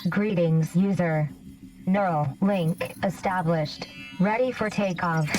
Greetings, user. Neural link established. Ready for takeoff.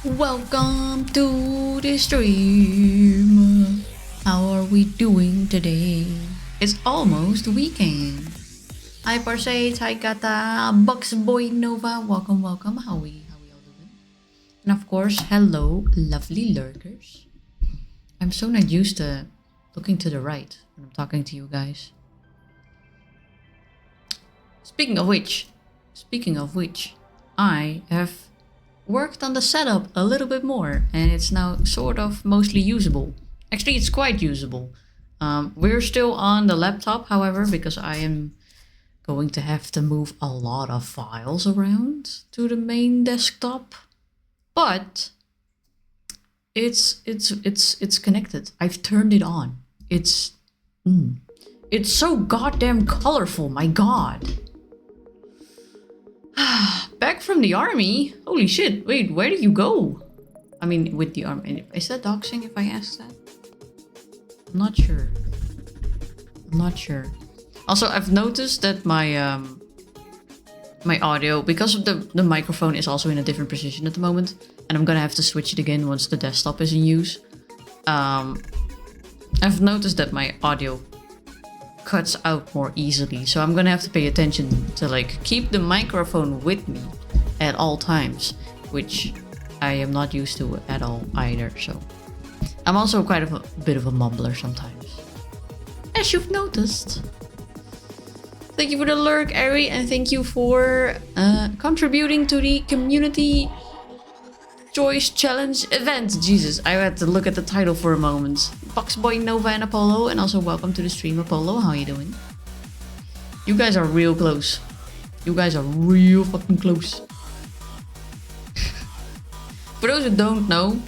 Welcome to the stream. How are we doing today? It's almost weekend. Hi Parsate, hi Kata, Bucks Boy Nova, welcome, welcome. How we all doing? And of course, hello, lovely lurkers. I'm so not used to looking to the right when I'm talking to you guys. Speaking of which, I have worked on the setup a little bit more and it's now sort of mostly usable. Actually, it's quite usable. We're still on the laptop, however, because I am going to have to move a lot of files around to the main desktop. But it's connected. I've turned it on. It's so goddamn colorful, my god. Back from the army? Holy shit, wait, where did you go? I mean, with the army. Is that doxing if I ask that? I'm not sure. Also, I've noticed that my my audio, because of the microphone is also in a different position at the moment, and I'm gonna have to switch it again once the desktop is in use. I've noticed that my audio cuts out more easily, so I'm gonna have to pay attention to like keep the microphone with me at all times, which I am not used to at all either. So I'm also quite a bit of a mumbler sometimes, as you've noticed. Thank you for the lurk, Ari, and thank you for contributing to the community choice challenge event. Jesus, I had to look at the title for a moment. Boxboy, Nova, and Apollo, and also welcome to the stream, Apollo. How you doing? You guys are real close. You guys are real fucking close. For those who don't know,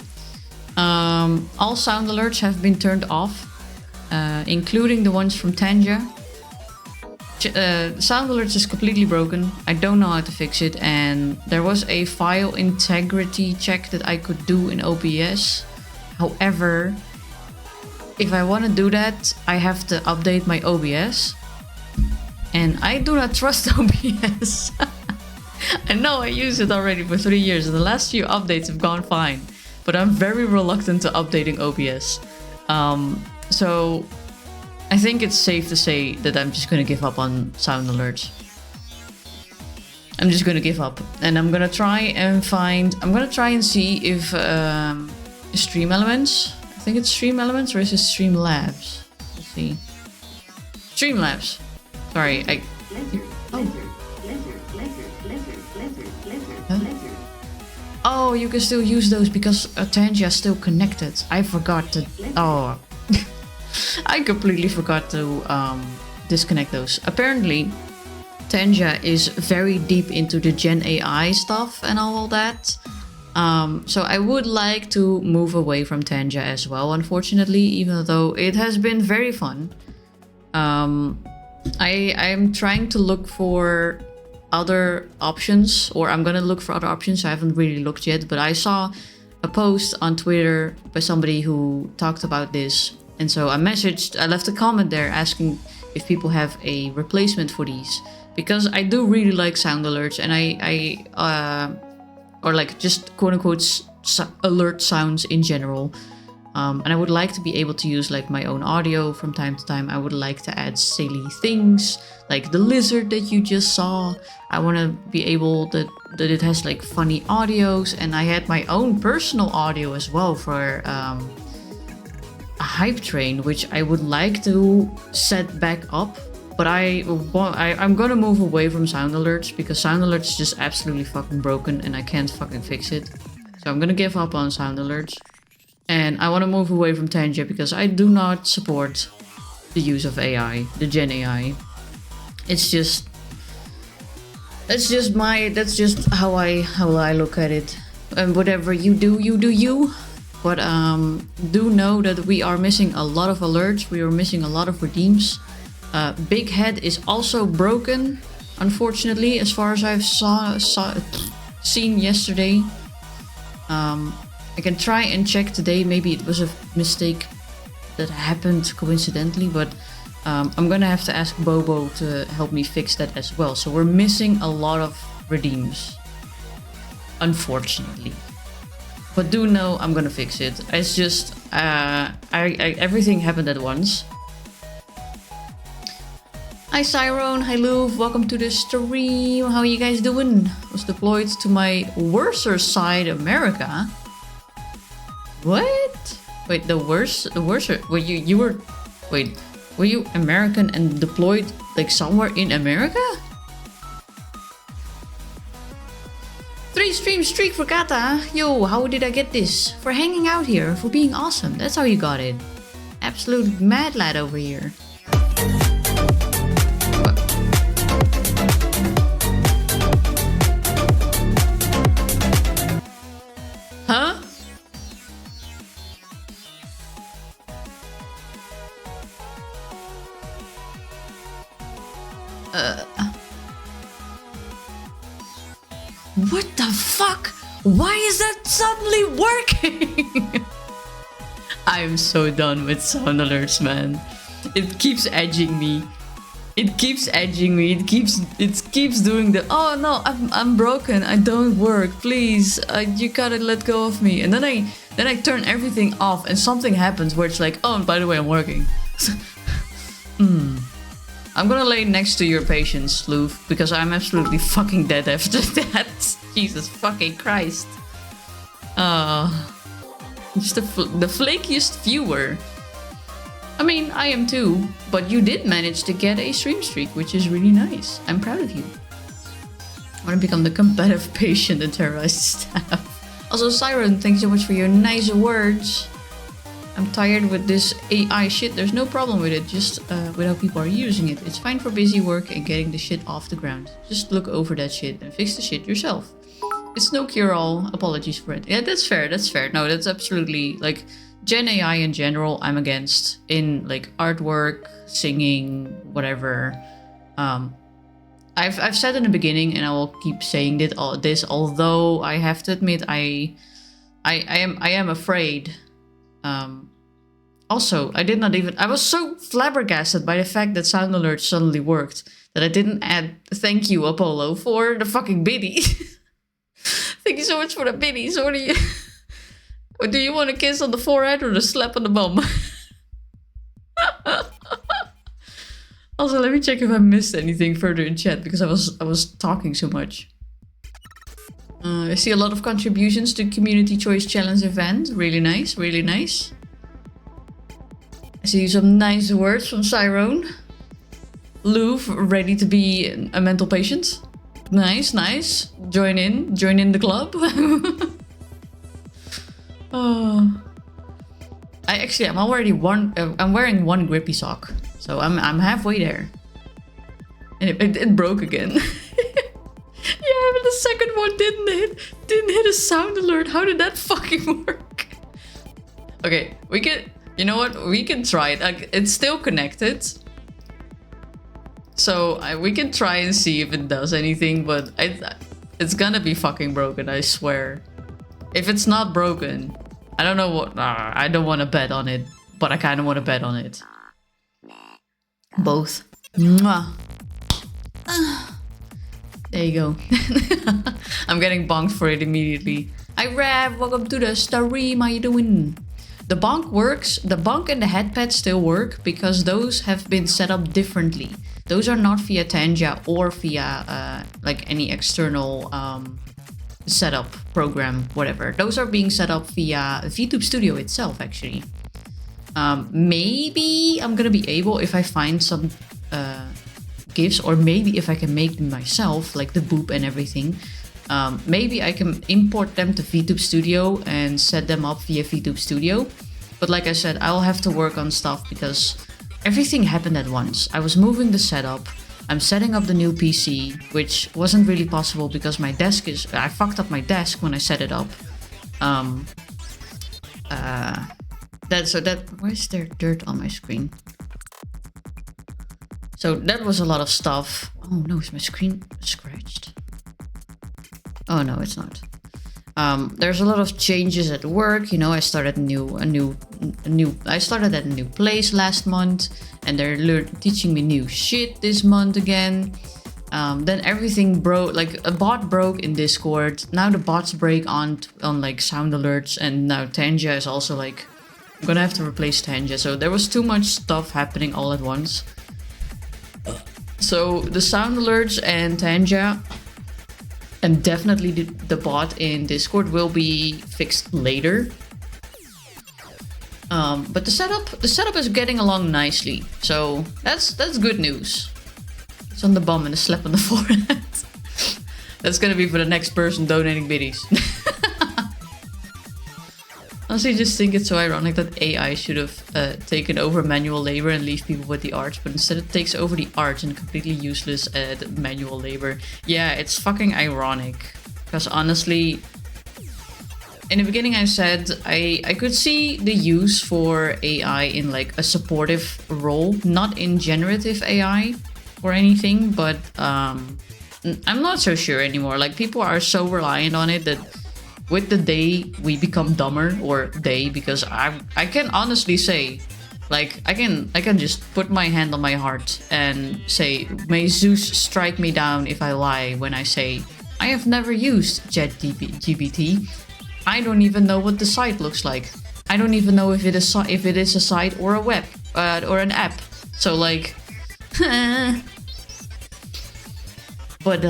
all sound alerts have been turned off, including the ones from Tanja. Sound alerts is completely broken. I don't know how to fix it, and there was a file integrity check that I could do in OBS. However, if I want to do that, I have to update my OBS, and I do not trust OBS. I know I used it already for 3 years, and the last few updates have gone fine, but I'm very reluctant to updating OBS. So I think it's safe to say that I'm just gonna give up on sound alerts. I'm just gonna give up, and I'm gonna try and see if Stream Elements. I think it's Stream Elements, or is it Streamlabs? Let's see. Streamlabs. Sorry, I. Oh. Huh? Oh, you can still use those because Tanja is still connected. I forgot to. Oh. I completely forgot to disconnect those. Apparently, Tanja is very deep into the Gen AI stuff and all that. So I would like to move away from Tanja as well, unfortunately, even though it has been very fun. I'm trying to look for other options, or I'm gonna look for other options. I haven't really looked yet, but I saw a post on Twitter by somebody who talked about this. And so I left a comment there asking if people have a replacement for these, because I do really like sound alerts, and or like just quote unquote alert sounds in general. And I would like to be able to use like my own audio from time to time. I would like to add silly things like the lizard that you just saw. I want to be able that it has like funny audios, and I had my own personal audio as well for a hype train, which I would like to set back up. But I'm gonna move away from sound alerts because sound alerts is just absolutely fucking broken and I can't fucking fix it. So I'm gonna give up on sound alerts. And I want to move away from Tanja because I do not support the use of AI, the Gen AI. That's just how I look at it. And whatever you do, you. But do know that we are missing a lot of alerts. We are missing a lot of redeems. Big Head is also broken, unfortunately, as far as I've seen yesterday. I can try and check today. Maybe it was a mistake that happened coincidentally, but I'm gonna have to ask Bobo to help me fix that as well. So we're missing a lot of redeems, unfortunately. But do know I'm gonna fix it. It's just everything happened at once. Hi Cyrone, hi Loof, welcome to the stream. How are you guys doing? Was deployed to my worser side, America. What? Wait, the worser? Wait, you were, wait, were you American and deployed like somewhere in America? 3 stream streak for Kata. Yo, how did I get this? For hanging out here, for being awesome. That's how you got it. Absolute mad lad over here. Huh? What the fuck? Why is that suddenly working? I'm so done with sound alerts, man. It keeps edging me. It keeps edging me. It keeps doing the, oh no, I'm broken. I don't work. Please, you gotta let go of me. And then I turn everything off, and something happens where it's like, oh, and by the way, I'm working. I'm gonna lay next to your patience, Loof, because I'm absolutely fucking dead after that. Jesus fucking Christ. Just the flakiest viewer. I mean, I am too, but you did manage to get a stream streak, which is really nice. I'm proud of you. I want to become the combative patient and terrorize staff. Also, Siren, thanks so much for your nice words. I'm tired with this AI shit. There's no problem with it, just with how people are using it. It's fine for busy work and getting the shit off the ground. Just look over that shit and fix the shit yourself. It's no cure-all. Apologies for it. Yeah, that's fair. That's fair. No, that's absolutely, like, Gen AI in general, I'm against. In, like, artwork, singing, whatever. I've said in the beginning, and I will keep saying this, although I have to admit I am afraid. Also, I was so flabbergasted by the fact that sound alert suddenly worked that I didn't add thank you, Apollo, for the fucking biddy. Thank you so much for the biddy. So do you want a kiss on the forehead or a slap on the bum? Also, let me check if I missed anything further in chat because I was talking so much. I see a lot of contributions to Community Choice Challenge event. Really nice, really nice. I see some nice words from Cyrone. Loof, ready to be a mental patient. Nice, nice. Join in the club. Oh. I'm already I'm wearing one grippy sock, so I'm halfway there. And it broke again. Yeah, but the second one didn't hit a sound alert. How did that fucking work? Okay, we can, you know what? We can try it. Like, it's still connected. So we can try and see if it does anything, but it's gonna be fucking broken, I swear. If it's not broken, I don't know what, I don't want to bet on it, but I kind of want to bet on it. Both. Mwah. There you go. I'm getting bonked for it immediately. Hi Rav, welcome to the stream. How you doing? The bonk works. The bonk and the headpad still work because those have been set up differently. Those are not via Tanja or via like any external setup program, whatever. Those are being set up via VTube Studio itself, actually. Maybe I'm gonna be able, if I find some GIFs, or maybe if I can make them myself, like the boop and everything. Maybe I can import them to VTube Studio and set them up via VTube Studio. But like I said, I'll have to work on stuff because everything happened at once. I was moving the setup. I'm setting up the new PC, which wasn't really possible because my desk I fucked up my desk when I set it up. Why is there dirt on my screen? So that was a lot of stuff. Oh no, is my screen scratched? Oh no, it's not. There's a lot of changes at work. You know, I started I started at a new place last month, and they're teaching me new shit this month again. Then everything broke, like a bot broke in Discord. Now the bots break on like sound alerts, and now Tanja is also like, I'm gonna have to replace Tanja. So there was too much stuff happening all at once. So the sound alerts and Tanja, and definitely the bot in Discord will be fixed later. But the setup is getting along nicely. So that's good news. It's on the bum and a slap on the forehead. That's gonna be for the next person donating biddies. Honestly, I just think it's so ironic that AI should have taken over manual labor and leave people with the arts, but instead it takes over the arts and completely useless at manual labor. Yeah, it's fucking ironic. Because honestly, in the beginning I said I could see the use for AI in like a supportive role, not in generative AI or anything, but I'm not so sure anymore. Like, people are so reliant on it that with the day we become dumber, or they, because I can honestly say, like, I can just put my hand on my heart and say, may Zeus strike me down if I lie when I say I have never used ChatGPT. I don't even know what the site looks like. I don't even know if it is a site or a web or an app. So like, but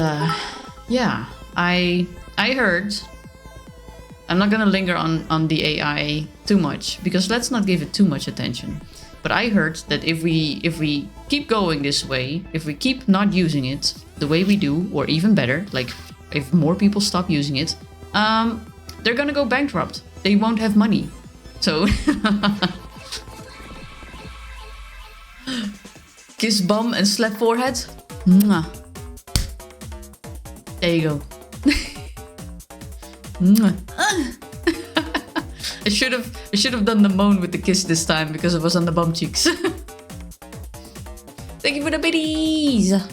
yeah, I heard. I'm not gonna linger on the AI too much, because let's not give it too much attention. But I heard that if we keep going this way, if we keep not Using it the way we do, or even better, like if more people stop using it, they're gonna go bankrupt. They won't have money. So kiss bum and slap forehead. Mwah. There you go. I should have done the moan with the kiss this time, because it was on the bum cheeks. Thank you for the biddies. Is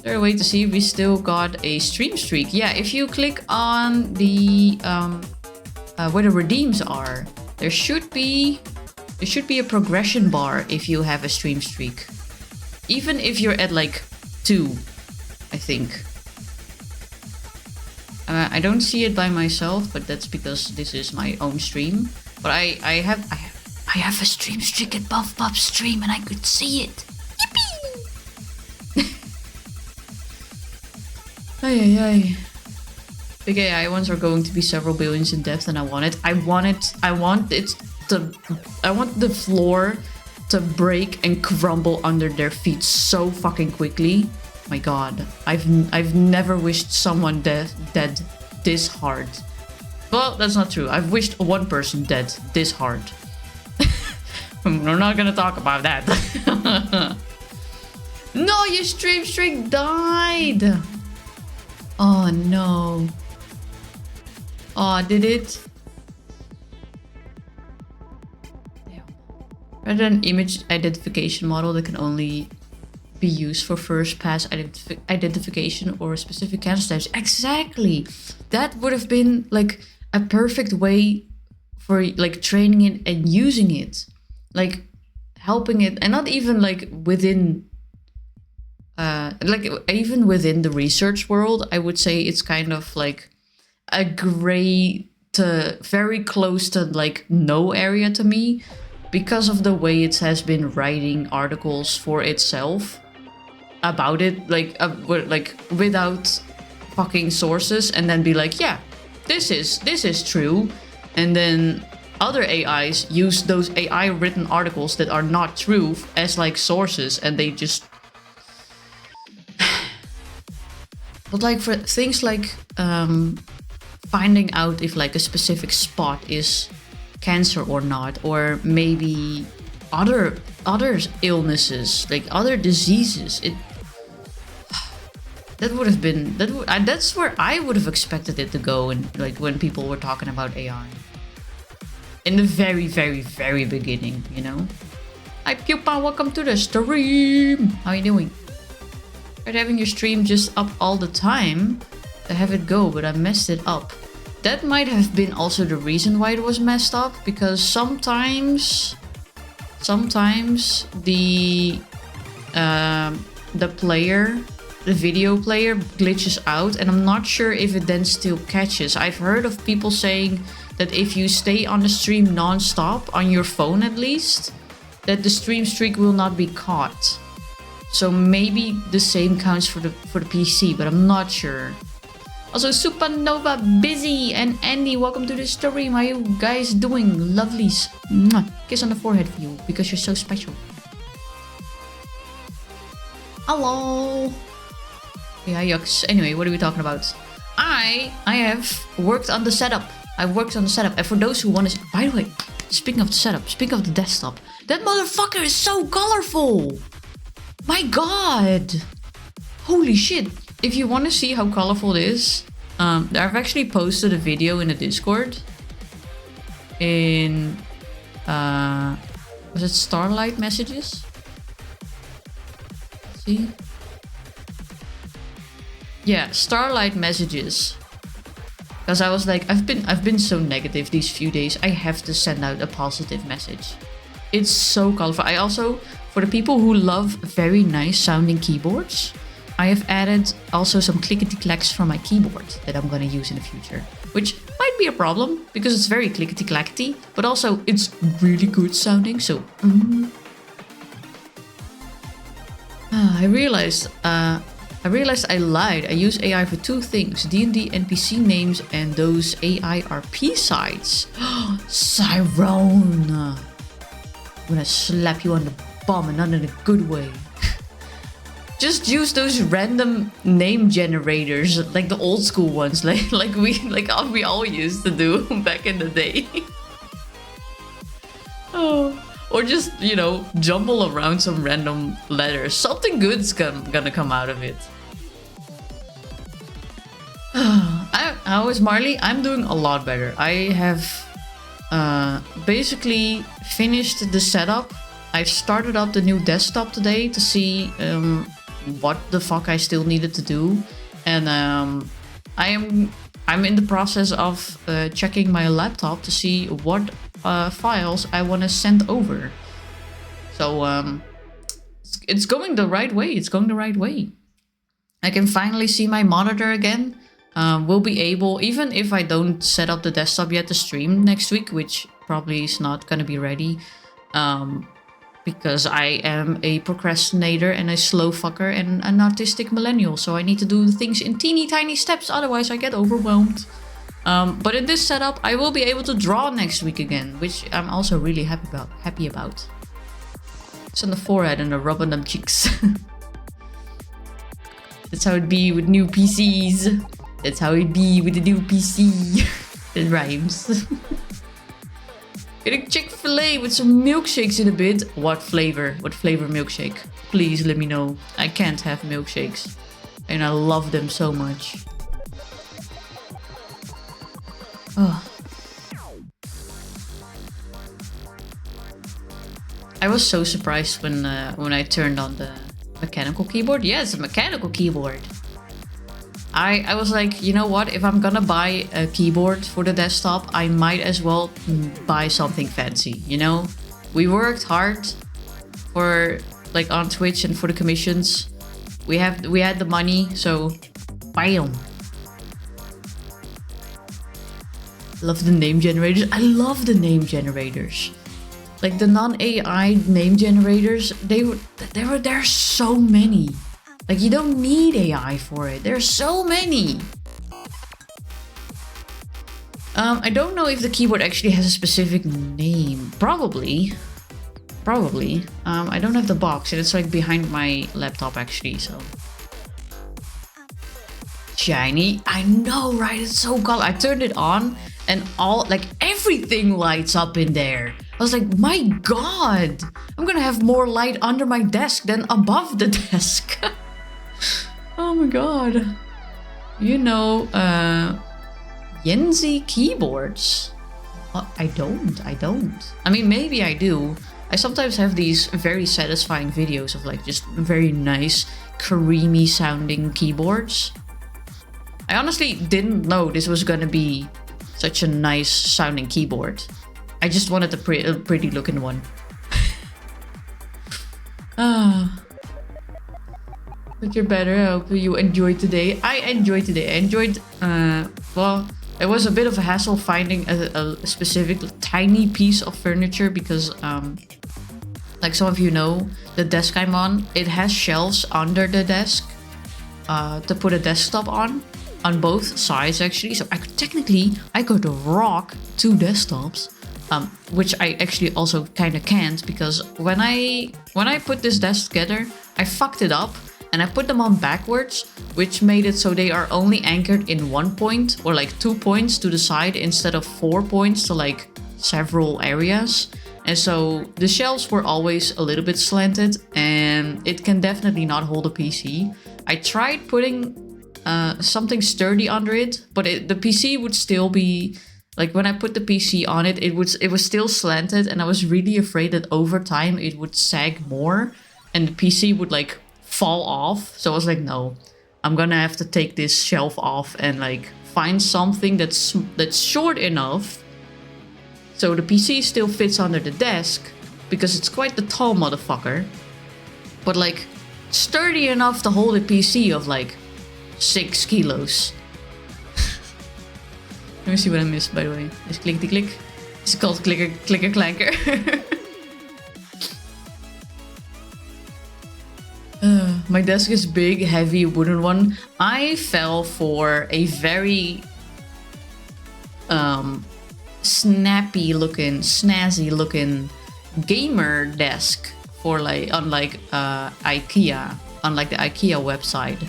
there a way to see if we still got a stream streak? Yeah, if you click on the where the redeems are, there should be a progression bar if you have a stream streak. Even if you're at like 2, I think. I don't see it by myself, but that's because this is my own stream. But I have a stream streak at Buff Bob's stream, and I could see it. Yippee! Ay ay ay. Big AI ones are going to be several billions in depth, and I want it. I want the floor to break and crumble under their feet so fucking quickly. My god, I've never wished someone dead this hard. Well, that's not true. I've wished one person dead this hard. We're not gonna talk about that. No, your stream streak died. Oh no. Oh, did it? Rather than image identification model that can only be used for first pass identification or specific cancer types. Exactly. That would have been like a perfect way for like training it and using it, like helping it, and not even like within like even within the research world. I would say it's kind of like a gray to very close to like no area to me, because of the way it has been writing articles for itself about it, like without fucking sources, and then be like, yeah, this is true, and then other AIs use those AI written articles that are not true as like sources, and they just but like for things like finding out if like a specific spot is cancer or not, or maybe other illnesses, like other diseases, that's where I would have expected it to go, and like when people were talking about AI in the very, very, very beginning, you know. Hi Pupa, welcome to the stream. How you doing? Tried having your stream just up all the time to have it go, but I messed it up. That might have been also the reason why it was messed up, because sometimes the player, the video player glitches out, and I'm not sure if it then still catches. I've heard of people saying that if you stay on the stream non-stop, on your phone at least, that the stream streak will not be caught. So maybe the same counts for the PC, but I'm not sure. Also, Supernova, Busy, and Andy, welcome to the stream. How are you guys doing? Lovelies. Mwah. Kiss on the forehead for you, because you're so special. Hello. Yeah, yucks. Anyway, what are we talking about? I have worked on the setup. I've worked on the setup. And for those who want to... By the way, speaking of the setup, speaking of the desktop, that motherfucker is so colorful. My god. Holy shit. If you want to see how colorful it is, I've actually posted a video in the Discord. In... was it Starlight Messages? See? Yeah, Starlight Messages. Because I was like, I've been so negative these few days. I have to send out a positive message. It's so colorful. I also, for the people who love very nice sounding keyboards, I have added also some clickety-clacks from my keyboard that I'm gonna use in the future. Which might be a problem, because it's very clickety-clackety, but also it's really good sounding, so... I realized I lied. I use AI for two things. D&D NPC names and those AI RP sites. Cyrone! I'm gonna slap you on the bum, and not in a good way. Just use those random name generators, like the old school ones, like we all used to do back in the day. Oh. Or just, you know, jumble around some random letters. Something good's gonna come out of it. How is Marley? I'm doing a lot better. I have basically finished the setup. I started up the new desktop today to see what the fuck I still needed to do. And I'm in the process of checking my laptop to see what files I want to send over. So it's going the right way. It's going the right way. I can finally see my monitor again. We'll be able, even if I don't set up the desktop yet to stream next week, which probably is not going to be ready, because I am a procrastinator and a slow fucker and an autistic millennial. So I need to do things in teeny tiny steps, otherwise I get overwhelmed. But in this setup, I will be able to draw next week again, which I'm also really happy about. It's on the forehead and the rub on them cheeks. That's how it be with new PCs. That's how it be with the new PC. It rhymes. Getting Chick-fil-A with some milkshakes in a bit. What flavor? What flavor milkshake? Please let me know. I can't have milkshakes. And I love them so much. Oh. I was so surprised when I turned on the mechanical keyboard. Yeah, it's a mechanical keyboard. I was like, you know what? If I'm gonna buy a keyboard for the desktop, I might as well buy something fancy, you know? We worked hard for, like, on Twitch and for the commissions. We had the money, so bam. Love the name generators. I love the name generators. Like the non-AI name generators, there's so many. Like you don't need AI for it. There's so many. I don't know if the keyboard actually has a specific name. Probably. I don't have the box and it's like behind my laptop actually, so. Shiny. I know, right? It's so cool. I turned it on and everything lights up in there. I was like, my god, I'm gonna have more light under my desk than above the desk. Oh my god. You know, Yenzi keyboards? I don't. I mean, maybe I do. I sometimes have these very satisfying videos of like just very nice, creamy sounding keyboards. I honestly didn't know this was gonna be such a nice sounding keyboard. I just wanted a pretty looking one. But you're better. I hope you enjoyed today. I enjoyed today. I enjoyed, well, it was a bit of a hassle finding a specific tiny piece of furniture because, like some of you know, the desk I'm on, it has shelves under the desk to put a desktop on both sides actually. So I could rock 2 desktops, which I actually also kind of can't because when I put this desk together, I fucked it up. And I put them on backwards, which made it so they are only anchored in 1 point or like 2 points to the side instead of 4 points to like several areas. And so the shelves were always a little bit slanted and it can definitely not hold a PC. I tried putting something sturdy under it, but the PC would still be like when I put the PC on it, it was still slanted and I was really afraid that over time it would sag more and the PC would like fall off. So I was like, no, I'm gonna have to take this shelf off and like find something that's short enough so the PC still fits under the desk because it's quite the tall motherfucker, but like sturdy enough to hold a PC of like 6 kilos. Let me see what I missed, by the way. It's clickety click. It's called clicker clanker. My desk is big, heavy, wooden one. I fell for a very snappy looking, snazzy looking gamer desk for like unlike IKEA, unlike the IKEA website.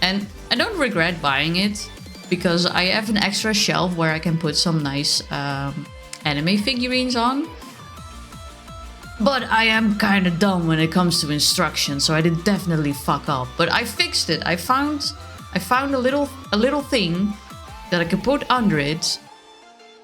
And I don't regret buying it because I have an extra shelf where I can put some nice anime figurines on. But I am kind of dumb when it comes to instructions, so I did definitely fuck up. But I fixed it. I found a little thing that I could put under it.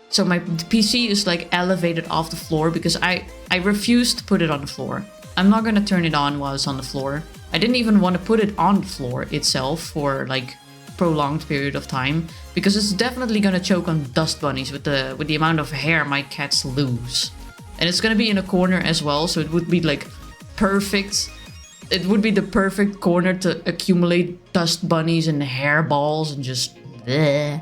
So my PC is like elevated off the floor because I refused to put it on the floor. I'm not gonna turn it on while it's on the floor. I didn't even want to put it on the floor itself for like prolonged period of time because it's definitely gonna choke on dust bunnies with the amount of hair my cats lose. And it's gonna be in a corner as well, so it would be like perfect. It would be the perfect corner to accumulate dust bunnies and hairballs and just bleh.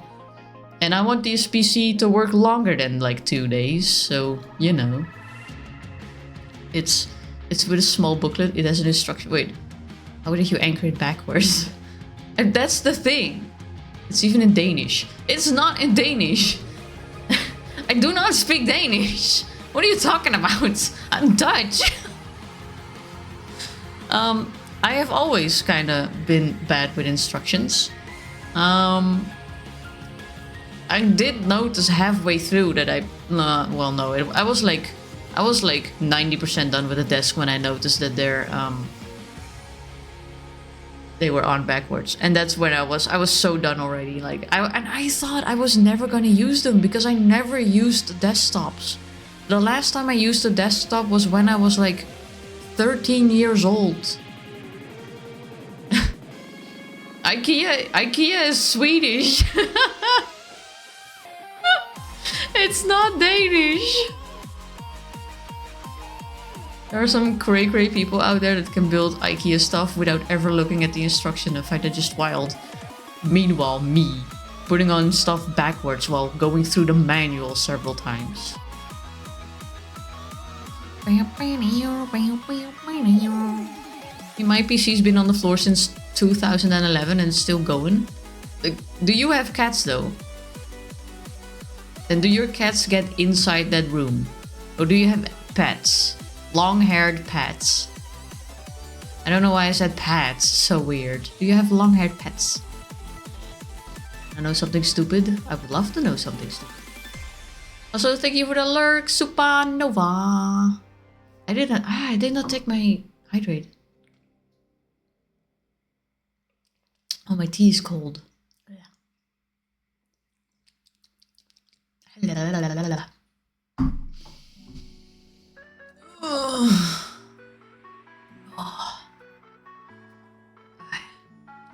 And I want this PC to work longer than like 2 days, so you know. It's with a small booklet. It has an instruction. Wait, how did you anchor it backwards? And that's the thing. It's even in Danish. It's not in Danish. I do not speak Danish. What are you talking about? I'm Dutch. I have always kind of been bad with instructions. I did notice halfway through that I was like 90% done with the desk when I noticed that they were on backwards, and that's when I was so done already. Like I thought I was never gonna use them because I never used desktops. The last time I used a desktop was when I was like 13 years old. IKEA is Swedish. It's not Danish. There are some cray people out there that can build IKEA stuff without ever looking at the instruction. In fact, they're just wild. Meanwhile, me putting on stuff backwards while going through the manual several times. My PC's been on the floor since 2011 and it's still going. Like, do you have cats though? And do your cats get inside that room? Or do you have pets? Long-haired pets. I don't know why I said pets. So weird. Do you have long-haired pets? I know something stupid. I would love to know something stupid. Also, thank you for the lurk, Supernova. I did not take my hydrate. Oh, my tea is cold.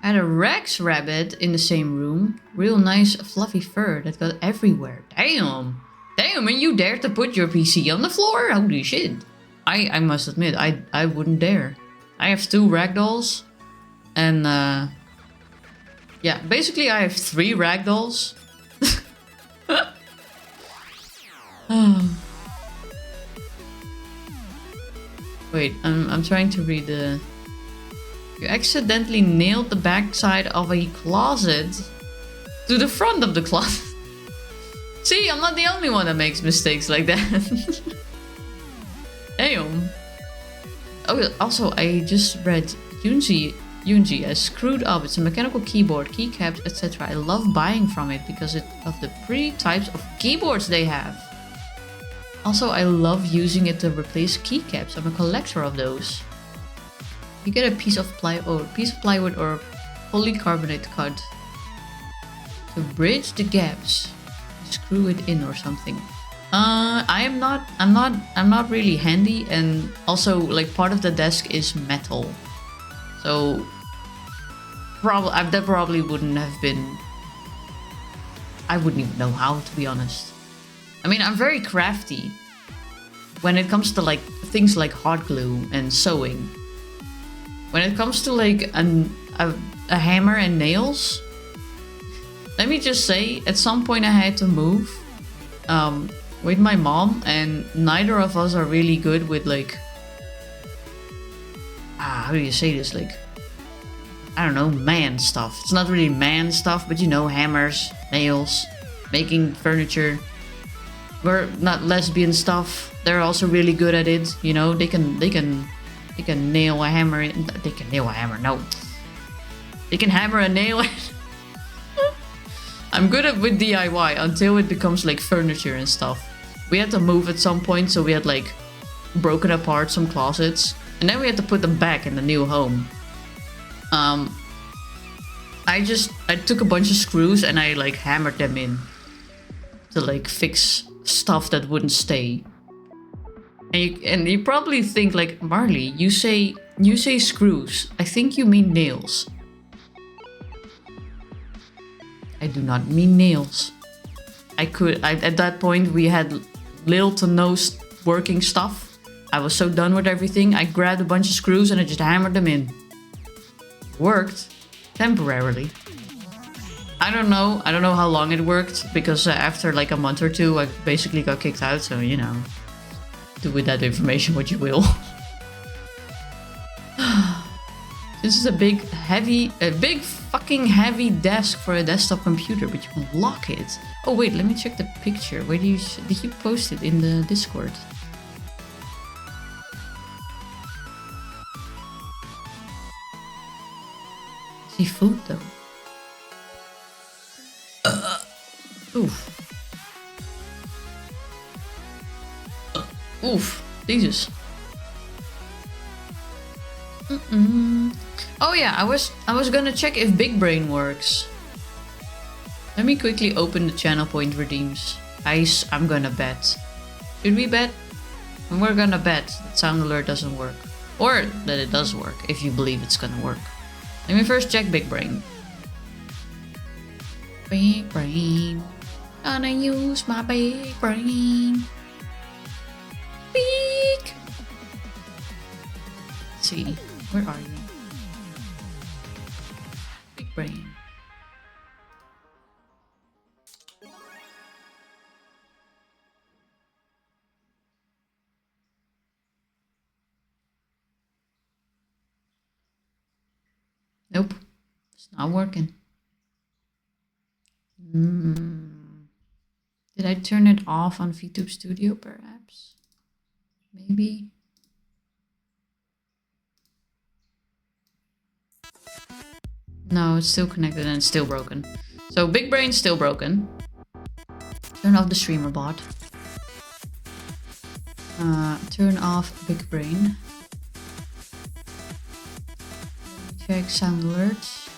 I had a Rex rabbit in the same room. Real nice fluffy fur that got everywhere. Damn, and you dare to put your PC on the floor? Holy shit. I must admit, I wouldn't dare. I have 2 ragdolls. And yeah, basically I have 3 ragdolls. Wait, I'm trying to read the... You accidentally nailed the backside of a closet to the front of the closet. See, I'm not the only one that makes mistakes like that. Damn. Oh, also, I just read Yunji has screwed up. It's a mechanical keyboard, keycaps, etc. I love buying from it because of the pretty types of keyboards they have. Also, I love using it to replace keycaps. I'm a collector of those. You get a piece of plywood or polycarbonate cut to bridge the gaps. Screw it in or something. I'm not really handy, and also like part of the desk is metal, so that probably wouldn't have been. I wouldn't even know how, to be honest. I mean, I'm very crafty when it comes to like things like hot glue and sewing. When it comes to like a hammer and nails, let me just say, at some point I had to move with my mom, and neither of us are really good with like, how do you say this? Like, I don't know, man stuff. It's not really man stuff, but you know, hammers, nails, making furniture. We're not lesbian stuff. They're also really good at it. You know, they can nail a hammer. They can nail a hammer. No, they can hammer a nail. I'm good with DIY until it becomes like furniture and stuff. We had to move at some point, so we had like broken apart some closets, and then we had to put them back in the new home. I took a bunch of screws and I like hammered them in to like fix stuff that wouldn't stay. And you probably think like, Marley, you say screws. I think you mean nails. I do not mean nails. At that point we had little to no working stuff. I was so done with everything. I grabbed a bunch of screws and I just hammered them in. Worked. Temporarily. I don't know how long it worked, because after like a month or two I basically got kicked out, so you know, do with that information what you will. This is a big fucking heavy desk for a desktop computer, but you can lock it. Oh wait, let me check the picture. Where did you post it in the Discord? See food though. Oof. Oof. Jesus. Oh yeah, I was gonna check if Big Brain works. Let me quickly open the channel point redeems. I'm gonna bet. Should we bet? We're gonna bet that sound alert doesn't work. Or that it does work, if you believe it's gonna work. Let me first check Big Brain. Big Brain. Gonna use my big brain. Big. Let's see. Where are you? Big Brain. Nope. It's not working. Did I turn it off on VTube Studio perhaps? Maybe. No, it's still connected and it's still broken. So Big Brain's still broken. Turn off the streamer bot. Turn off Big Brain. Check sound alerts.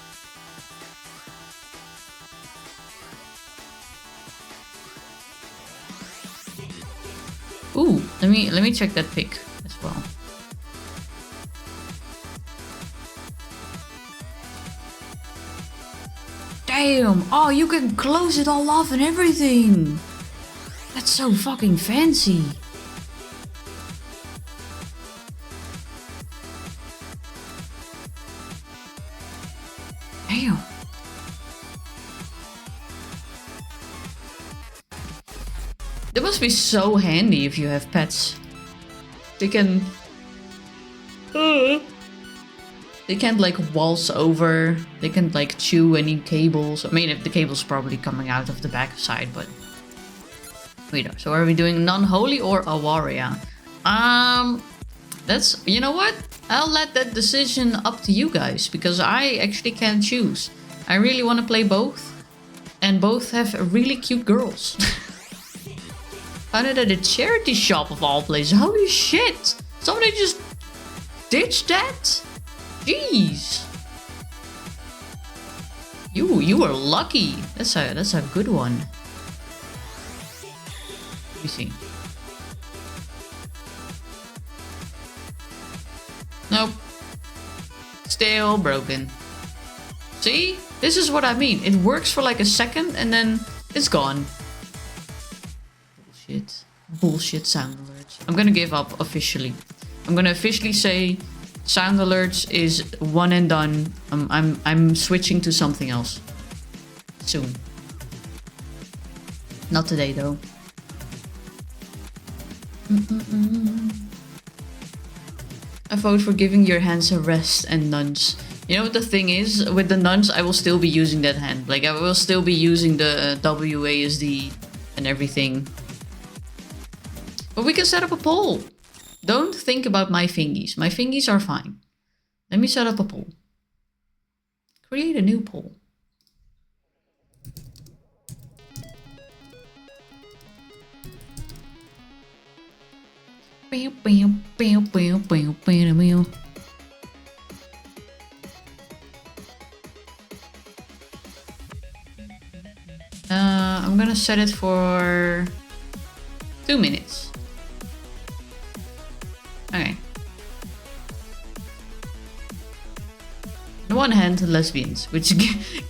Ooh, let me check that pic as well. Damn! Oh, you can close it all off and everything! That's so fucking fancy! It must be so handy if you have pets. They can... They can't like waltz over. They can't like chew any cables. I mean, if the cable's probably coming out of the back side, but... Wait, so are we doing NunHoly or a warrior? That's... You know what? I'll let that decision up to you guys, because I actually can't choose. I really want to play both. And both have really cute girls. Found it at a charity shop of all places. Holy shit! Somebody just ditched that? Jeez. You were lucky. That's a good one. Let me see. Nope. Still broken. See? This is what I mean. It works for like a second and then it's gone. Bullshit. Bullshit sound alerts. I'm gonna give up officially. I'm gonna officially say sound alerts is one and done. I'm switching to something else. Soon. Not today though. I vote for giving your hands a rest and nuns. You know what the thing is? With the nuns, I will still be using that hand. Like, I will still be using the WASD and everything. But we can set up a poll. Don't think about my fingies. My fingies are fine. Let me set up a poll. Create a new poll. I'm gonna set it for 2 minutes. Okay. On the one hand, lesbians, which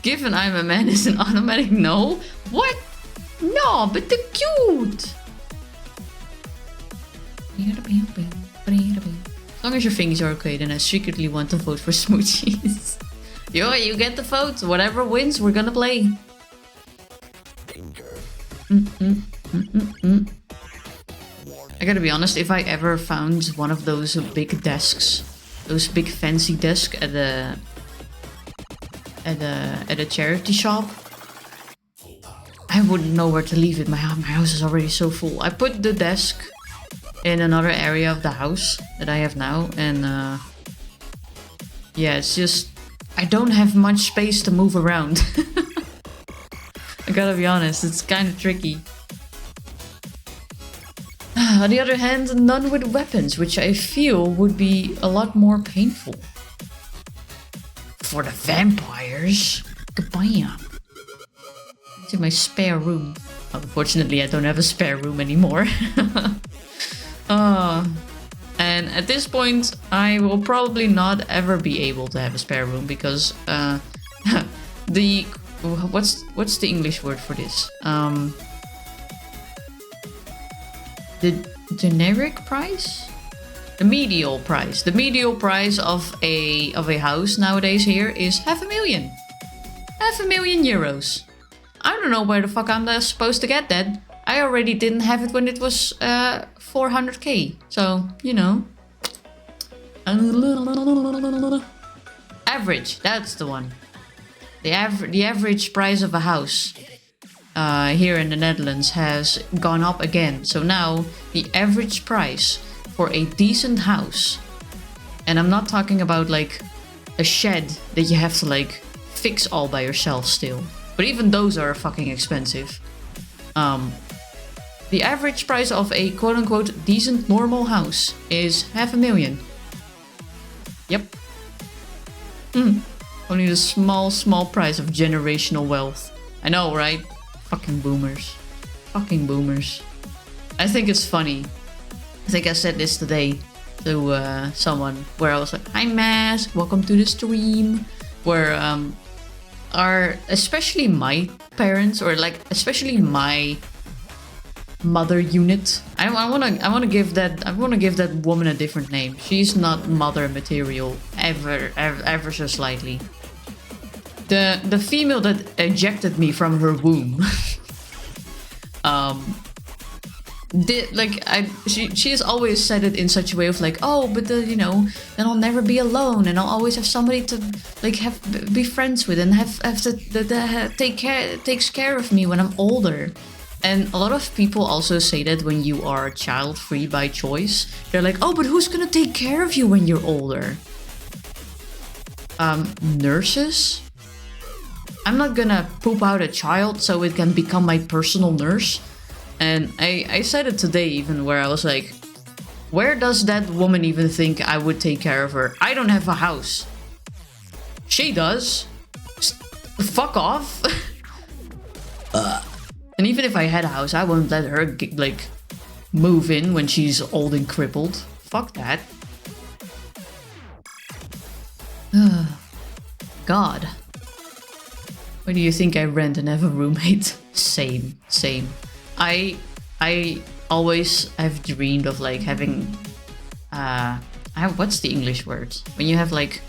given I'm a man is an automatic no. What? No, but they're cute. As long as your fingers are okay, then I secretly want to vote for smoochies. Yo, you get the vote. Whatever wins, we're gonna play. I gotta be honest, if I ever found one of those big desks, those big fancy desks at a charity shop, I wouldn't know where to leave it. My house is already so full. I put the desk in another area of the house that I have now, and yeah, it's just I don't have much space to move around. I gotta be honest, it's kind of tricky. On the other hand, none with weapons, which I feel would be a lot more painful. For the vampires? Goodbye. It's in my spare room. Unfortunately, I don't have a spare room anymore. And at this point, I will probably not ever be able to have a spare room because the what's the English word for this? The generic price? The medial price. The medial price of a house nowadays here is €500,000. €500,000. I don't know where the fuck I'm supposed to get that. I already didn't have it when it was 400k. So, you know. Average, that's the one. The average price of a house here in the Netherlands has gone up again. So now the average price for a decent house, and I'm not talking about like a shed that you have to like fix all by yourself still, but even those are fucking expensive. The average price of a quote-unquote decent normal house is €500,000. Yep. Only the small price of generational wealth. I know, right? Fucking boomers. Fucking boomers. I think it's funny. I think I said this today to someone where I was like, "Hi Mask, welcome to the stream." Where especially my parents, or like especially my mother unit. I wanna give that woman a different name. She's not mother material ever so slightly. The female that ejected me from her womb. she has always said it in such a way of like, oh, but then I'll never be alone, and I'll always have somebody to like be friends with, and have to takes care of me when I'm older. And a lot of people also say that when you are child free by choice, they're like, oh, but who's gonna take care of you when you're older? Nurses? I'm not gonna poop out a child so it can become my personal nurse. And I said it today even, where I was like, where does that woman even think I would take care of her? I don't have a house. She does. Fuck off. And even if I had a house, I wouldn't let her like move in when she's old and crippled. Fuck that. God. Why do you think I rent and have a roommate? Same. I always have dreamed of like having what's the English word? When you have like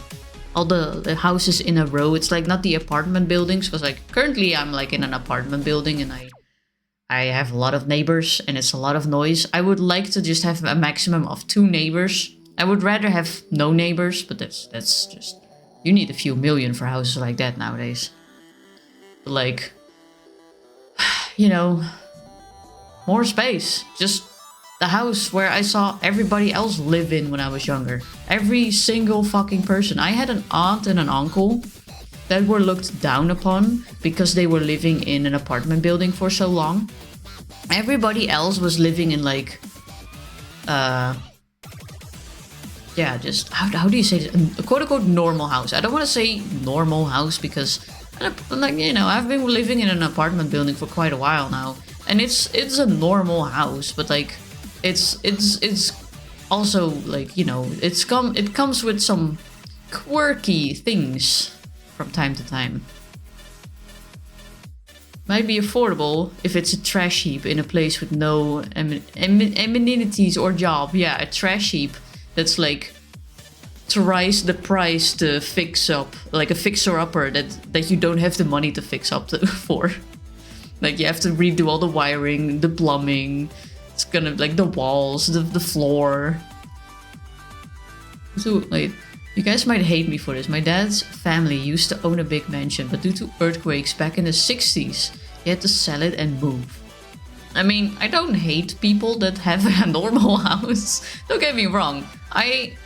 all the houses in a row. It's like not the apartment buildings, because like currently I'm like in an apartment building and I have a lot of neighbors and it's a lot of noise. I would like to just have a maximum of 2 neighbors. I would rather have no neighbors, but that's just, you need a few million for houses like that nowadays. But like, more space. Just the house where I saw everybody else live in when I was younger. Every single fucking person. I had an aunt and an uncle that were looked down upon because they were living in an apartment building for so long. Everybody else was living in like, just, how do you say this? A quote-unquote normal house. I don't want to say normal house because, like, I've been living in an apartment building for quite a while now. And it's a normal house, but like, it's also like, it comes with some quirky things from time to time. Might be affordable if it's a trash heap in a place with no amenities or job. Yeah, a trash heap that's like tries the price to fix up, like a fixer-upper that you don't have the money to fix up for. Like you have to redo all the wiring, the plumbing. It's gonna like the walls, the floor. So like, you guys might hate me for this. My dad's family used to own a big mansion, but due to earthquakes back in the 60s, he had to sell it and move. I mean, I don't hate people that have a normal house. Don't get me wrong. I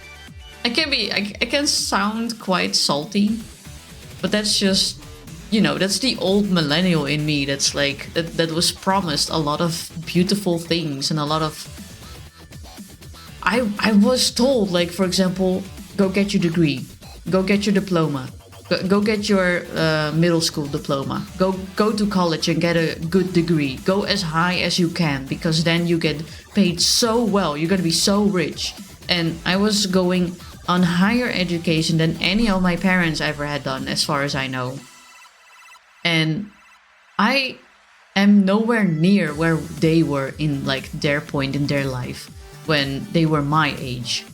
can sound quite salty, but that's just, that's the old millennial in me. That's like, that was promised a lot of beautiful things and a lot of... I was told, like, for example, go get your degree, go get your diploma, go get your middle school diploma, go to college and get a good degree, go as high as you can, because then you get paid so well, you're gonna be so rich. And I was going on higher education than any of my parents ever had done, as far as I know. And I am nowhere near where they were in like their point in their life when they were my age.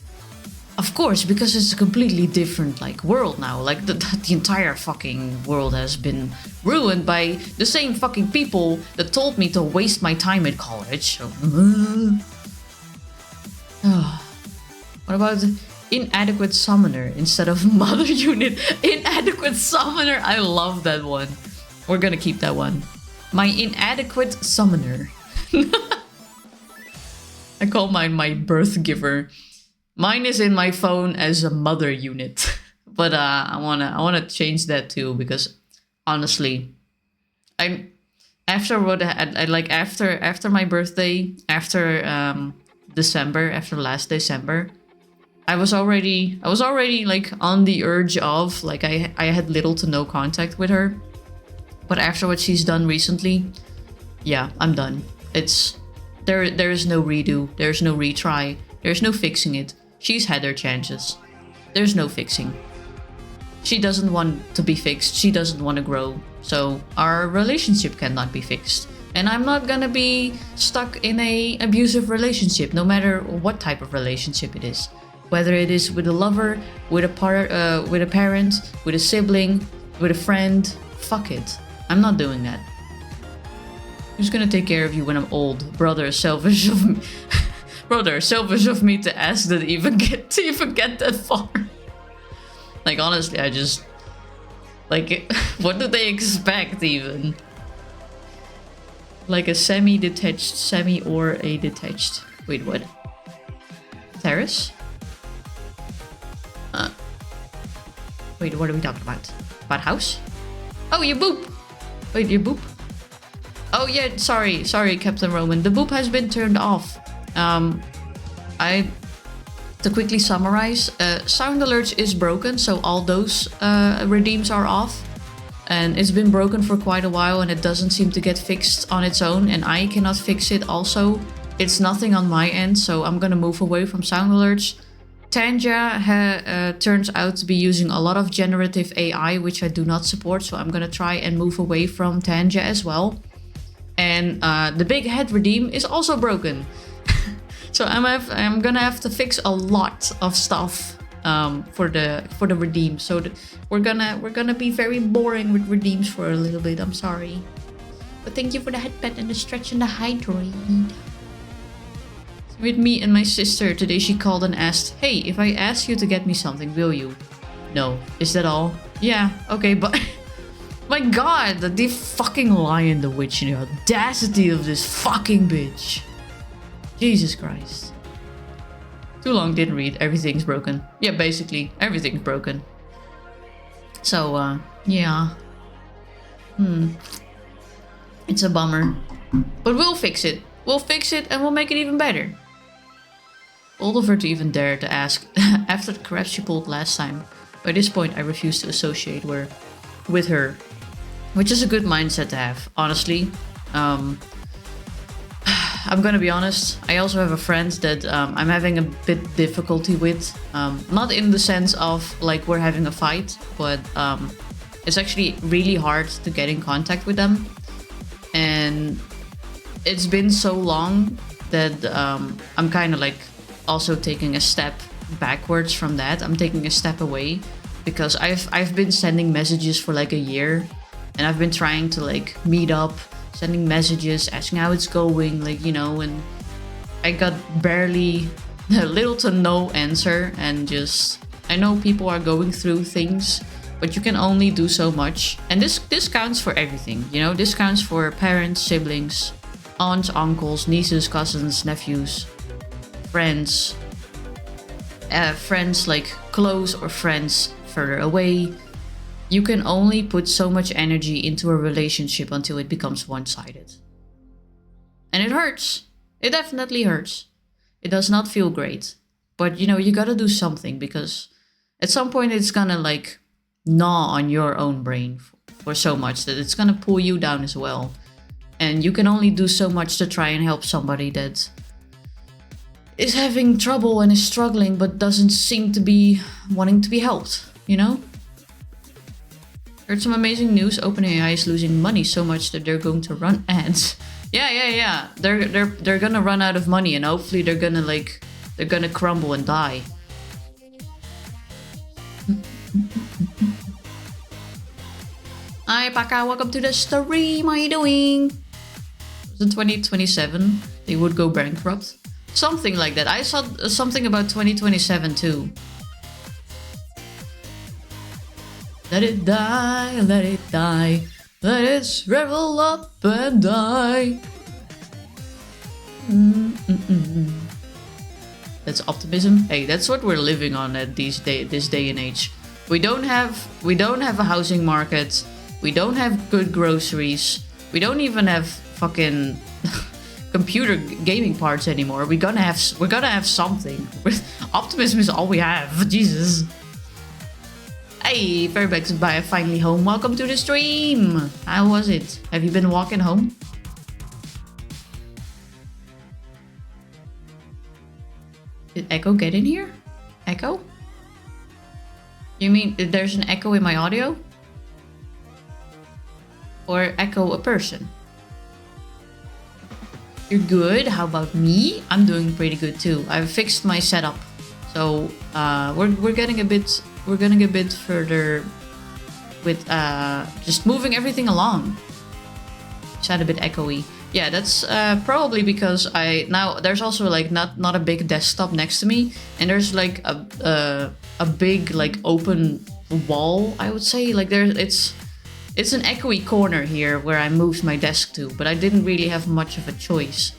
Of course, because it's a completely different like world now. Like the entire fucking world has been ruined by the same fucking people that told me to waste my time at college. So, what about inadequate summoner instead of mother unit? Inadequate summoner, I love that one. We're gonna keep that one. My inadequate summoner. I call mine my birth giver. Mine is in my phone as a mother unit, but I wanna change that too, because honestly, after my birthday, after December, after last December, I was already like on the urge of like I had little to no contact with her, but after what she's done recently, yeah, I'm done. There is no redo, there's no retry, there's no fixing it. She's had her chances. There's no fixing. She doesn't want to be fixed. She doesn't want to grow. So our relationship cannot be fixed. And I'm not gonna be stuck in a abusive relationship, no matter what type of relationship it is. Whether it is with a lover, with a parent, with a sibling, with a friend, fuck it. I'm not doing that. Who's gonna take care of you when I'm old? Brother, selfish of me. Brother, selfish of me to ask that even get that far. Like, honestly, I just... Like, what do they expect, even? Like a semi-detached semi or a detached... Wait, what? Terrace? Wait, what are we talking about? About house? Oh, you boop! Wait, you boop? Oh yeah, sorry, Captain Roman. The boop has been turned off. To quickly summarize, sound alerts is broken, so all those redeems are off. And it's been broken for quite a while and it doesn't seem to get fixed on its own, and I cannot fix it also. It's nothing on my end, so I'm gonna move away from sound alerts. Tanja turns out to be using a lot of generative AI, which I do not support, so I'm gonna try and move away from Tanja as well. And the big head redeem is also broken. So I'm gonna have to fix a lot of stuff for the redeem. So we're gonna be very boring with redeems for a little bit. I'm sorry, but thank you for the headband and the stretch and the hydrate. With me and my sister today, she called and asked, "Hey, if I ask you to get me something, will you?" No. Is that all? Yeah. Okay, but my God, the fucking lion, the witch, and the audacity of this fucking bitch. Jesus Christ. Too long, didn't read. Everything's broken. Yeah, basically, everything's broken. So, yeah. It's a bummer. But we'll fix it. We'll fix it and we'll make it even better. Bold of her to even dare to ask after the crap she pulled last time. By this point, I refuse to associate with her. Which is a good mindset to have, honestly. I'm gonna be honest, I also have a friend that I'm having a bit difficulty with. Not in the sense of like we're having a fight, but it's actually really hard to get in contact with them. And it's been so long that I'm kind of like also taking a step backwards from that. I'm taking a step away because I've been sending messages for like a year, and I've been trying to like meet up, sending messages, asking how it's going, like, you know, and I got barely little to no answer. And just, I know people are going through things, but you can only do so much. And this counts for everything, you know, this counts for parents, siblings, aunts, uncles, nieces, cousins, nephews, friends, friends like close or friends further away. You can only put so much energy into a relationship until it becomes one-sided. And it hurts. It definitely hurts. It does not feel great. But, you know, you gotta do something, because at some point it's gonna like gnaw on your own brain for so much that it's gonna pull you down as well. And you can only do so much to try and help somebody that is having trouble and is struggling but doesn't seem to be wanting to be helped, you know? Heard some amazing news. OpenAI is losing money so much that they're going to run ads. Yeah. They're gonna run out of money, and hopefully they're gonna crumble and die. Hi Paka, welcome to the stream. How are you doing? Was it 2027? They would go bankrupt. Something like that. I saw something about 2027 too. Let it die, let it die. Let it shrivel up and die. That's optimism. Hey, that's what we're living on at this day and age. We don't have a housing market. We don't have good groceries. We don't even have fucking computer gaming parts anymore. We're gonna have something. Optimism is all we have. Jesus. Hey, Fairback's by finally home. Welcome to the stream. How was it? Have you been walking home? Did Echo get in here? Echo? You mean there's an echo in my audio? Or echo a person? You're good. How about me? I'm doing pretty good too. I've fixed my setup, so we're getting a bit further with just moving everything along. Sound a bit echoey. Yeah, that's probably because now there's also like not a big desktop next to me, and there's like a big like open wall, I would say. Like it's an echoey corner here where I moved my desk to, but I didn't really have much of a choice.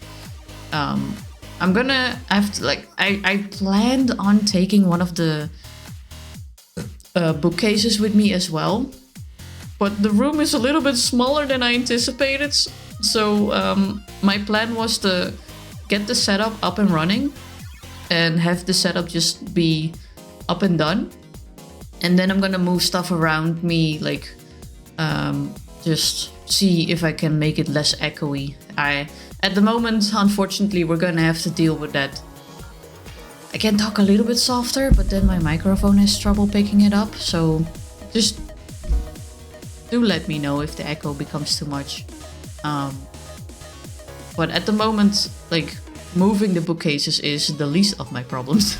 I'm gonna have to like I planned on taking one of the bookcases with me as well, but the room is a little bit smaller than I anticipated. So my plan was to get the setup up and running and have the setup just be up and done. And then I'm gonna move stuff around me, like just see if I can make it less echoey. At the moment, unfortunately, we're gonna have to deal with that. I can talk a little bit softer, but then my microphone has trouble picking it up. So just do let me know if the echo becomes too much. But at the moment, like, moving the bookcases is the least of my problems.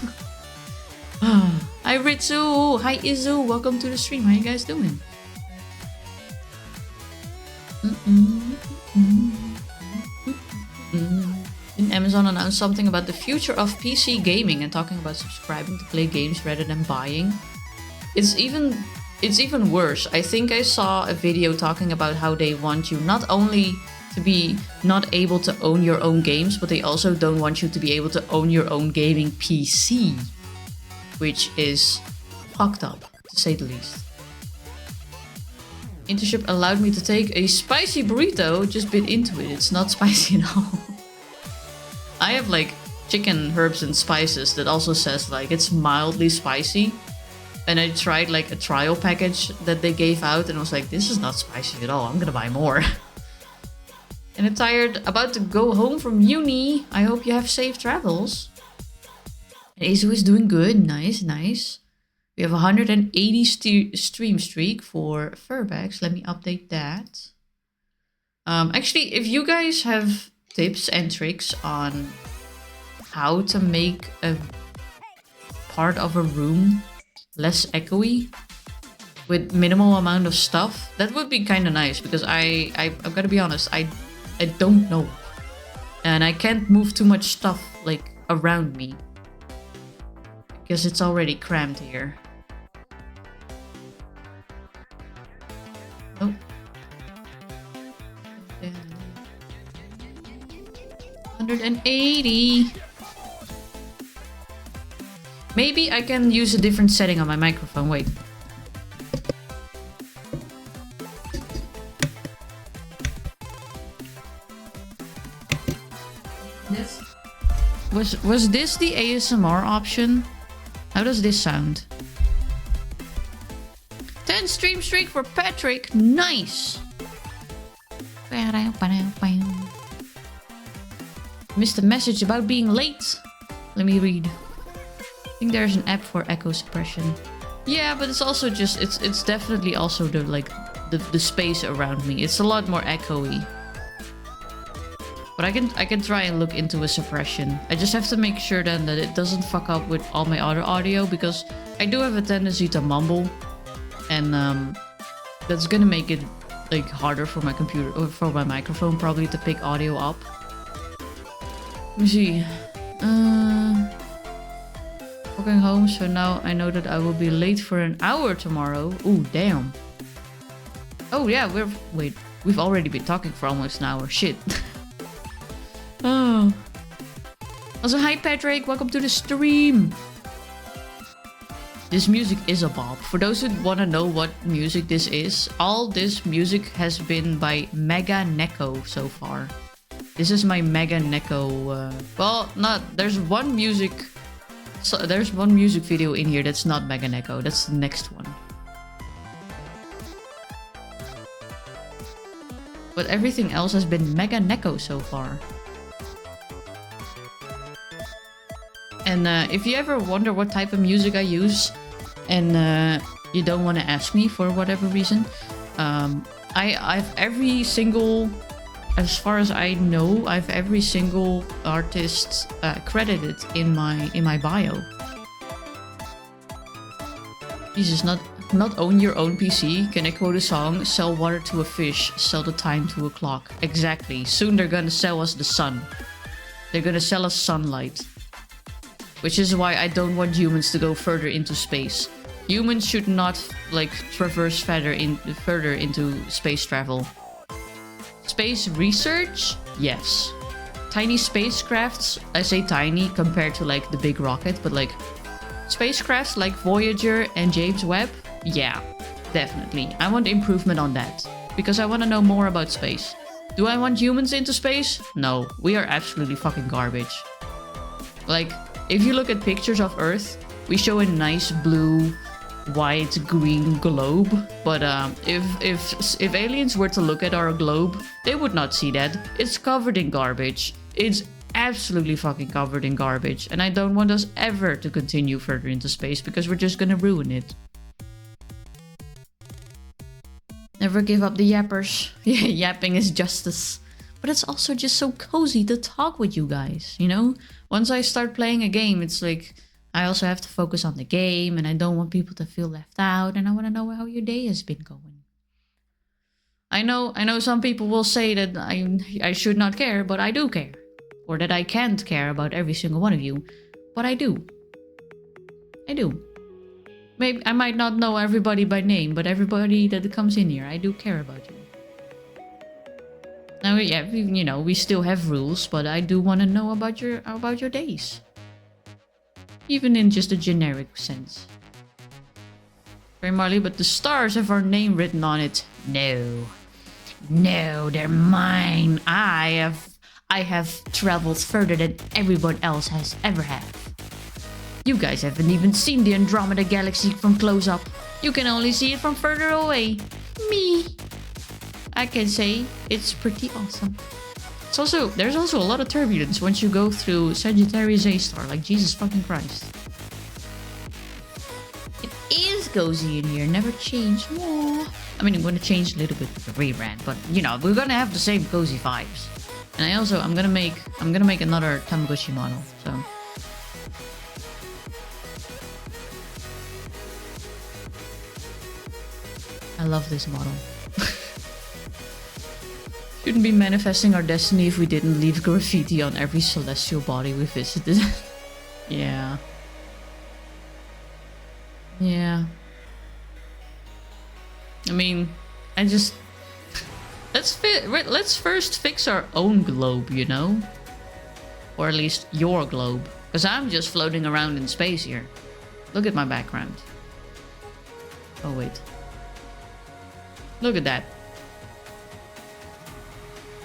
Hi Ritsu! Hi Izu! Welcome to the stream. How you guys doing? Didn't Amazon announce something about the future of PC gaming and talking about subscribing to play games rather than buying? It's even worse. I think I saw a video talking about how they want you not only to be not able to own your own games, but they also don't want you to be able to own your own gaming PC, which is fucked up, to say the least. Internship allowed me to take a spicy burrito, just bit into it. It's not spicy at all. I have like chicken, herbs and spices that also says like it's mildly spicy. And I tried like a trial package that they gave out and was like, this is not spicy at all. I'm gonna buy more. And I'm tired, about to go home from uni. I hope you have safe travels. And Izu is doing good. Nice, nice. We have 180 stream streak for furbags. Let me update that. Actually, if you guys have tips and tricks on how to make a part of a room less echoey with minimal amount of stuff, that would be kind of nice, because I'm gonna be honest, I don't know, and I can't move too much stuff like around me because it's already crammed here. Oh. 180. Maybe I can use a different setting on my microphone. Wait. This was this the ASMR option? How does this sound? 10 stream streak for Patrick. Nice. Missed a message about being late. Let me read. I think there's an app for echo suppression. Yeah, but it's also just it's definitely also the like the space around me. It's a lot more echoey. But I can try and look into a suppression. I just have to make sure then that it doesn't fuck up with all my other audio, because I do have a tendency to mumble, and that's gonna make it like harder for my computer or for my microphone probably to pick audio up. Let me see. Walking home, so now I know that I will be late for an hour tomorrow. Ooh, damn. Oh yeah, we've already been talking for almost an hour. Shit. Oh. Also, hi Patrick, welcome to the stream. This music is a bop. For those who want to know what music this is, all this music has been by Mega Neko so far. This is my Mega Neko. Well, not. There's one music video in here that's not Mega Neko. That's the next one. But everything else has been Mega Neko so far. And if you ever wonder what type of music I use, and you don't want to ask me for whatever reason, I've every single, as far as I know, I've every single artist credited in my bio. Jesus, not Not own your own PC, can I quote a song? Sell water to a fish, sell the time to a clock. Exactly. Soon they're gonna sell us the sun. They're gonna sell us sunlight. Which is why I don't want humans to go further into space. Humans should not, like, traverse further into space travel. Space research? Yes. Tiny spacecrafts? I say tiny compared to, like, the big rocket, but, like, spacecrafts like Voyager and James Webb? Yeah, definitely. I want improvement on that. Because I want to know more about space. Do I want humans into space? No, we are absolutely fucking garbage. Like, if you look at pictures of Earth, we show a nice blue, white, green globe. But if aliens were to look at our globe, they would not see that. It's covered in garbage. It's absolutely fucking covered in garbage. And I don't want us ever to continue further into space because we're just gonna ruin it. Never give up the yappers. Yapping is justice. But it's also just so cozy to talk with you guys, you know? Once I start playing a game, it's like I also have to focus on the game and I don't want people to feel left out and I want to know how your day has been going. I know some people will say that I should not care, but I do care. Or that I can't care about every single one of you, but I do. I do. Maybe I might not know everybody by name, but everybody that comes in here, I do care about you. Now, yeah, you know, we still have rules, but I do want to know about your days. Even in just a generic sense. Very Marley, but the stars have our name written on it. No. No, they're mine. I have traveled further than everyone else has ever had. You guys haven't even seen the Andromeda Galaxy from close up. You can only see it from further away. Me. I can say it's pretty awesome. There's also a lot of turbulence once you go through Sagittarius A-star, like Jesus fucking Christ. It is cozy in here, never change. Aww. I mean, I'm gonna change a little bit with the rebrand, but you know, we're gonna have the same cozy vibes. And I'm gonna make another Tamagotchi model, so. I love this model. Shouldn't be manifesting our destiny if we didn't leave graffiti on every celestial body we visited. Yeah. Yeah. I mean, let's first fix our own globe, you know? Or at least your globe. Because I'm just floating around in space here. Look at my background. Oh, wait. Look at that.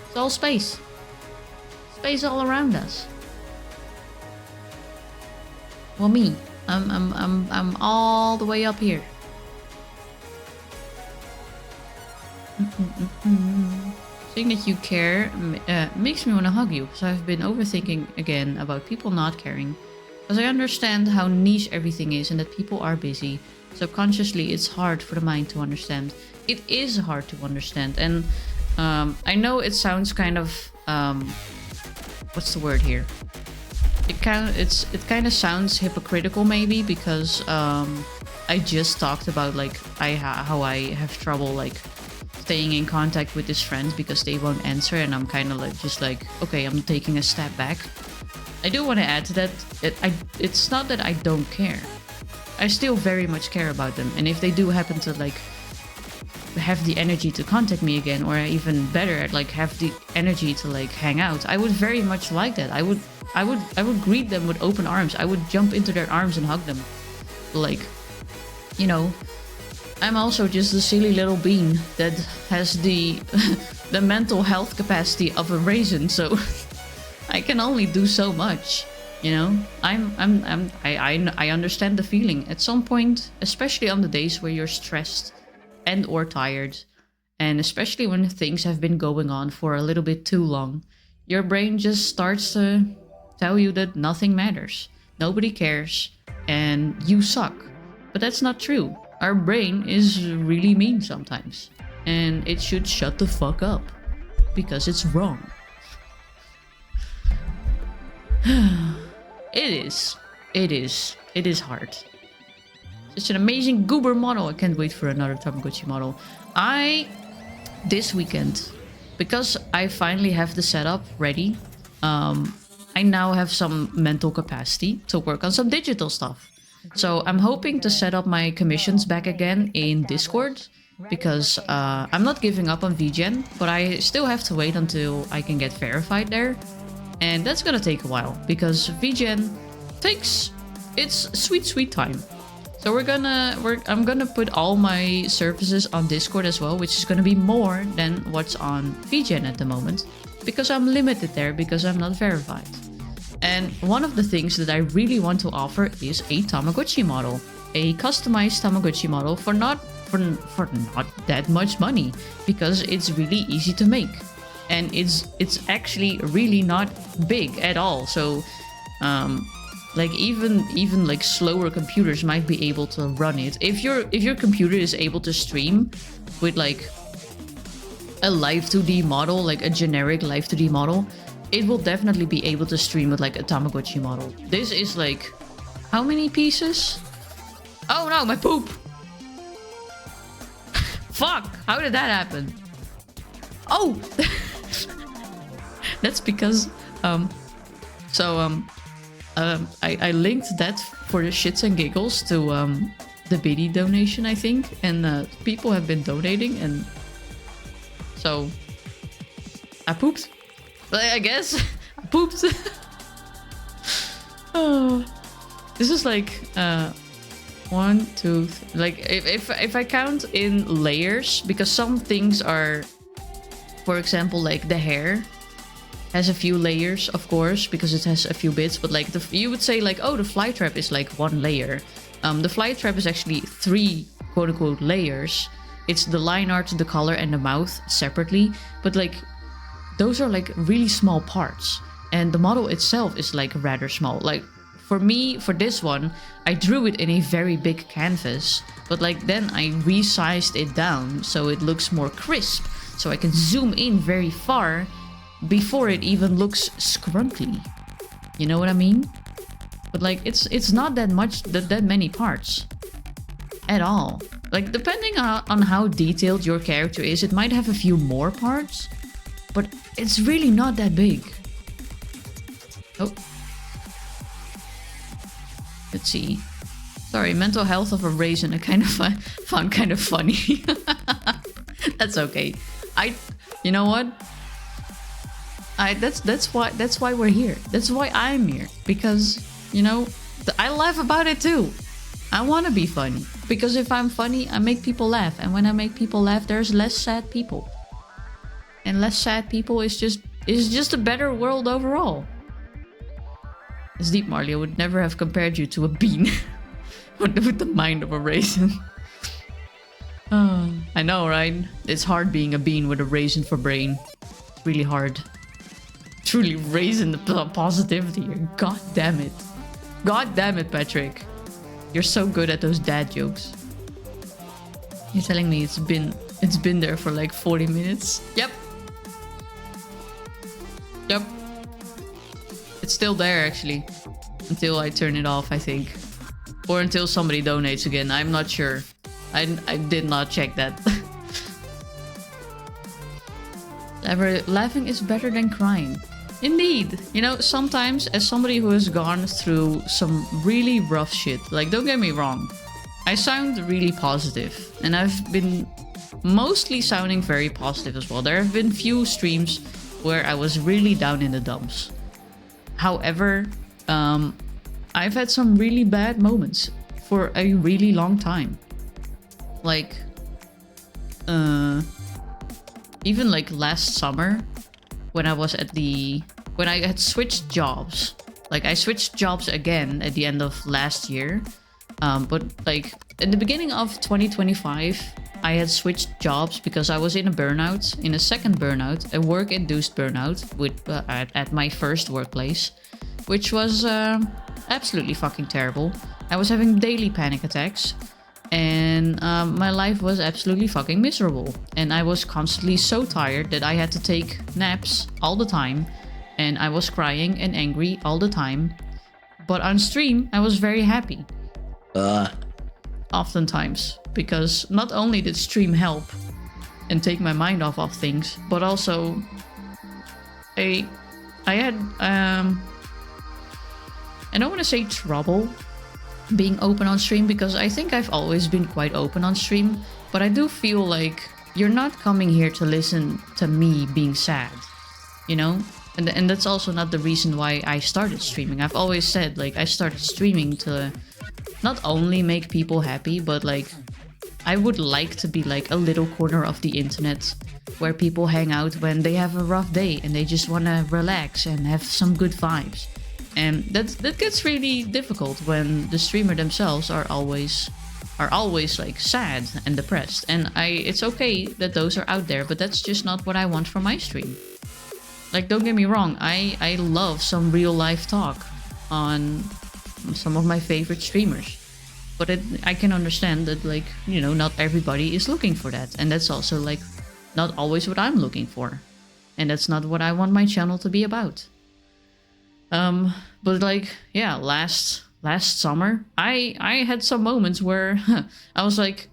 It's all space. Space all around us. Well, me. I'm all the way up here. Seeing that you care makes me want to hug you, because I've been overthinking again about people not caring. Because I understand how niche everything is and that people are busy. Subconsciously, it's hard for the mind to understand. It is hard to understand, and I know it sounds kind of what's the word here? It kind of sounds hypocritical maybe, because I just talked about like how I have trouble like staying in contact with this friend because they won't answer, and I'm kind of like just like, okay, I'm taking a step back. I do want to add to that it's not that I don't care. I still very much care about them, and if they do happen to like have the energy to contact me again, or even better, like have the energy to like hang out, I would very much like that. I would greet them with open arms. I would jump into their arms and hug them. Like, you know, I'm also just a silly little bean that has the the mental health capacity of a raisin, so I can only do so much. You know, I understand the feeling. At some point, especially on the days where you're stressed and or tired, and especially when things have been going on for a little bit too long, your brain just starts to tell you that nothing matters, nobody cares, and you suck. But that's not true. Our brain is really mean sometimes, and it should shut the fuck up, because it's wrong. It is hard. Such an amazing goober model. I can't wait for another Tamagotchi model. This weekend, because I finally have the setup ready, I now have some mental capacity to work on some digital stuff. So I'm hoping to set up my commissions back again in Discord, because I'm not giving up on VGen, but I still have to wait until I can get verified there. And that's gonna take a while, because VGen takes its sweet time. So I'm gonna put all my services on Discord as well, which is gonna be more than what's on VGen at the moment, because I'm limited there because I'm not verified. And one of the things that I really want to offer is a Tamagotchi model, a customized Tamagotchi model for not that much money, because it's really easy to make, and it's actually really not big at all. So like even like slower computers might be able to run it. If your computer is able to stream with like a live 2D model, like a generic live 2D model, it will definitely be able to stream with like a Tamagotchi model. This is like, how many pieces? Oh no, my poop! Fuck! How did that happen? Oh! That's because I linked that for the shits and giggles to the biddy donation, I think, and people have been donating, and so I pooped. I guess I pooped. Oh, this is like 1, 2, like if I count in layers, because some things are, for example, like the hair has a few layers, of course, because it has a few bits, but like you would say like, oh, the fly trap is like 1 layer. The fly trap is actually 3 quote-unquote layers. It's the line art, the color, and the mouth separately, but like those are like really small parts, and the model itself is like rather small. Like for me, for this one, I drew it in a very big canvas, but like then I resized it down so it looks more crisp, so I can zoom in very far before it even looks scrunkly. You know what I mean? But like it's not that much, that many parts at all. Like depending on how detailed your character is, it might have a few more parts, but it's really not that big. Oh. Let's see. Sorry, mental health of a raisin I kind of found kind of funny. That's okay. You know what? That's why we're here. That's why I'm here, because you know I laugh about it too. I want to be funny, because if I'm funny, I make people laugh, and when I make people laugh, there's less sad people, and less sad people is just a better world overall. It's deep, Marley. I would never have compared you to a bean with the mind of a raisin. I know, right? It's hard being a bean with a raisin for brain. It's really hard. Truly raisin the positivity here. God damn it. God damn it, Patrick. You're so good at those dad jokes. You're telling me it's been there for like 40 minutes? Yep. Yep. It's still there actually. Until I turn it off, I think. Or until somebody donates again. I'm not sure. I did not check that. Laughing is better than crying. Indeed. You know, sometimes as somebody who has gone through some really rough shit, like don't get me wrong, I sound really positive, and I've been mostly sounding very positive as well. There have been few streams where I was really down in the dumps. However, I've had some really bad moments for a really long time. Like, even like last summer, when I had switched jobs. Like I switched jobs again at the end of last year. But like in the beginning of 2025, I had switched jobs because I was in a second burnout, a work-induced burnout at my first workplace, which was absolutely fucking terrible. I was having daily panic attacks, and my life was absolutely fucking miserable. And I was constantly so tired that I had to take naps all the time, and I was crying and angry all the time. But on stream, I was very happy. oftentimes, because not only did stream help and take my mind off of things, but also I had I don't want to say trouble being open on stream, because I think I've always been quite open on stream, but I do feel like you're not coming here to listen to me being sad, you know? And that's also not the reason why I started streaming. I've always said, like, I started streaming to not only make people happy, but like I would like to be like a little corner of the internet where people hang out when they have a rough day and they just want to relax and have some good vibes. And that gets really difficult when the streamer themselves are always like sad and depressed. And it's okay that those are out there, but that's just not what I want for my stream. Like, don't get me wrong, I love some real life talk on some of my favorite streamers. But I can understand that, like, you know, not everybody is looking for that. And that's also, like, not always what I'm looking for. And that's not what I want my channel to be about. But, like, yeah, last summer, I had some moments where I was like,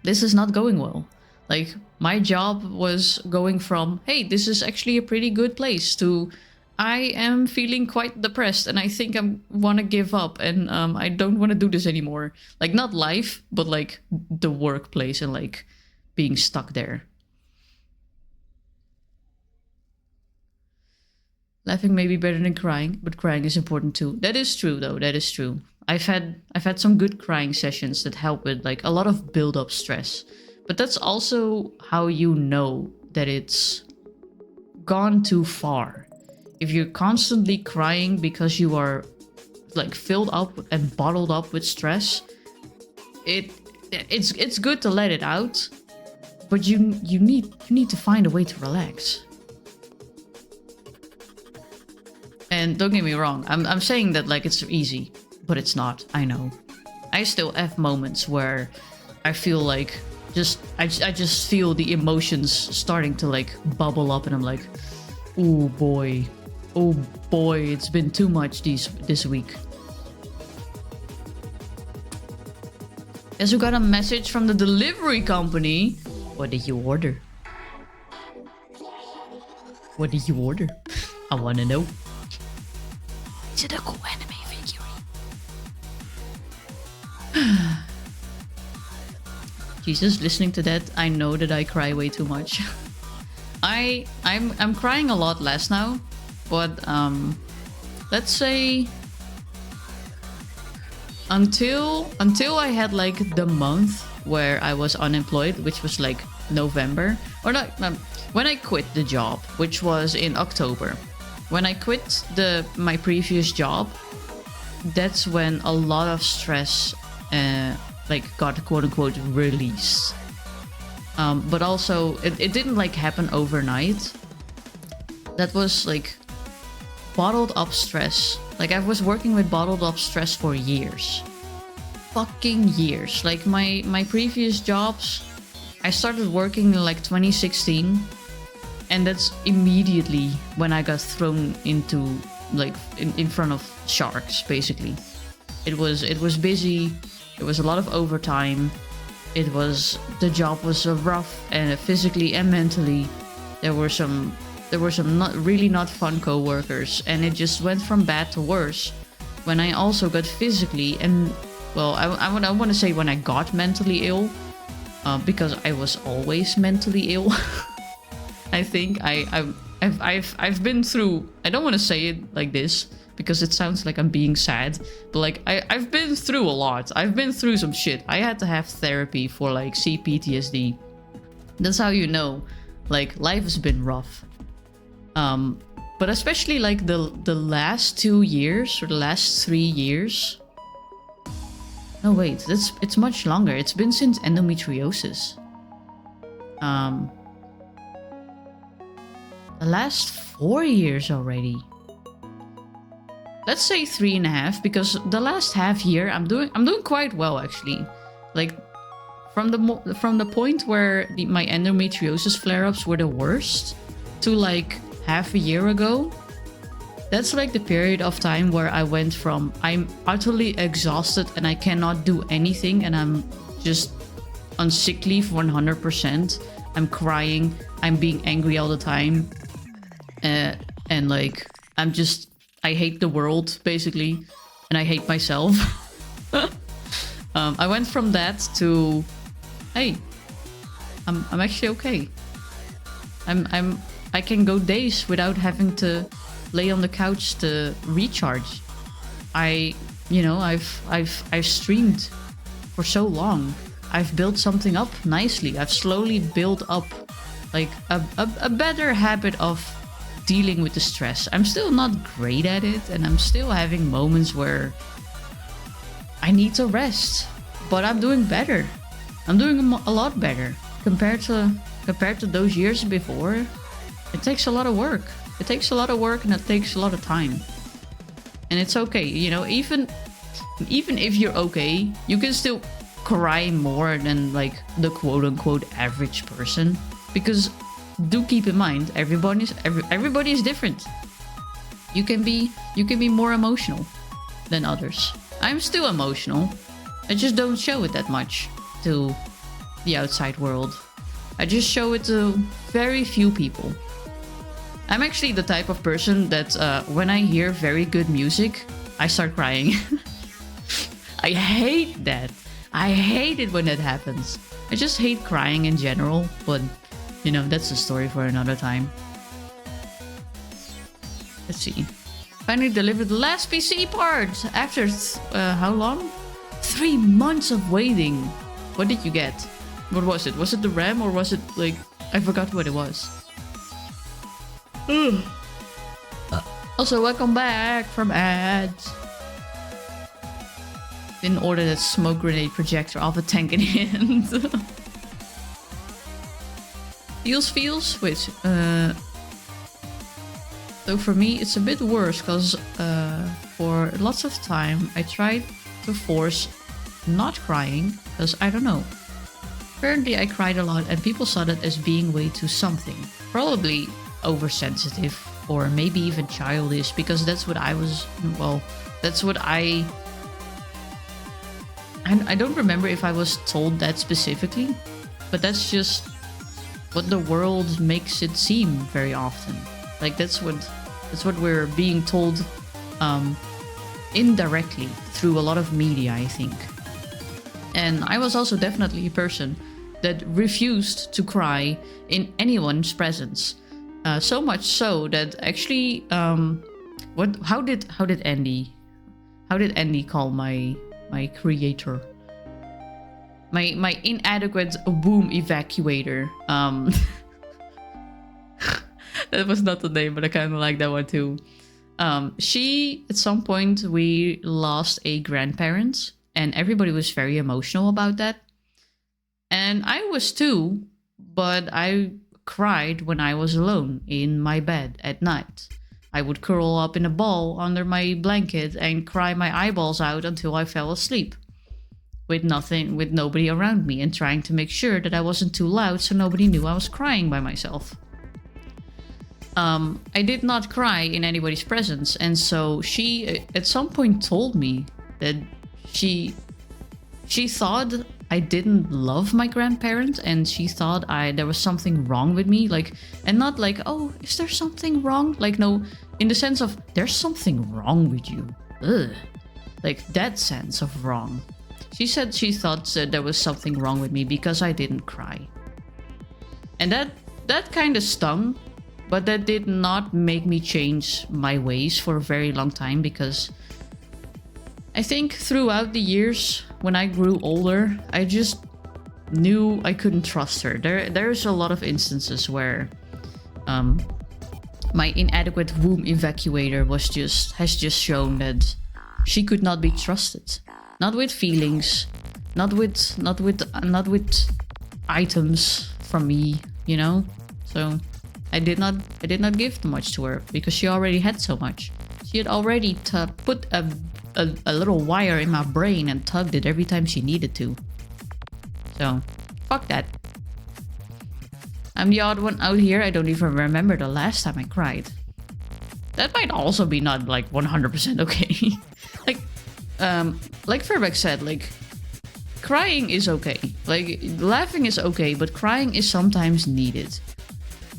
this is not going well. Like, my job was going from, hey, this is actually a pretty good place, to I am feeling quite depressed and I think I want to give up and I don't want to do this anymore. Like, not life, but like the workplace and like being stuck there. Laughing may be better than crying, but crying is important too. That is true, though. That is true. I've had some good crying sessions that help with like a lot of build-up stress. But that's also how you know that it's gone too far. If you're constantly crying because you are like filled up and bottled up with stress, it's good to let it out, but you need to find a way to relax. And don't get me wrong, I'm saying that like it's easy, but it's not. I know. I still have moments where I feel like I just feel the emotions starting to like bubble up, and I'm like, oh boy, it's been too much this week. Guess we got a message from the delivery company. What did you order? What did you order? I wanna know. Is it a cool anime figurine? Jesus, listening to that, I know that I cry way too much. I'm crying a lot less now, but let's say until I had like the month where I was unemployed, which was like November, or not, when I quit the job, which was in October. When I quit my previous job, that's when a lot of stress like got quote unquote released. But also it didn't like happen overnight. That was like bottled up stress. Like, I was working with bottled up stress for years. Fucking years. Like my previous jobs, I started working in like 2016. And that's immediately when I got thrown into like in front of sharks, basically. It was busy. It was a lot of overtime. The job was rough, and physically and mentally. There were some not fun co-workers, and it just went from bad to worse when I also got physically and, well, I want to say when I got mentally ill, because I was always mentally ill. I think I've been through, I don't want to say it like this because it sounds like I'm being sad, but like I've been through a lot. I've been through some shit. I had to have therapy for like CPTSD. That's how you know, like, life has been rough. But especially like the last 2 years or the last 3 years. No, wait, it's much longer. It's been since endometriosis. The last 4 years already. Let's say 3.5, because the last half year I'm doing quite well, actually. Like, from the point where my endometriosis flare-ups were the worst to like half a year ago, that's like the period of time where I went from I'm utterly exhausted and I cannot do anything and I'm just on sick leave 100%. I'm crying, I'm being angry all the time, and like I hate the world basically, and I hate myself. I went from that to, hey, I'm actually okay. I can go days without having to lay on the couch to recharge. I've streamed for so long. I've built something up nicely. I've slowly built up like a better habit of dealing with the stress. I'm still not great at it, and I'm still having moments where I need to rest, but I'm doing better. I'm doing a lot better compared to those years before. It takes a lot of work. It takes a lot of work and it takes a lot of time. And it's okay, you know, even if you're okay, you can still cry more than like the quote-unquote average person, because do keep in mind everybody is different. You can be more emotional than others. I'm still emotional. I just don't show it that much to the outside world. I just show it to very few people. I'm actually the type of person that when I hear very good music, I start crying. I hate that. I hate it when that happens. I just hate crying in general, but you know, that's a story for another time. Let's see. Finally delivered the last PC part after how long? 3 months of waiting. What did you get? What was it? Was it the RAM or was it like, I forgot what it was. Also, welcome back from ads. Didn't order that smoke grenade projector off a tank in hand. Feels? Wait, so for me it's a bit worse because for lots of time I tried to force not crying because I don't know. Apparently I cried a lot and people saw that as being way too something. Probably oversensitive or maybe even childish, because that's what I was, well, that's what I don't remember if I was told that specifically, but that's just what the world makes it seem very often. Like that's what we're being told indirectly through a lot of media, I think. And I was also definitely a person that refused to cry in anyone's presence. So much so that actually, how did Andy call my creator? My inadequate womb evacuator. That was not the name, but I kind of like that one too. She, at some point, we lost a grandparent, and everybody was very emotional about that. And I was too, but I cried when I was alone in my bed at night. I would curl up in a ball under my blanket and cry my eyeballs out until I fell asleep. With nobody around me, and trying to make sure that I wasn't too loud so nobody knew I was crying by myself. I did not cry in anybody's presence, and so she at some point told me that she thought I didn't love my grandparent, and she thought there was something wrong with me, like, and not like, oh, is there something wrong? Like, no, in the sense of there's something wrong with you. Ugh. Like that sense of wrong. She said she thought that there was something wrong with me because I didn't cry. And that kind of stung, but that did not make me change my ways for a very long time, because I think throughout the years, when I grew older, I just knew I couldn't trust her. There's a lot of instances where my inadequate womb evacuator has just shown that she could not be trusted. Not with feelings, not with items from me, you know? So I did not give much to her because she already had so much. She had already put a little wire in my brain and tugged it every time she needed to. So, fuck that. I'm the odd one out here. I don't even remember the last time I cried. That might also be not like 100% okay. Like Fairback said, like crying is okay. Like laughing is okay, but crying is sometimes needed.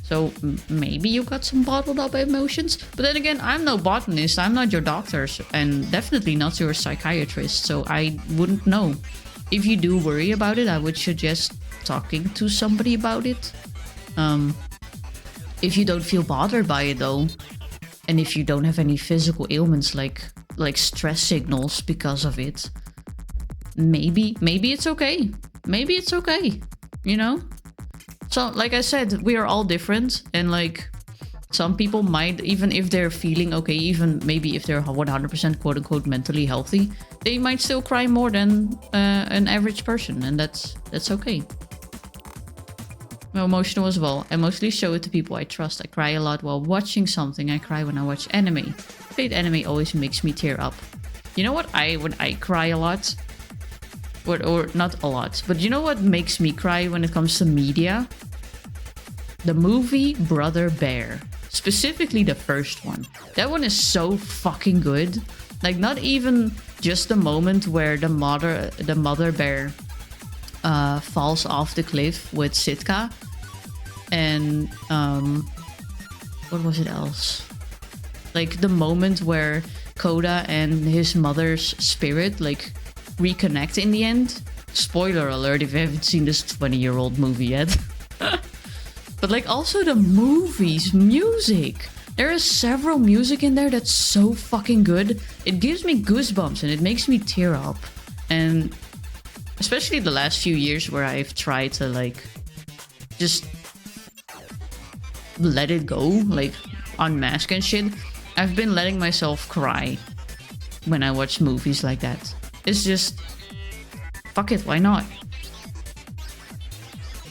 So maybe you got some bottled up emotions. But then again, I'm no botanist. I'm not your doctor, and definitely not your psychiatrist. So I wouldn't know. If you do worry about it, I would suggest talking to somebody about it. If you don't feel bothered by it though, and if you don't have any physical ailments like stress signals because of it, maybe it's okay. Maybe it's okay, you know? So, like I said, we are all different, and like some people might, even if they're feeling okay, even maybe if they're 100% quote unquote mentally healthy, they might still cry more than an average person, and that's okay. I'm emotional as well. I mostly show it to people I trust. I cry a lot while watching something. I cry when I watch anime. Fate anime always makes me tear up. You know what? When I cry a lot, or not a lot, but you know what makes me cry when it comes to media? The movie Brother Bear. Specifically the first one. That one is so fucking good. Like, not even just the moment where the mother bear falls off the cliff with Sitka. And what was it else? Like the moment where Koda and his mother's spirit like reconnect in the end. Spoiler alert if you haven't seen this 20-year-old movie yet. But like also the movie's music. There is several music in there that's so fucking good. It gives me goosebumps and it makes me tear up. And especially the last few years where I've tried to like just let it go, like unmask and shit. I've been letting myself cry when I watch movies like that. It's just, fuck it, why not?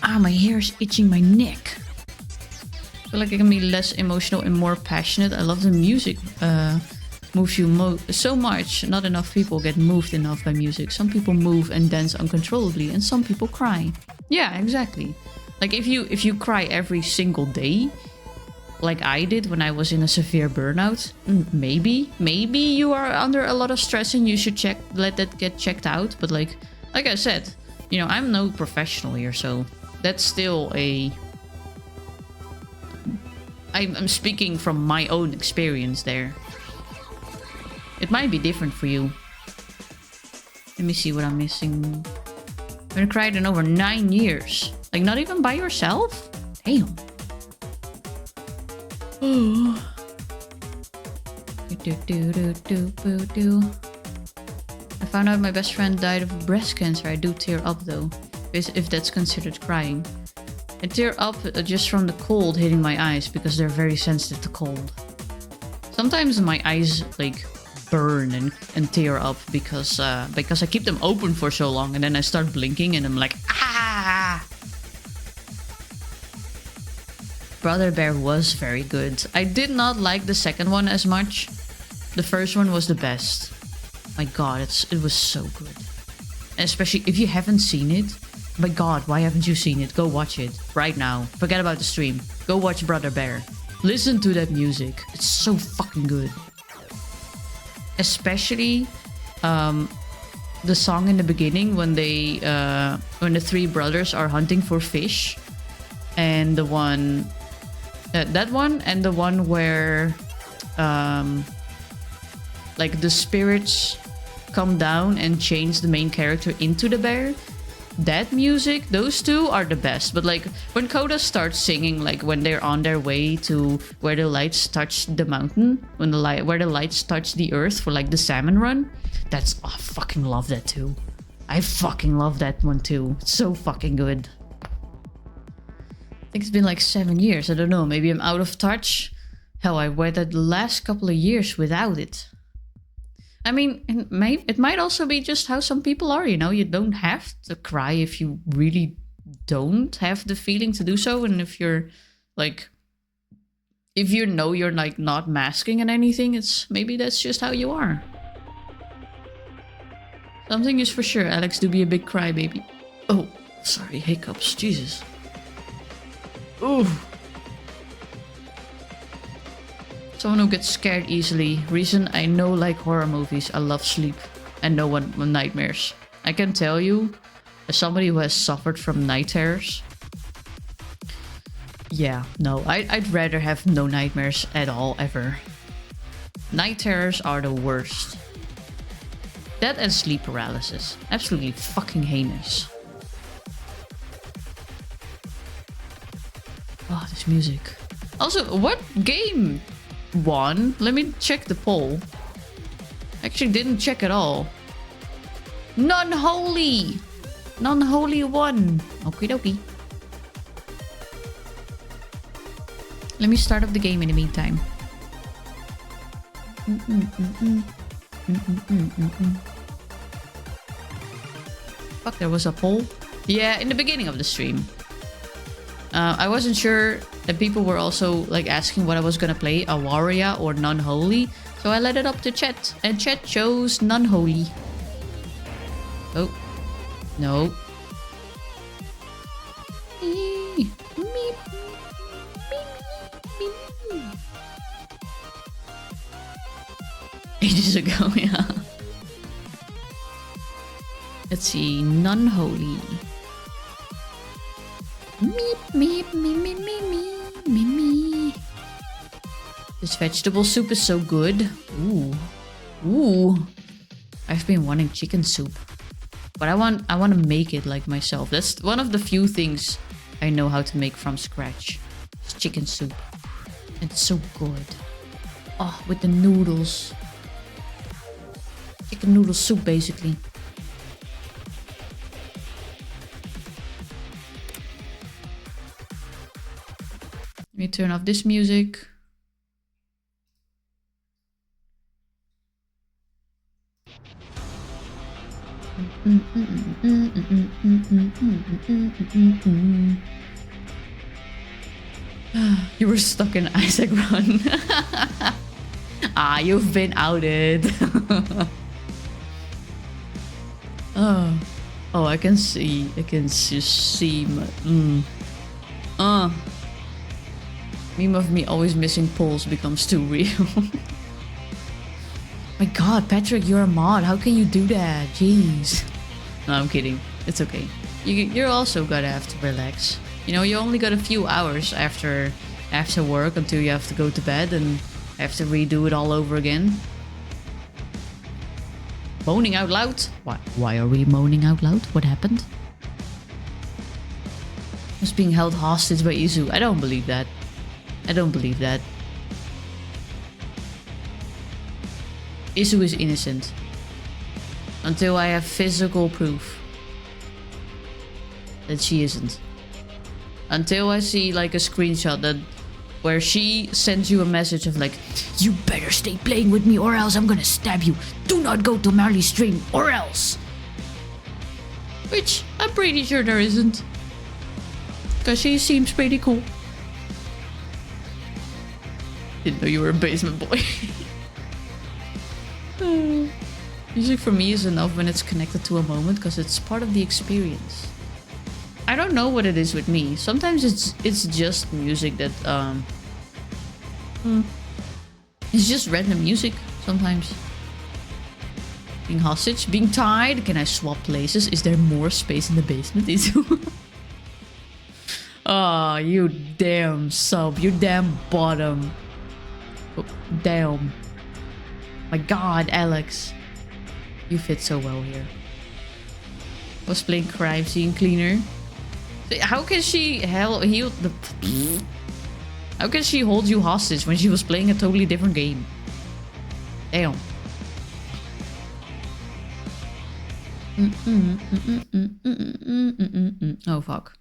Ah, my hair's itching my neck. I feel like I can be less emotional and more passionate. I love the music. Moves you so much. Not enough people get moved enough by music. Some people move and dance uncontrollably, and some people cry. Yeah, exactly. Like if you cry every single day, like I did when I was in a severe burnout, maybe you are under a lot of stress and you should let that get checked out. But like I said, you know, I'm no professional here, so that's still I'm speaking from my own experience there. It might be different for you. Let me see what I'm missing. I haven't cried in over 9 years. Like, not even by yourself? Damn. Oh. I found out my best friend died of breast cancer. I do tear up though, if that's considered crying. I tear up just from the cold hitting my eyes because they're very sensitive to cold. Sometimes my eyes like burn and tear up because I keep them open for so long, and then I start blinking and I'm like, ah! Brother Bear was very good. I did not like the second one as much. The first one was the best. My god, it was so good. And especially if you haven't seen it. My god, why haven't you seen it? Go watch it right now. Forget about the stream. Go watch Brother Bear. Listen to that music. It's so fucking good. Especially the song in the beginning when the three brothers are hunting for fish, and the one that one and the one where like the spirits come down and change the main character into the bear. That music, those two are the best. But like when Koda starts singing, like when they're on their way to where the lights touch the mountain, where the lights touch the earth for like the salmon run, I fucking love that too. I fucking love that one too. It's so fucking good. I think it's been like 7 years. I don't know. Maybe I'm out of touch. Hell, I waited the last couple of years without it. I mean, it might also be just how some people are, you know? You don't have to cry if you really don't have the feeling to do so. And if you're like, if you know you're like not masking and anything, maybe that's just how you are. Something is for sure, Alex, do be a big crybaby. Oh, sorry, hiccups, Jesus. Ooh. Someone who gets scared easily. Reason I know like horror movies. I love sleep and no one nightmares. I can tell you, as somebody who has suffered from night terrors. Yeah, no, I'd rather have no nightmares at all ever. Night terrors are the worst. That and sleep paralysis. Absolutely fucking heinous. Oh, this music. Also, what game won? Let me check the poll. Actually didn't check at all. NunHoly! NunHoly won. Okie dokie. Let me start up the game in the meantime. Fuck, there was a poll? Yeah, in the beginning of the stream. I wasn't sure that people were also like asking what I was gonna play, Awaria or NunHoly. So I let it up to chat, and chat chose NunHoly. Oh, no. Ages ago, yeah. Let's see, NunHoly. Meep, meep, meep, meep, meep, meep, meep. This vegetable soup is so good. Ooh. Ooh. I've been wanting chicken soup. But I want to make it like myself. That's one of the few things I know how to make from scratch. It's chicken soup. It's so good. Oh, with the noodles. Chicken noodle soup, basically. Let me turn off this music. You were stuck in Isaac Run. Ah, you've been outed. Oh, I can see. I can just see my. Meme of me always missing polls becomes too real. My god, Patrick, you're a mod. How can you do that? Jeez. No, I'm kidding. It's okay. You're also gonna have to relax. You know, you only got a few hours after work until you have to go to bed and have to redo it all over again. Moaning out loud? Why are we moaning out loud? What happened? I was being held hostage by Izu. I don't believe that. I don't believe that. Izu is innocent. Until I have physical proof that she isn't. Until I see like a screenshot that where she sends you a message of like, you better stay playing with me or else I'm gonna stab you. Do not go to Marley's stream or else. Which I'm pretty sure there isn't. Because she seems pretty cool. Didn't know you were a basement boy. Music for me is enough when it's connected to a moment because it's part of the experience. I don't know what it is with me. Sometimes it's just music that it's just random music sometimes. Being hostage, being tied. Can I swap places? Is there more space in the basement? Oh, you damn sub, you damn bottom. Oh, damn. My god, Alex. You fit so well here. Was playing crime scene cleaner. How can she how can she hold you hostage when she was playing a totally different game? Damn. Oh fuck.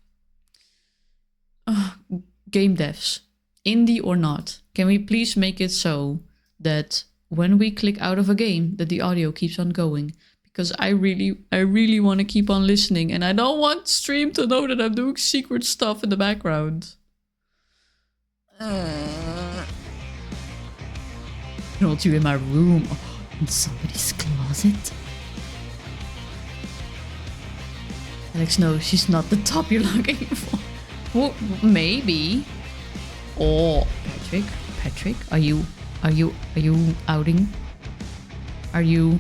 Game devs, indie or not, can we please make it so that when we click out of a game that the audio keeps on going? Because I really want to keep on listening and I don't want stream to know that I'm doing secret stuff in the background. Not you in my room. Oh, in somebody's closet. Alex, no, she's not the top you're looking for. Well, maybe. Oh, Patrick, are you Are you outing? Are you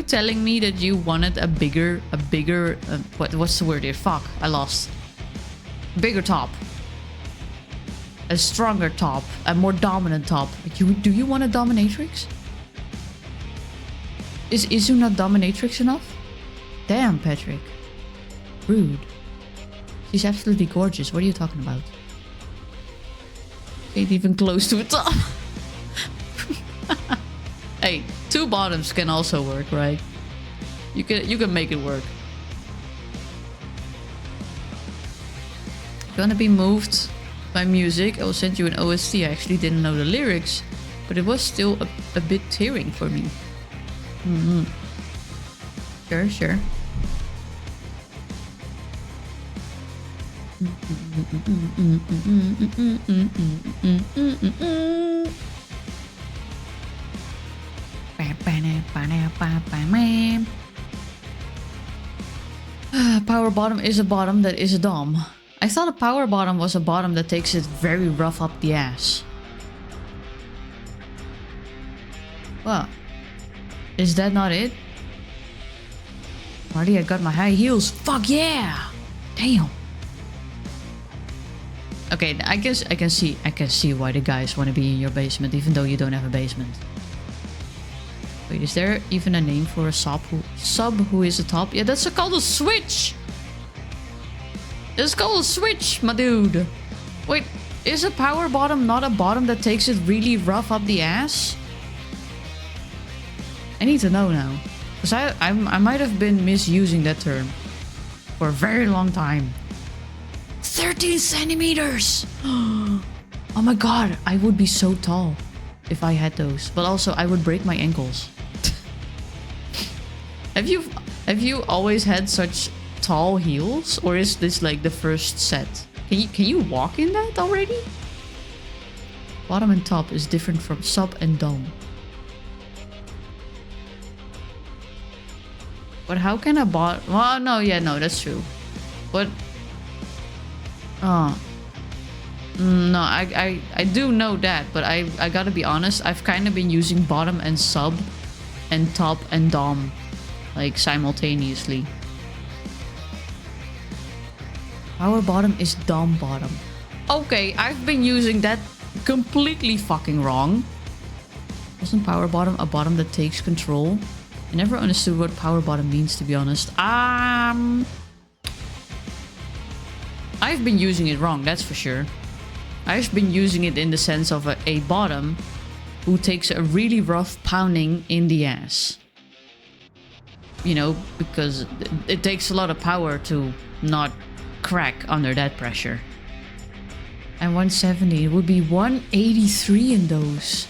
telling me that you wanted a bigger what's the word here? Fuck, I lost. Bigger top. A stronger top, a more dominant top. Do you want a dominatrix? Is Izu not dominatrix enough? Damn, Patrick. Rude. She's absolutely gorgeous. What are you talking about? Ain't even close to a top. Hey, 2 bottoms can also work, right? You can make it work. Gonna be moved by music. I will send you an OST. I actually didn't know the lyrics, but it was still a bit tearing for me. Sure. Power bottom is a bottom that is a dom. I thought a power bottom was a bottom that takes it very rough up the ass. Well, is that not it? Marty, I got my high heels. Fuck yeah! Damn. Okay, I guess I can see why the guys want to be in your basement, even though you don't have a basement. Wait, is there even a name for a sub who is a top? Yeah, that's called a switch. It's called a switch, my dude. Wait, is a power bottom not a bottom that takes it really rough up the ass? I need to know now. Because I might have been misusing that term for a very long time. 13 centimeters! Oh my god, I would be so tall if I had those. But also, I would break my ankles. Have you always had such tall heels, or is this like the first set? Can you walk in that already? Bottom and top is different from sub and dom. But how can a bot? Well, no, yeah, no, that's true. But no, I do know that, but I gotta be honest. I've kind of been using bottom and sub, and top and dom, like simultaneously. Power bottom is dom bottom. Okay, I've been using that completely fucking wrong. Wasn't power bottom a bottom that takes control? I never understood what power bottom means, to be honest. I've been using it wrong, that's for sure. I've been using it in the sense of a bottom who takes a really rough pounding in the ass. You know, because it takes a lot of power to not crack under that pressure. And 170, it would be 183 in those.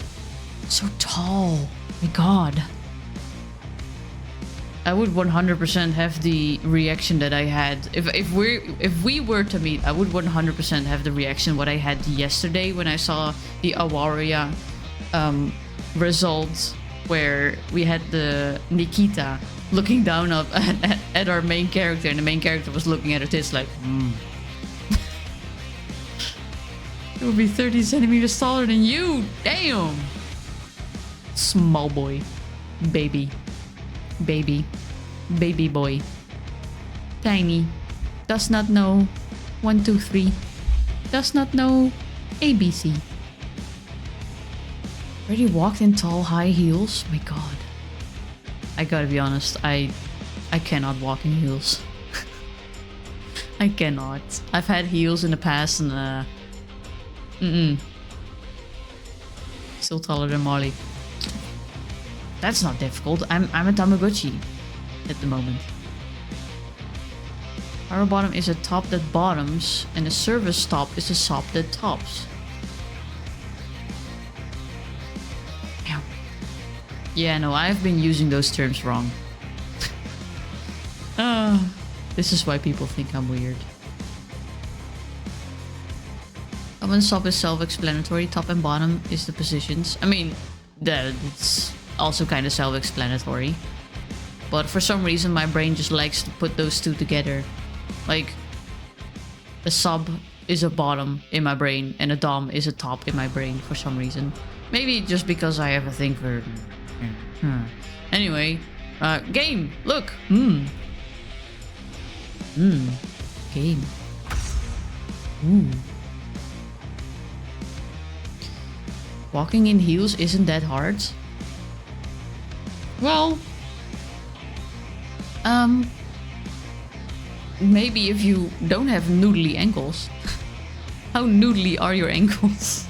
So tall, my god. I would 100% have the reaction that I had if we were to meet. I would 100% have the reaction what I had yesterday when I saw the Awaria results, where we had the Nikita looking down up at our main character, and the main character was looking at her tits like, It would be 30 centimeters taller than you. Damn. Small boy, baby boy, tiny, does not know 1 2 3, does not know ABC. Already walked in tall high heels. My god, I gotta be honest, I cannot walk in heels. I cannot. I've had heels in the past and still taller than Molly. That's not difficult. I'm a Tamagotchi at the moment. Power bottom is a top that bottoms, and a service top is a sop that tops. Yeah, no, I've been using those terms wrong. This is why people think I'm weird. Top and sop is self-explanatory. Top and bottom is the positions. I mean, it's also kind of self-explanatory, but for some reason my brain just likes to put those two together. Like, the sub is a bottom in my brain and a dom is a top in my brain for some reason. Maybe just because I have a thing for... Anyway, game, look. Game. Ooh. Walking in heels isn't that hard. Well, maybe if you don't have noodly ankles. How noodly are your ankles?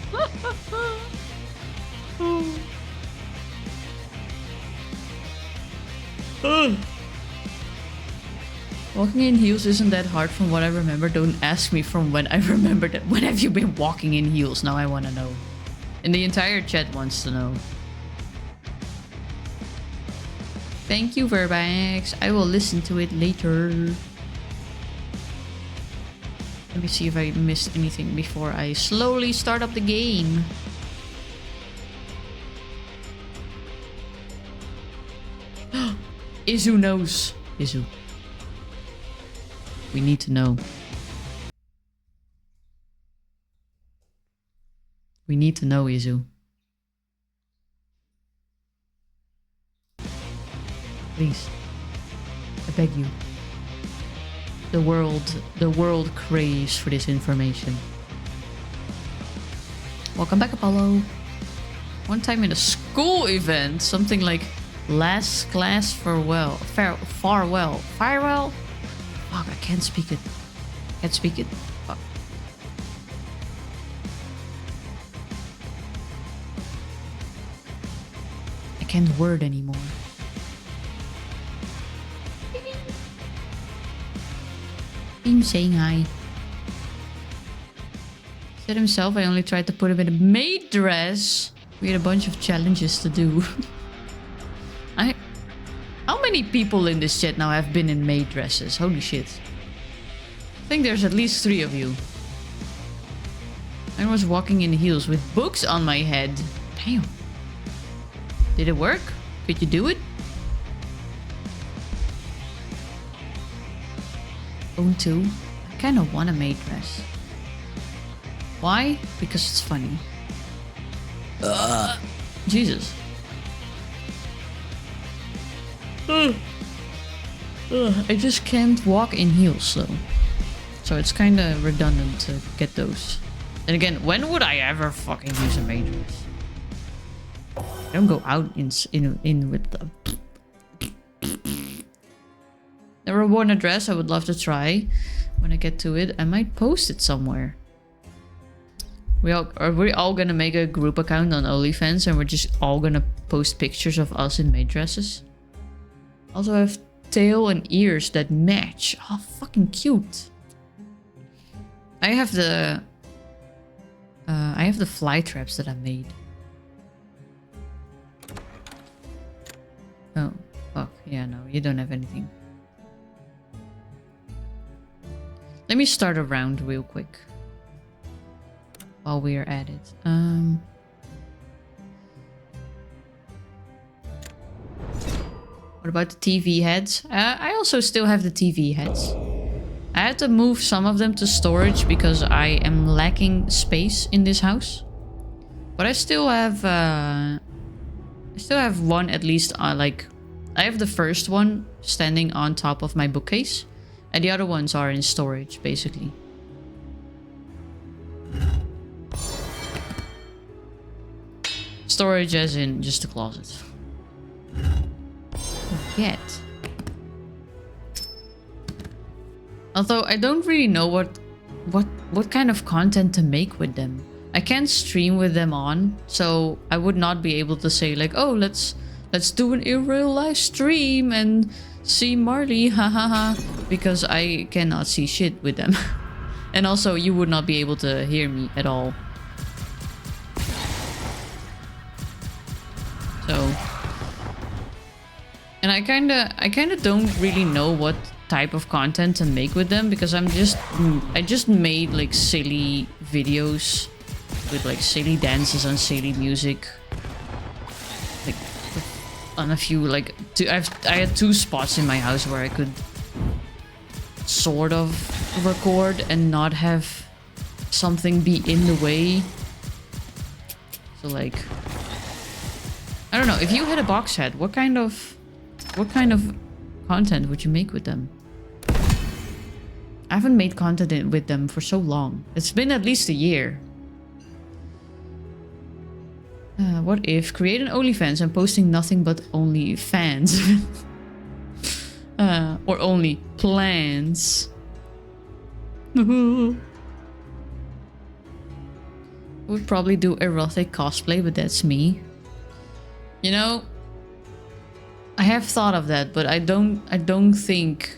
Walking in heels isn't that hard from what I remember. Don't ask me from when I remember that. When have you been walking in heels? Now I want to know. And the entire chat wants to know. Thank you, Verbax. I will listen to it later. Let me see if I missed anything before I slowly start up the game. Izu knows. Izu. We need to know. We need to know, Izu. Please. I beg you. The world craves for this information. Welcome back, Apollo. One time in a school event, something like last class farewell. Farewell. Fuck, I can't speak it. Can't speak it. Fuck. I can't word anymore. Him saying hi. Said himself, I only tried to put him in a maid dress. We had a bunch of challenges to do. How many people in this chat now have been in maid dresses? Holy shit. I think there's at least 3 of you. I was walking in heels with books on my head. Damn. Did it work? Could you do it? Own 2. I kind of want a maid dress. Why? Because it's funny. Jesus. I just can't walk in heels though. So it's kind of redundant to get those. And again, when would I ever fucking use a maid dress? I don't go out in with them. Never worn a dress. I would love to try. When I get to it, I might post it somewhere. Are we all gonna make a group account on OnlyFans and we're just all gonna post pictures of us in maid dresses? Also, I have tail and ears that match. Oh, fucking cute. I have the fly traps that I made. Oh, fuck. Yeah, no, you don't have anything. Let me start a round real quick. While we are at it. What about the TV heads? I also still have the TV heads. I had to move some of them to storage because I am lacking space in this house. But I still have one at least. Like, I have the first one standing on top of my bookcase, and the other ones are in storage, basically. Storage as in just a closet. Forget. Although I don't really know what kind of content to make with them. I can't stream with them on, so I would not be able to say like, oh, let's do an in real life stream and see Marley, hahaha, because I cannot see shit with them. And also you would not be able to hear me at all. So, and I kinda don't really know what type of content to make with them because I just made like silly videos with like silly dances and silly music. Like on a few like I had 2 spots in my house where I could sort of record and not have something be in the way. So like, I don't know, if you had a box set, what kind of content would you make with them? I haven't made content with them for so long. It's been at least a year. What if create an OnlyFans and posting nothing but only fans? Or only plans? Would probably do erotic cosplay, but that's me. You know, I have thought of that, but I don't think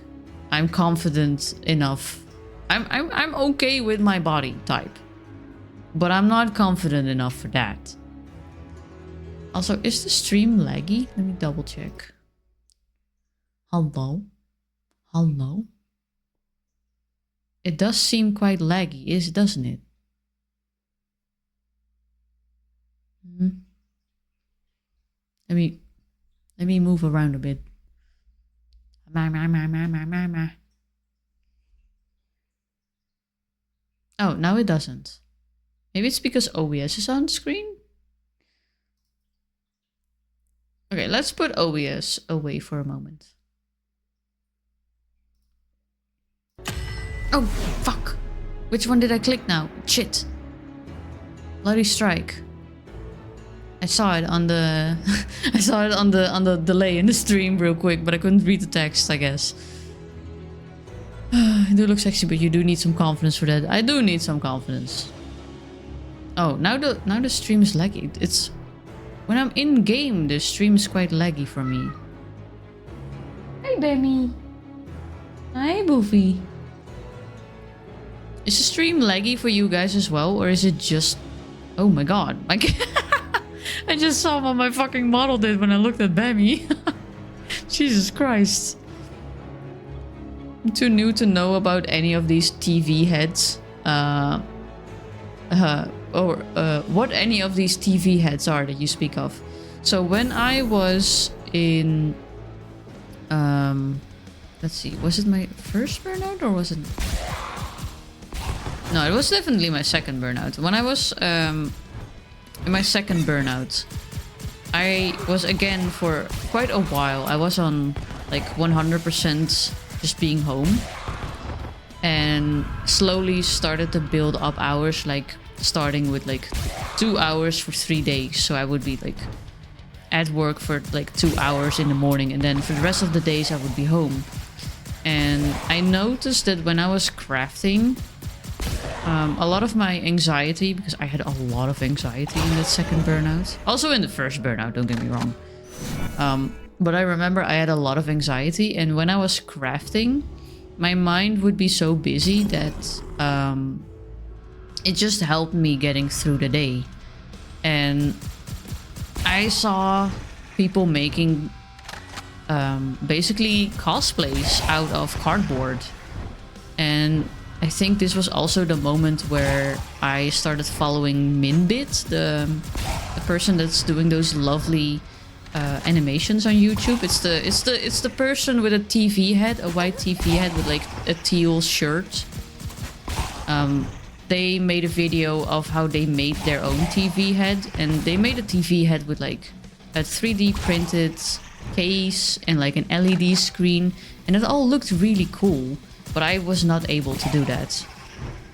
I'm confident enough. I'm okay with my body type, but I'm not confident enough for that. Also, is the stream laggy? Let me double check. Hello? Hello? It does seem quite laggy, doesn't it? Let me move around a bit. Oh, now it doesn't. Maybe it's because OBS is on screen? Okay, let's put OBS away for a moment. Oh, fuck. Which one did I click now? Shit. Bloody strike. I saw it on the I saw it on the delay in the stream real quick, but I couldn't read the text, I guess. You do look sexy, but you do need some confidence for that. I do need some confidence. Oh, now the stream is laggy. It's when I'm in game, the stream is quite laggy for me. Hey, Bemmy. Hi, Boofy. Is the stream laggy for you guys as well, or is it just... Oh my god. I just saw what my fucking model did when I looked at Bemmy. Jesus Christ. I'm too new to know about any of these TV heads. What any of these TV heads are that you speak of. So when I was in... let's see. Was it my first burnout or was it... No, it was definitely my second burnout. When I was in my second burnout, I was again for quite a while. I was on like 100% just being home, and slowly started to build up hours, like starting with like 2 hours for 3 days. So I would be like at work for like 2 hours in the morning, and then for the rest of the days I would be home. And I noticed that when I was crafting, a lot of my anxiety, because I had a lot of anxiety in that second burnout. Also in the first burnout, don't get me wrong. But I remember I had a lot of anxiety, and when I was crafting, my mind would be so busy that it just helped me getting through the day. And I saw people making basically cosplays out of cardboard. And I think this was also the moment where I started following Minbit, the person that's doing those lovely animations on YouTube. It's the person with a TV head, a white TV head with like a teal shirt. They made a video of how they made their own TV head, and they made a TV head with like a 3D printed case and like an LED screen, and it all looked really cool. But I was not able to do that.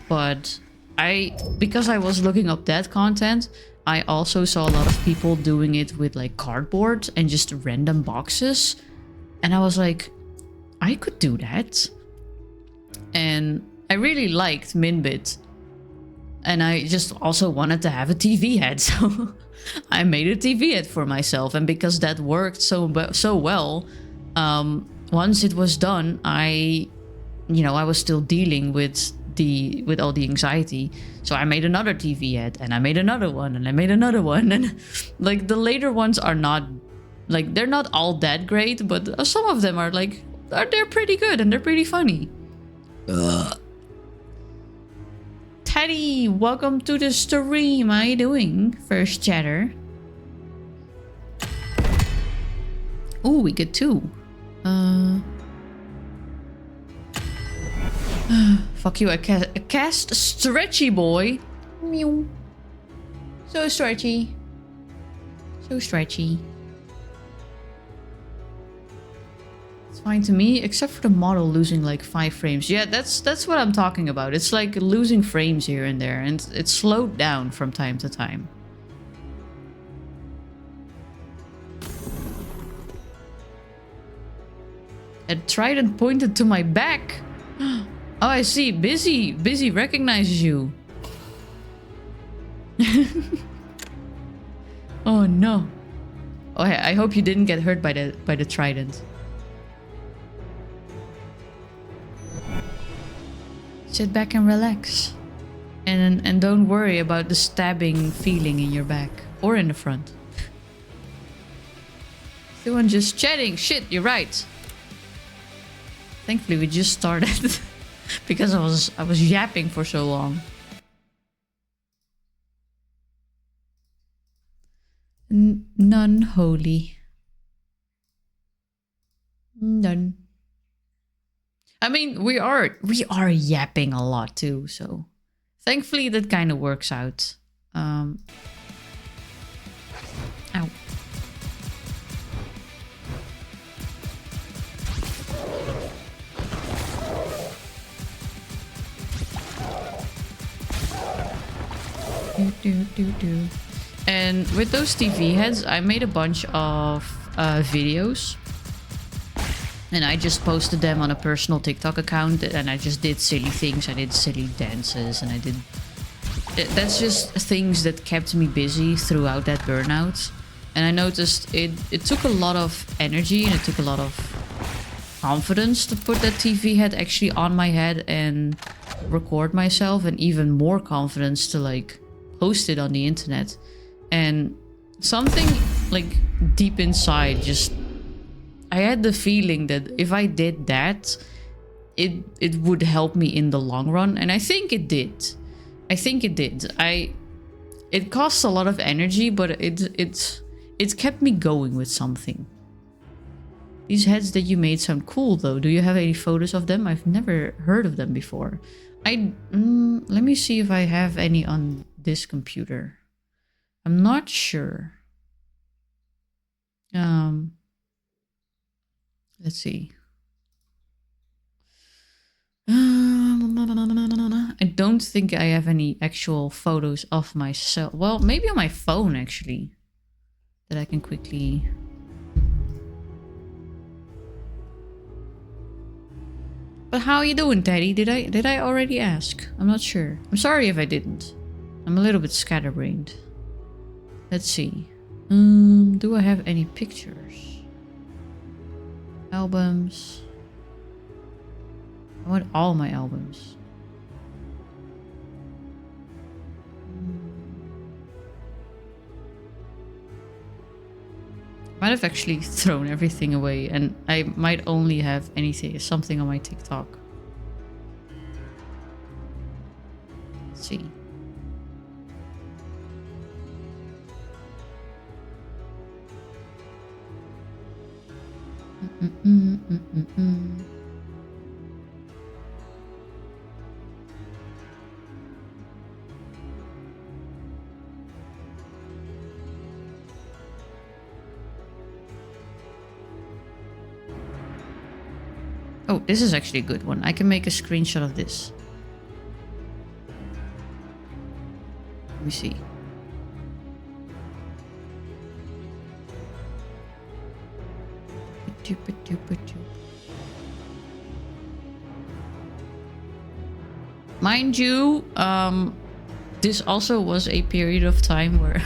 But because I was looking up that content, I also saw a lot of people doing it with like cardboard and just random boxes. And I was like, I could do that. And I really liked Minbit. And I just also wanted to have a TV head. So I made a TV head for myself. And because that worked so well, once it was done, I was still dealing with all the anxiety. So I made another TV head, and I made another one, and I made another one. And like the later ones are not, like, they're not all that great, but some of them are like, they're pretty good and they're pretty funny. Teddy, welcome to the stream. How you doing? First chatter. Ooh, we get 2. Fuck you, I cast stretchy boy. Meow. So stretchy. So stretchy. It's fine to me, except for the model losing like 5 frames. Yeah, that's what I'm talking about. It's like losing frames here and there, and it's slowed down from time to time. A trident pointed to my back. Oh, I see. Busy recognizes you. Oh no. Oh, I hope you didn't get hurt by the trident. Sit back and relax. And don't worry about the stabbing feeling in your back or in the front. Everyone just chatting. Shit, you're right. Thankfully we just started because I was yapping for so long. NunHoly. None. I mean, we are yapping a lot too, so thankfully that kind of works out. Ow. Do. And with those TV heads, I made a bunch of videos. And I just posted them on a personal TikTok account, and I just did silly things. I did silly dances, and I did... That's just things that kept me busy throughout that burnout. And I noticed it took a lot of energy, and it took a lot of confidence to put that TV head actually on my head and record myself, and even more confidence to like post it on the internet. And something like deep inside just... I had the feeling that if I did that, it would help me in the long run, and I think it did. I think it did. It costs a lot of energy, but it kept me going with something. These heads that you made sound cool, though. Do you have any photos of them? I've never heard of them before. Let me see if I have any on this computer. I'm not sure. Let's see. I don't think I have any actual photos of myself. Well, maybe on my phone, actually. That I can quickly... But how are you doing, Teddy? Did I already ask? I'm not sure. I'm sorry if I didn't. I'm a little bit scatterbrained. Let's see. Do I have any pictures? Albums. I want all my albums. Might have actually thrown everything away, and I might only have something on my TikTok. Let's see. Oh, this is actually a good one. I can make a screenshot of this. Let me see. Mind you, this also was a period of time where...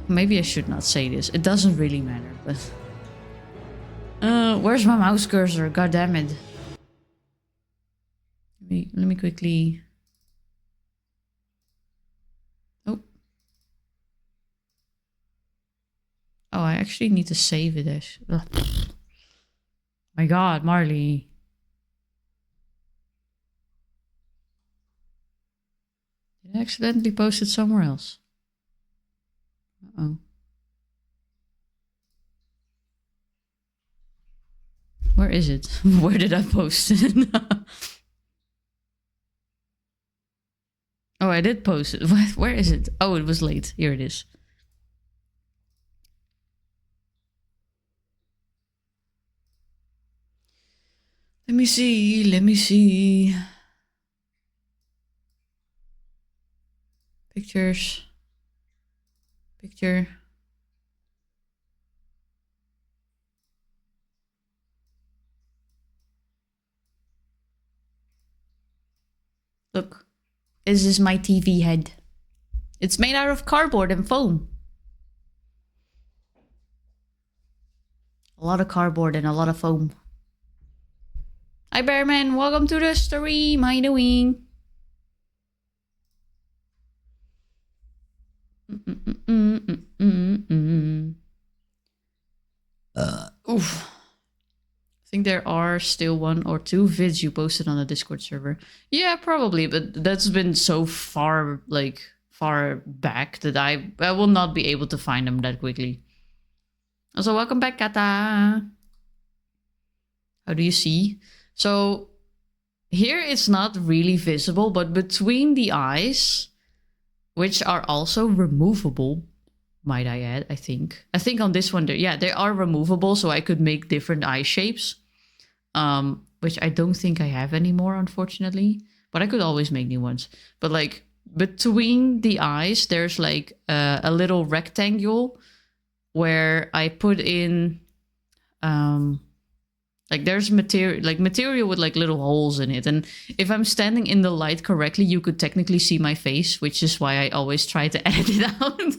Maybe I should not say this. It doesn't really matter, but... where's my mouse cursor? God damn it. Let me quickly... Oh. Oh, I actually need to save it as... Ugh. My god, Marley. Did I accidentally post it somewhere else? Uh-oh. Where is it? Where did I post it? I did post it. Where is it? Oh, it was late. Here it is. Let me see. Let me see. Pictures. Picture. Look. This is my TV head. It's made out of cardboard and foam. A lot of cardboard and a lot of foam. Hi Bearman, welcome to the stream. How you doing? Oof. I think there are still 1 or 2 vids you posted on the Discord server. Yeah, probably, but that's been so far, like, far back that I will not be able to find them that quickly. Also, welcome back, Kata. How do you see? So, here it's not really visible, but between the eyes, which are also removable, might I add, I think. I think on this one, they are removable, so I could make different eye shapes. Which I don't think I have anymore, unfortunately. But I could always make new ones. But like, between the eyes, there's like a little rectangle where I put in... like there's material with like little holes in it. And if I'm standing in the light correctly, you could technically see my face, which is why I always try to edit it out.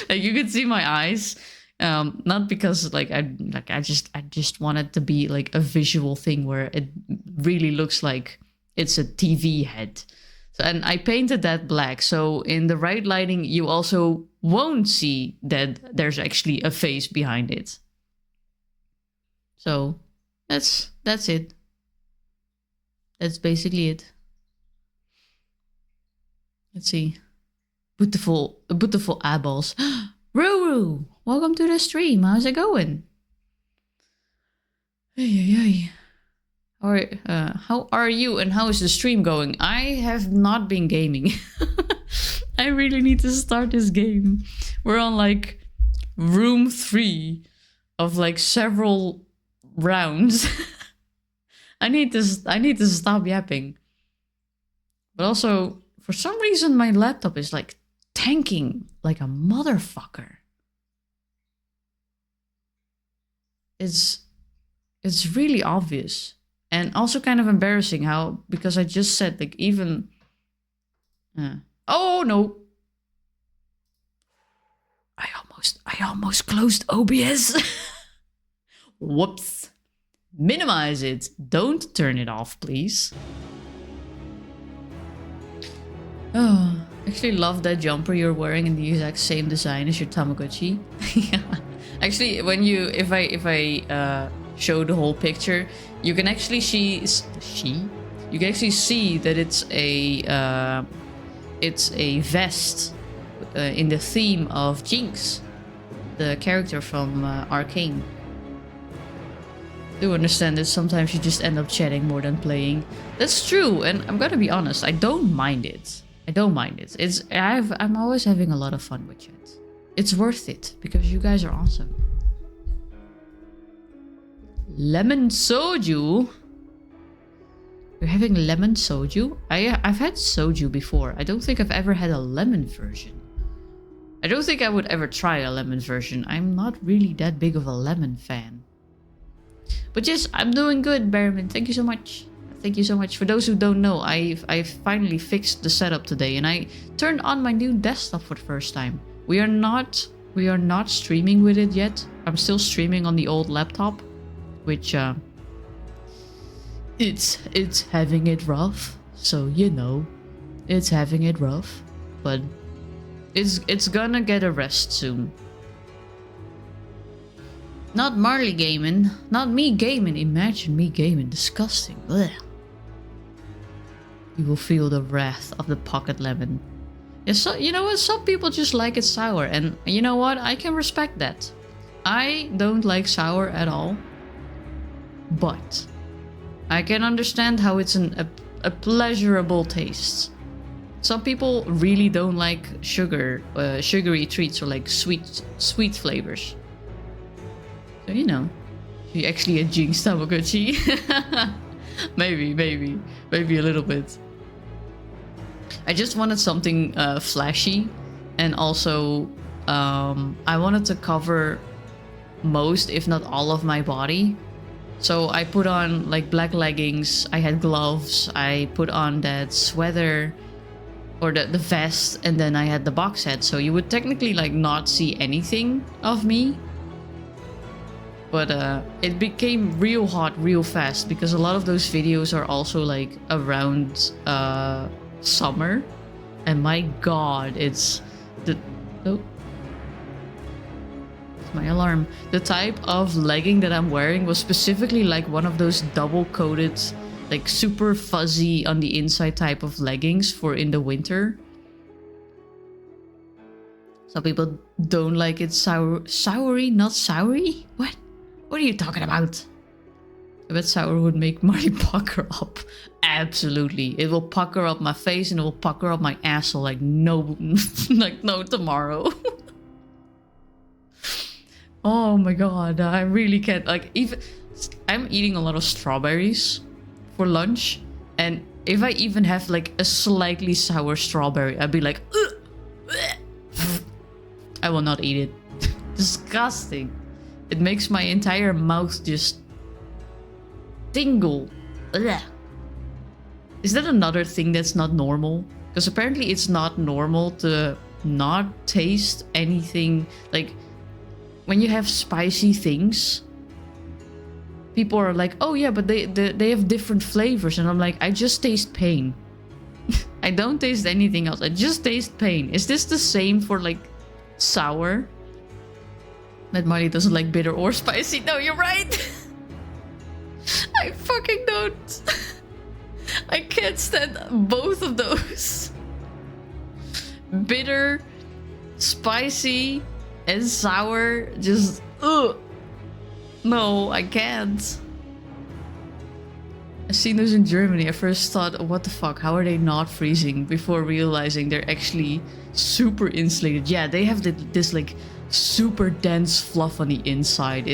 Like you could see my eyes, not because I just want it to be like a visual thing where it really looks like it's a TV head. So, and I painted that black, so in the right lighting you also won't see that there's actually a face behind it. So that's it. That's basically it. Let's see. Beautiful eyeballs. Ruru, welcome to the stream. How's it going? Hey. How are you and how is the stream going? I have not been gaming. I really need to start this game. We're on like room 3 of like several rounds. I need to stop yapping. But also, for some reason, my laptop is like tanking like a motherfucker. It's really obvious. And also kind of embarrassing how, because I just said like even... oh no! I almost closed OBS. Whoops. Minimize it. Don't turn it off, please. Oh, I actually love that jumper you're wearing in the exact same design as your Tamagotchi. Yeah. Actually, when if I show the whole picture, you can actually see that it's a vest in the theme of Jinx, the character from Arcane. Do understand that sometimes you just end up chatting more than playing. That's true, and I'm gonna be honest, I don't mind it. I'm always having a lot of fun with chat. It's worth it because you guys are awesome. Lemon soju. You're having lemon soju? I've had soju before. I don't think I've ever had a lemon version. I don't think I would ever try a lemon version. I'm not really that big of a lemon fan. But yes, I'm doing good, Bearman. Thank you so much. Thank you so much. For those who don't know, I've finally fixed the setup today, and I turned on my new desktop for the first time. We are not streaming with it yet. I'm still streaming on the old laptop, which it's having it rough. So you know, it's having it rough, but it's gonna get a rest soon. Not Marley gaming, not me gaming. Imagine me gaming, disgusting. Blech. You will feel the wrath of the pocket lemon. Yeah, so you know what? Some people just like it sour, and you know what? I can respect that. I don't like sour at all, but I can understand how it's a pleasurable taste. Some people really don't like sugary treats or like sweet flavors. So you know, she actually a Jinx Tamagotchi. maybe a little bit. I just wanted something flashy, and also I wanted to cover most, if not all, of my body. So I put on like black leggings, I had gloves, I put on that sweater or the vest, and then I had the box head. So you would technically like not see anything of me. But it became real hot real fast because a lot of those videos are also like around summer. And my god, it's the... Oh. It's my alarm. The type of legging that I'm wearing was specifically like one of those double-coated, like super fuzzy on the inside type of leggings for in the winter. Some people don't like it soury, not soury? What? What are you talking about? I bet sour would make Marty pucker up. Absolutely. It will pucker up my face and it will pucker up my asshole like no tomorrow. Oh my god, I really can't. Like, even I'm eating a lot of strawberries for lunch, and if I even have like a slightly sour strawberry, I'd be like, ugh. I will not eat it. Disgusting. It makes my entire mouth just tingle. Ugh. Is that another thing that's not normal? Because apparently it's not normal to not taste anything. Like, when you have spicy things, people are like, oh yeah, but they have different flavors. And I'm like, I just taste pain. I don't taste anything else. I just taste pain. Is this the same for like sour? That Marley doesn't like bitter or spicy. No, you're right. I fucking don't. I can't stand both of those. Bitter, spicy, and sour. Just, ugh. No, I can't. I've seen those in Germany. I first thought, what the fuck? How are they not freezing? Before realizing they're actually super insulated. Yeah, they have this like super dense fluff on the inside.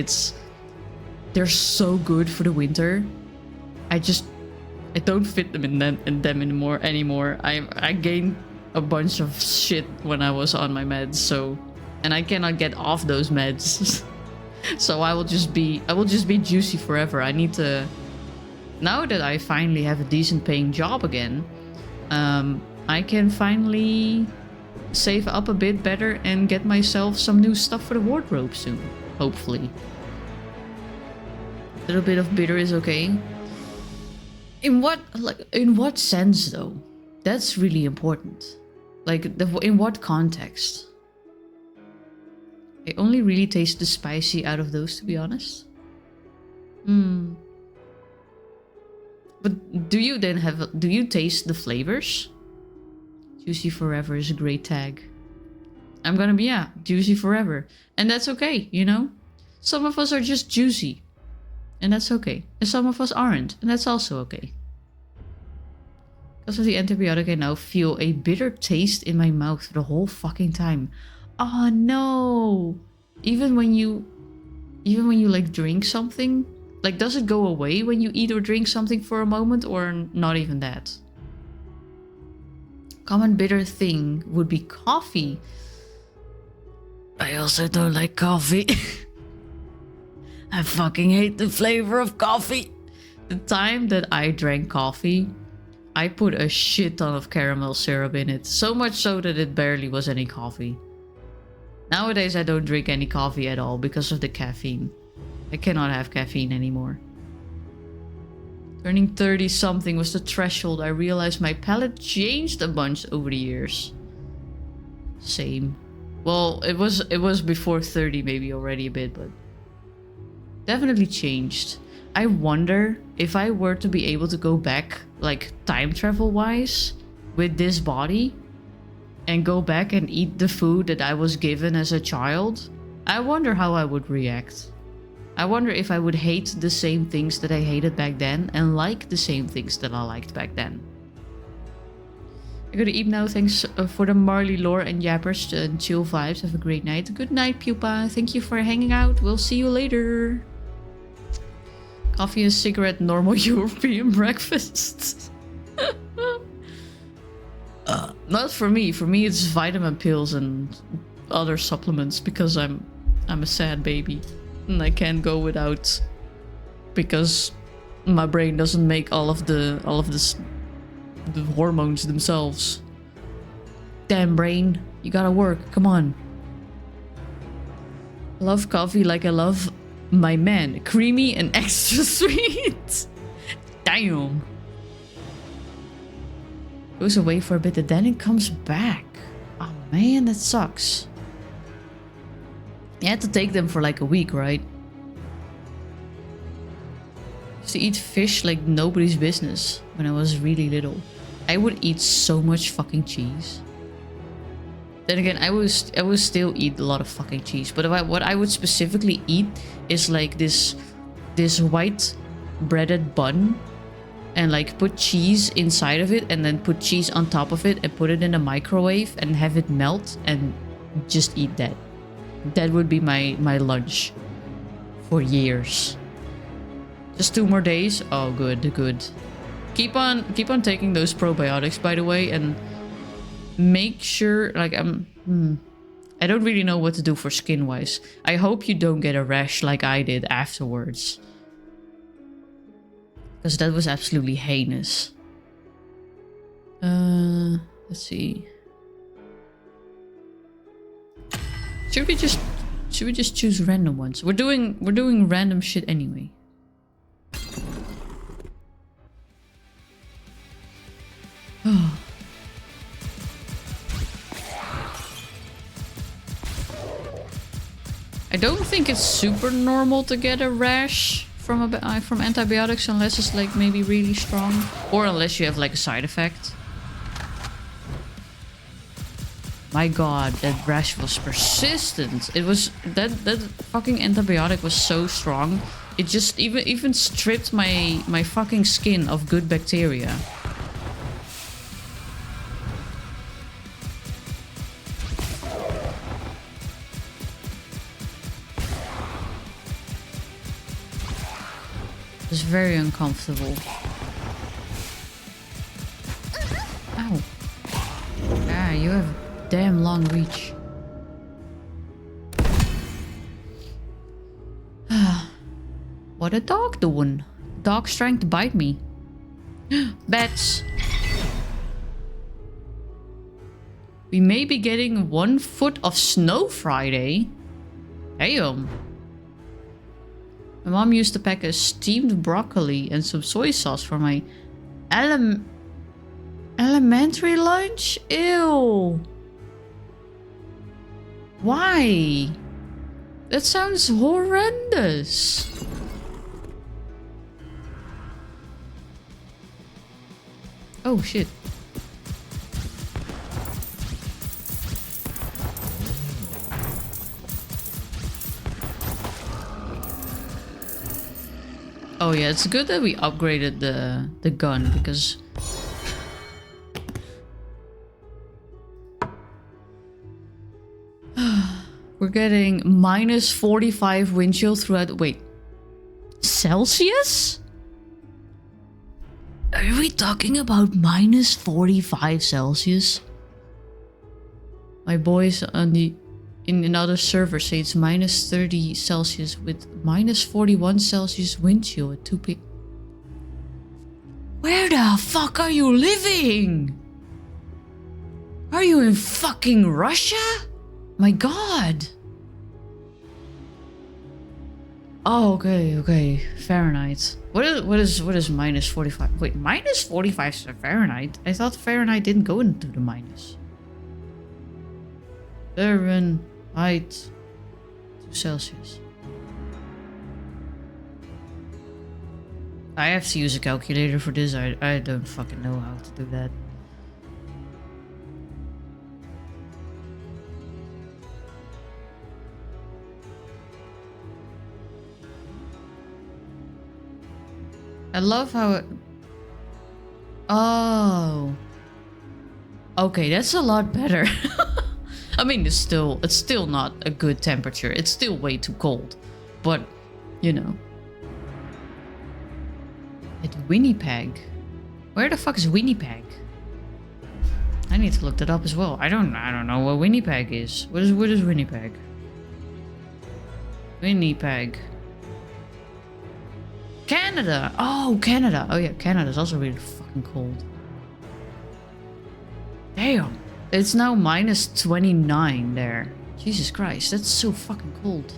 They're so good for the winter. I don't fit them in them anymore. I gained a bunch of shit when I was on my meds, so, and I cannot get off those meds. So I will just be juicy forever. I need to, now that I finally have a decent paying job again, I can finally save up a bit better and get myself some new stuff for the wardrobe soon, hopefully. A little bit of bitter is okay. In what sense though? That's really important. Like, in what context? I only really taste the spicy out of those, to be honest. But do you taste the flavors? Juicy forever is a great tag. I'm gonna be, yeah, juicy forever. And that's okay, you know? Some of us are just juicy. And that's okay. And some of us aren't. And that's also okay. Because of the antibiotic, I now feel a bitter taste in my mouth the whole fucking time. Oh no! Even when you like drink something, like, does it go away when you eat or drink something for a moment, or not even that? Common bitter thing would be coffee. I also don't like coffee. I fucking hate the flavor of coffee. The time that I drank coffee, I put a shit ton of caramel syrup in it. So much so that it barely was any coffee. Nowadays I don't drink any coffee at all because of the caffeine. I cannot have caffeine anymore. Turning 30 something was the threshold. I realized my palate changed a bunch over the years. Same. Well, it was before 30 maybe already a bit, but definitely changed. I wonder if I were to be able to go back, like time travel wise, with this body and go back and eat the food that I was given as a child. I wonder how I would react. I wonder if I would hate the same things that I hated back then and like the same things that I liked back then. I gotta eat now. Thanks for the Marley lore and yappers and chill vibes. Have a great night. Good night, Pupa. Thank you for hanging out. We'll see you later. Coffee and cigarette, normal European breakfast. Not for me. For me, it's vitamin pills and other supplements because I'm a sad baby and I can't go without because my brain doesn't make all of the hormones themselves. Damn brain, you gotta work. Come on. I love coffee like I love my man. Creamy and extra sweet. Damn. Goes away for a bit and then it comes back. Oh man, that sucks. You had to take them for like a week, right? Used to eat fish like nobody's business when I was really little. I would eat so much fucking cheese. Then again, I would still eat a lot of fucking cheese. But what I would specifically eat is like this white breaded bun, and like put cheese inside of it, and then put cheese on top of it, and put it in the microwave and have it melt, and just eat that. That would be my lunch for years. Just 2 more days. Oh, good, good. Keep on taking those probiotics, by the way, and make sure, like, I don't really know what to do for skin wise. I hope you don't get a rash like I did afterwards, because that was absolutely heinous. Let's see. Should we just choose random ones? We're doing random shit anyway. Oh. I don't think it's super normal to get a rash from antibiotics unless it's like maybe really strong, or unless you have like a side effect. My god, that rash was persistent. It was that fucking antibiotic was so strong. It just even stripped my fucking skin of good bacteria. It's very uncomfortable. Ow. Ah, you have a damn long reach. What a dog doing? Dog's trying to bite me. Bats. We may be getting 1 foot of snow Friday. Damn. My mom used to pack a steamed broccoli and some soy sauce for my elementary lunch? Ew. Why? That sounds horrendous. Oh shit. Oh yeah, it's good that we upgraded the gun, because we're getting minus 45 wind chill throughout. Wait, Celsius? Are we talking about minus 45 Celsius? My boys on in another server say it's minus 30 Celsius with minus 41 Celsius wind chill at 2 p. Where the fuck are you living? Are you in fucking Russia? My god. Oh, okay. Fahrenheit. What is minus 45? Wait, minus 45 Fahrenheit? I thought Fahrenheit didn't go into the minus. Fahrenheit to Celsius. I have to use a calculator for this. I don't fucking know how to do that. I love how it... Oh. Okay, that's a lot better. I mean, it's still not a good temperature. It's still way too cold. But, you know. At Winnipeg. Where the fuck is Winnipeg? I need to look that up as well. I don't know what Winnipeg is. What is Winnipeg? Winnipeg. Canada! Oh, Canada! Oh yeah, Canada's also really fucking cold. Damn! It's now minus 29 there. Jesus Christ, that's so fucking cold.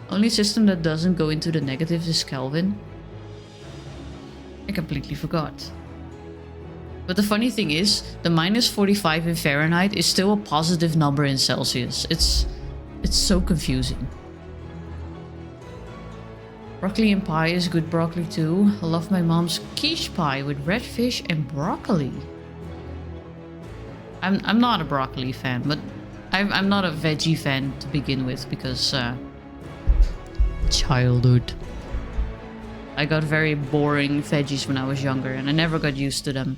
Only system that doesn't go into the negatives is Kelvin. I completely forgot. But the funny thing is, the minus 45 in Fahrenheit is still a positive number in Celsius. It's so confusing. Broccoli and pie is good broccoli too. I love my mom's quiche pie with red fish and broccoli. I'm not a broccoli fan, but I'm not a veggie fan to begin with because childhood. I got very boring veggies when I was younger and I never got used to them.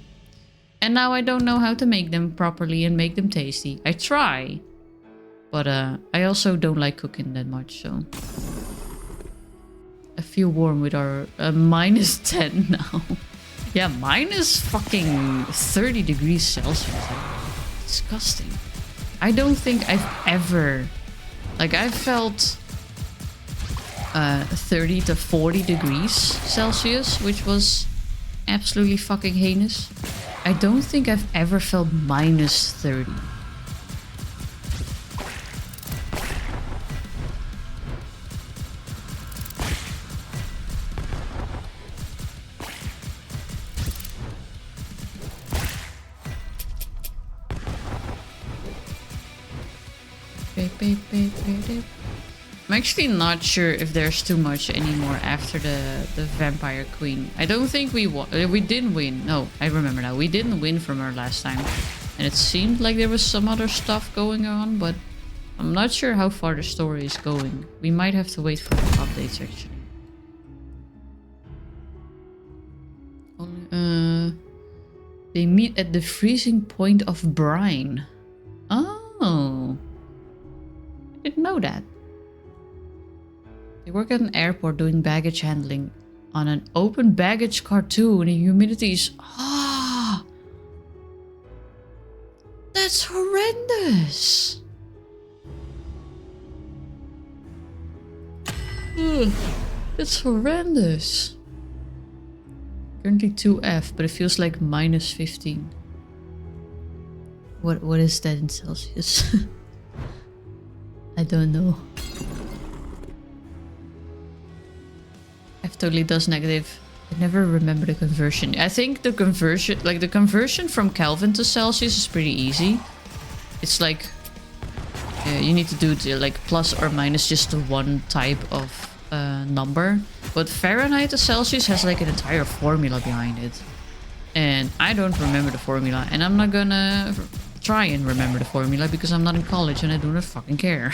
And now I don't know how to make them properly and make them tasty. I try, but I also don't like cooking that much, so I feel warm with our minus 10 now. Yeah, minus fucking 30 degrees Celsius. Disgusting. I don't think I've ever... Like, I've felt 30 to 40 degrees Celsius, which was absolutely fucking heinous. I don't think I've ever felt minus 30. I'm actually not sure if there's too much anymore after the Vampire Queen. I don't think we didn't win. No, I remember now. We didn't win from her last time. And it seemed like there was some other stuff going on, but I'm not sure how far the story is going. We might have to wait for the updates actually. They meet at the freezing point of brine. Oh. I didn't know that. They work at an airport doing baggage handling on an open baggage car too, and the humidity is... Ah! That's horrendous! Ugh, that's horrendous. Currently 2F, but it feels like minus 15. What is that in Celsius? I don't know. F totally does negative. I never remember the conversion. I think the conversion, like the conversion from Kelvin to Celsius is pretty easy. It's like you need to do the, like plus or minus just the one type of number. But Fahrenheit to Celsius has like an entire formula behind it. And I don't remember the formula. And I'm not gonna try and remember the formula because I'm not in college and I do not fucking care.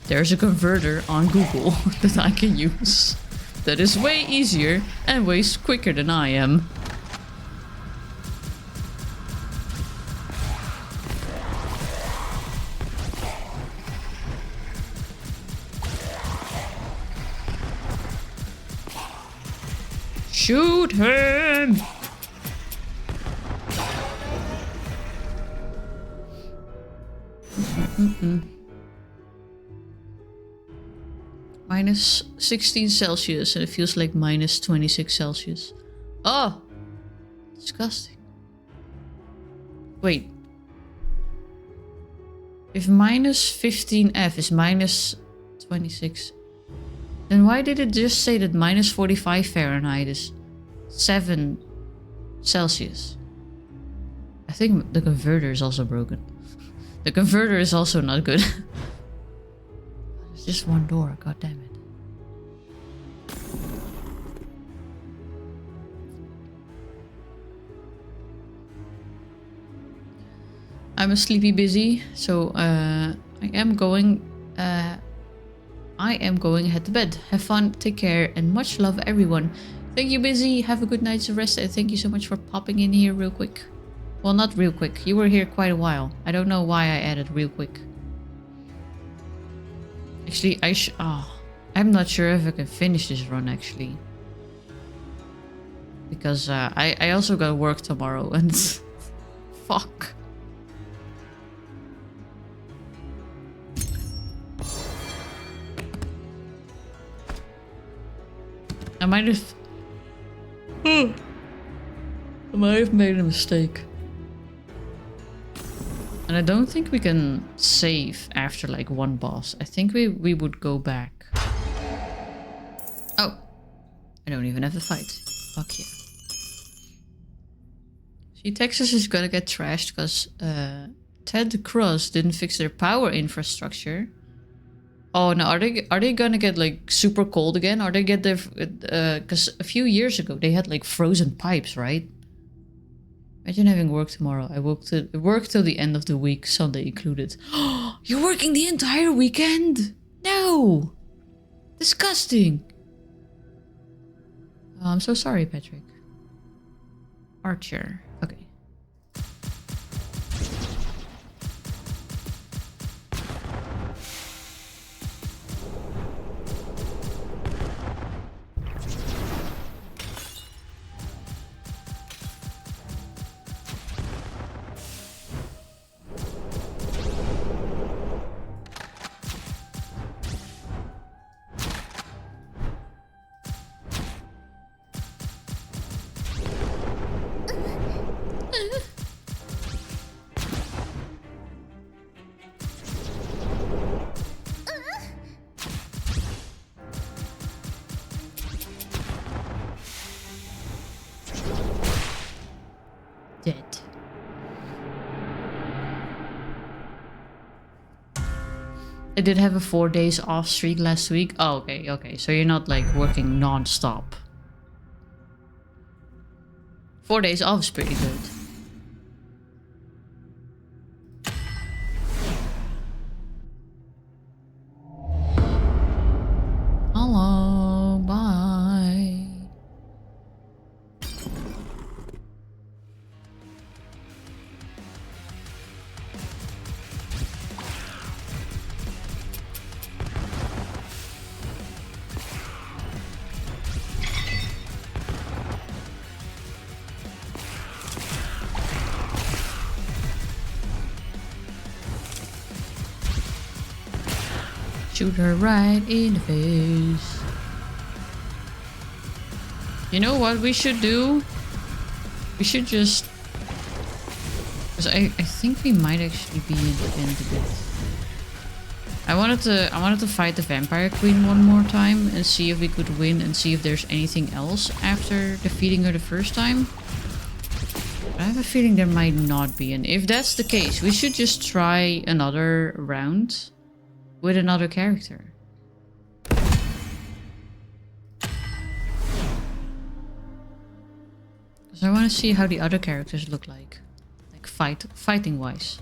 There's a converter on Google that I can use. That is way easier and way quicker than I am. Shoot him! Minus 16 Celsius and it feels like minus 26 Celsius. Oh! Disgusting. Wait. If minus 15F is minus 26, then why did it just say that minus 45 Fahrenheit is 7 Celsius? I think the converter is also broken. The converter is also not good. There's just one door, god damn it. I'm a sleepy busy, so I am going head to bed. Have fun, take care, and much love everyone. Thank you, busy. Have a good night's rest, and thank you so much for popping in here real quick. Well, not real quick. You were here quite a while. I don't know why I added real quick. Actually, I'm not sure if I can finish this run actually. Because I also got work tomorrow and fuck. I might have made a mistake. And I don't think we can save after like one boss. I think we would go back. Oh, I don't even have to fight. Fuck yeah. See, Texas is gonna get trashed because Ted Cruz didn't fix their power infrastructure. Oh no, are they gonna get like super cold again? Are they get their because a few years ago they had like frozen pipes, right? Imagine having work tomorrow. I work till the end of the week, Sunday included. You're working the entire weekend? No! Disgusting. Oh, I'm so sorry, Patrick. Archer. Okay. Dead. I did have a 4 days off streak last week. Oh, okay. So you're not like working non-stop. 4 days off is pretty good. Hello, bye. Shoot her right in the face. You know what we should do? We should just... Because I think we might actually be in the end a bit. I wanted to fight the Vampire Queen one more time and see if we could win and see if there's anything else after defeating her the first time. But I have a feeling there might not be, and if that's the case, we should just try another round with another character. Because I want to see how the other characters look like fighting wise.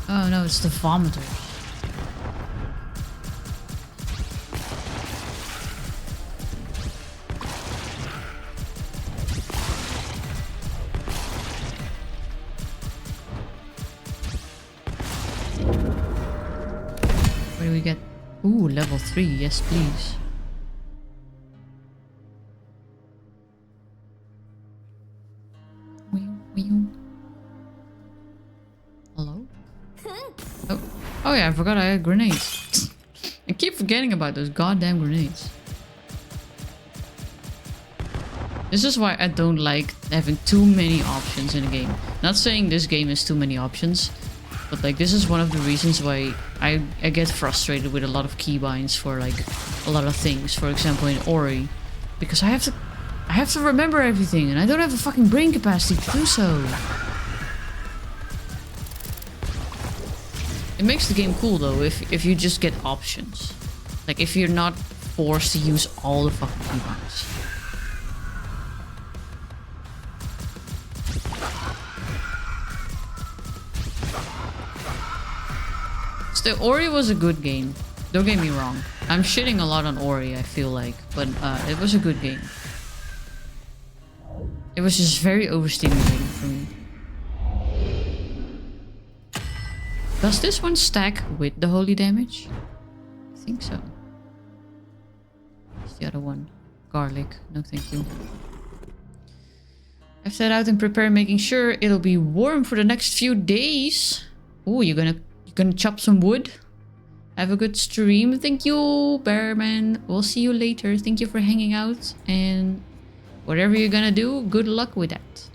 Oh no, it's the vomiters. What do we get? Ooh, level 3, yes please. Hello? Oh yeah, I forgot I had grenades. I keep forgetting about those goddamn grenades. This is why I don't like having too many options in a game. Not saying this game has too many options, but like this is one of the reasons why I get frustrated with a lot of keybinds for like a lot of things. For example in Ori, because I have to remember everything and I don't have the fucking brain capacity to do so. It makes the game cool though if you just get options. Like if you're not forced to use all the fucking keybinds. Still, Ori was a good game. Don't get me wrong. I'm shitting a lot on Ori, I feel like. But it was a good game. It was just very overstimulating for me. Does this one stack with the holy damage? I think so. What's the other one? Garlic. No, thank you. I've set out and prepared, making sure it'll be warm for the next few days. Oh, you're gonna chop some wood? Have a good stream. Thank you, Bearman. We'll see you later. Thank you for hanging out. And whatever you're gonna do, good luck with that.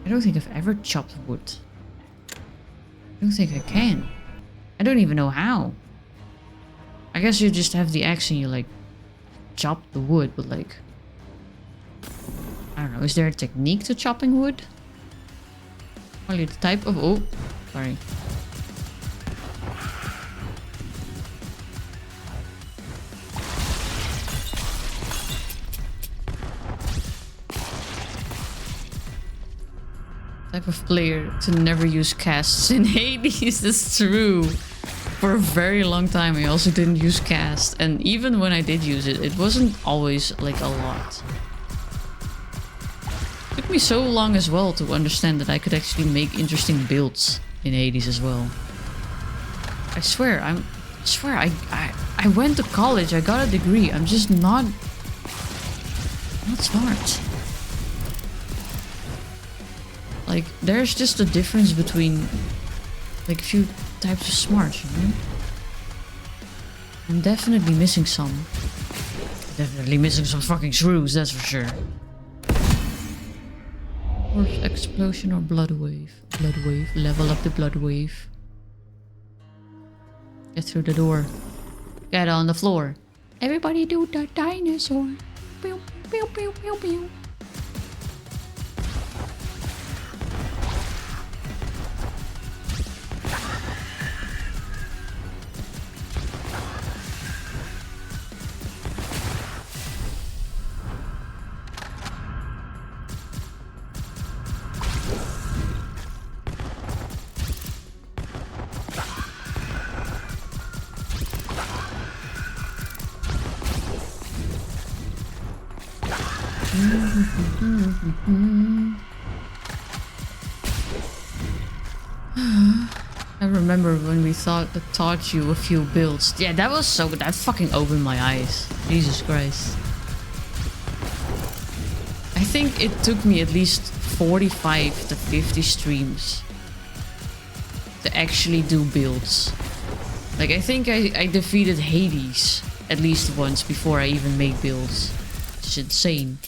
I don't think I've ever chopped wood. I don't think I can. I don't even know how. I guess you just have the axe and you like chop the wood, but like... I don't know, is there a technique to chopping wood? Only the type of... Oh, sorry. Type of player to never use casts in Hades. That's true. For a very long time I also didn't use cast, and even when I did use it, it wasn't always like a lot. It took me so long as well to understand that I could actually make interesting builds in Hades as well. I swear, I went to college, I got a degree, I'm just not smart. Like, there's just a difference between like a few types of smarts, you know? I'm definitely missing some. Definitely missing some fucking shrews, that's for sure. Or explosion or blood wave. Blood wave. Level up the blood wave. Get through the door. Get on the floor. Everybody do the dinosaur. Pew, pew, pew, pew, pew. I remember when we taught you a few builds. Yeah, that was so good. That fucking opened my eyes. Jesus Christ. I think it took me at least 45 to 50 streams to actually do builds. Like, I think I defeated Hades at least once before I even made builds. It's insane.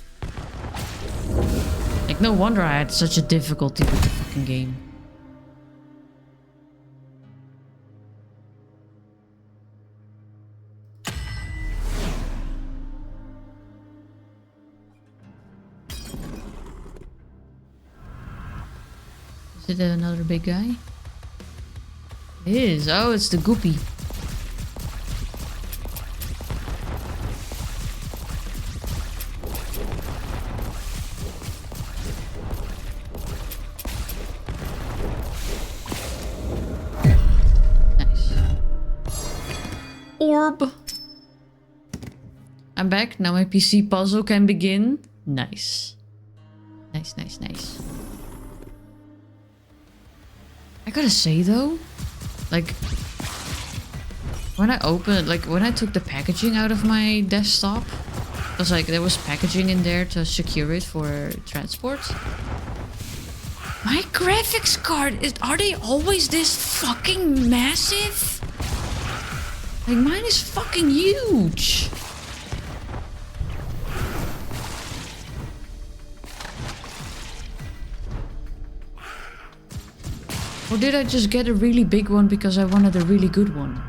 Like, no wonder I had such a difficulty with the fucking game. Is it another big guy? It is. Oh, it's the goopy. Orb. I'm back. Now my PC puzzle can begin. Nice. Nice, nice, nice. I gotta say though, like, when I took the packaging out of my desktop, it was like there was packaging in there to secure it for transport. My graphics card, are they always this fucking massive? Like, mine is fucking huge. Or did I just get a really big one because I wanted a really good one?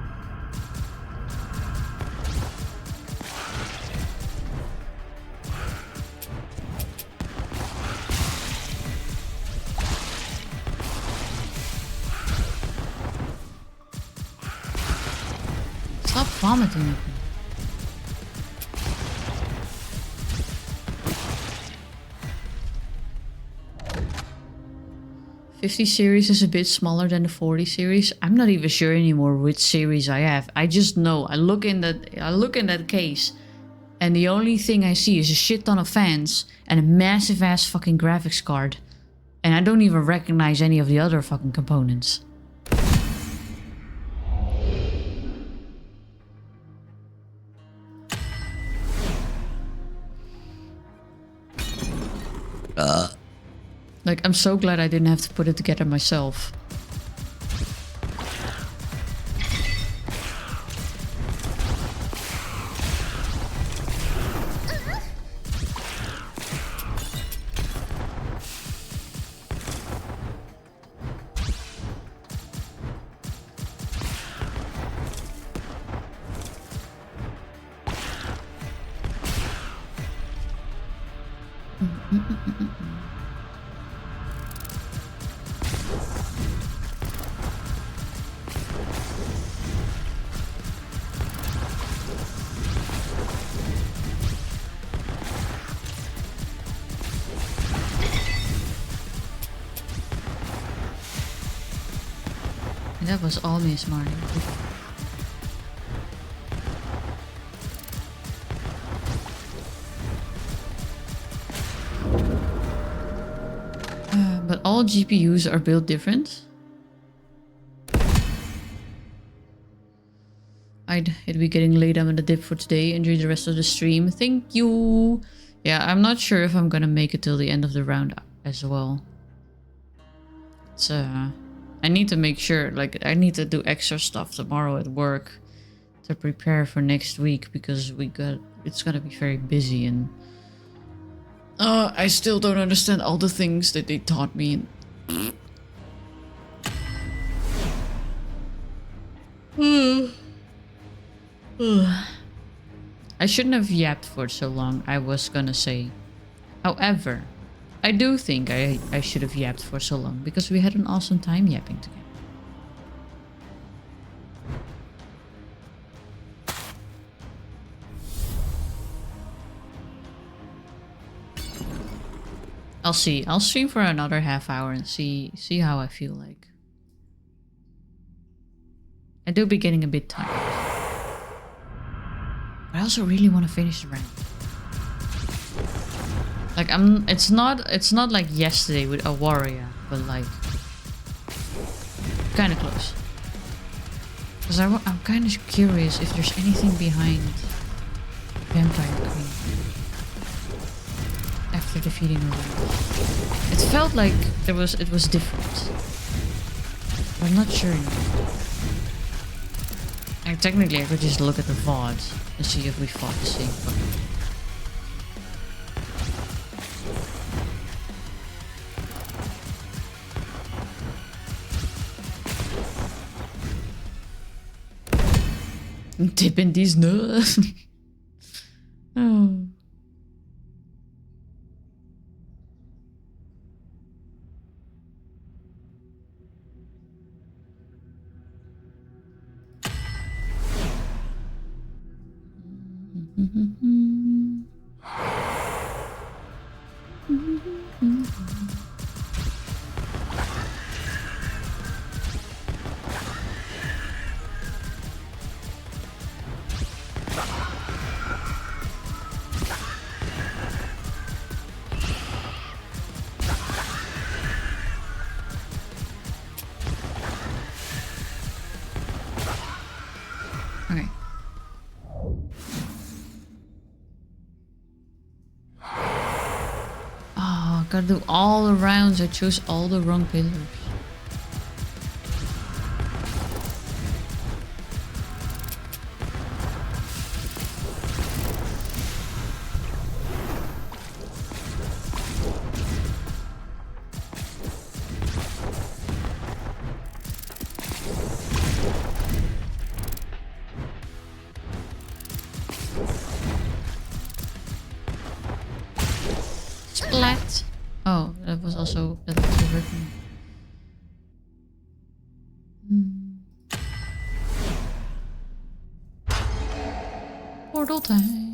Stop vomiting at me. 50 series is a bit smaller than the 40 series. I'm not even sure anymore which series I have. I just know I look in that case and the only thing I see is a shit ton of fans and a massive ass fucking graphics card. And I don't even recognize any of the other fucking components. Like, I'm so glad I didn't have to put it together myself. That was all Miss Marty. But all GPUs are built different. It'll be getting late. I'm in the dip for today. Enjoy the rest of the stream. Thank you. Yeah, I'm not sure if I'm gonna make it till the end of the round as well. It's I need to make sure, like, I need to do extra stuff tomorrow at work to prepare for next week because it's gonna be very busy and I still don't understand all the things that they taught me. I shouldn't have yapped for so long, I was gonna say. However, I do think I should have yapped for so long because we had an awesome time yapping together. I'll see. I'll stream for another half hour and see how I feel like. I do be getting a bit tired. But I also really want to finish the round. Like it's not like yesterday with a warrior, but like kind of close. Because I'm kind of curious if there's anything behind Vampire Queen after defeating her. It felt like it was different. But I'm not sure anymore. And technically I could just look at the VODs and see if we fought the same fucking. Dipping these nuts. Oh. Okay. Oh, gotta do all the rounds. I chose all the wrong pillars. Splat. Oh, that was also written. Portal time.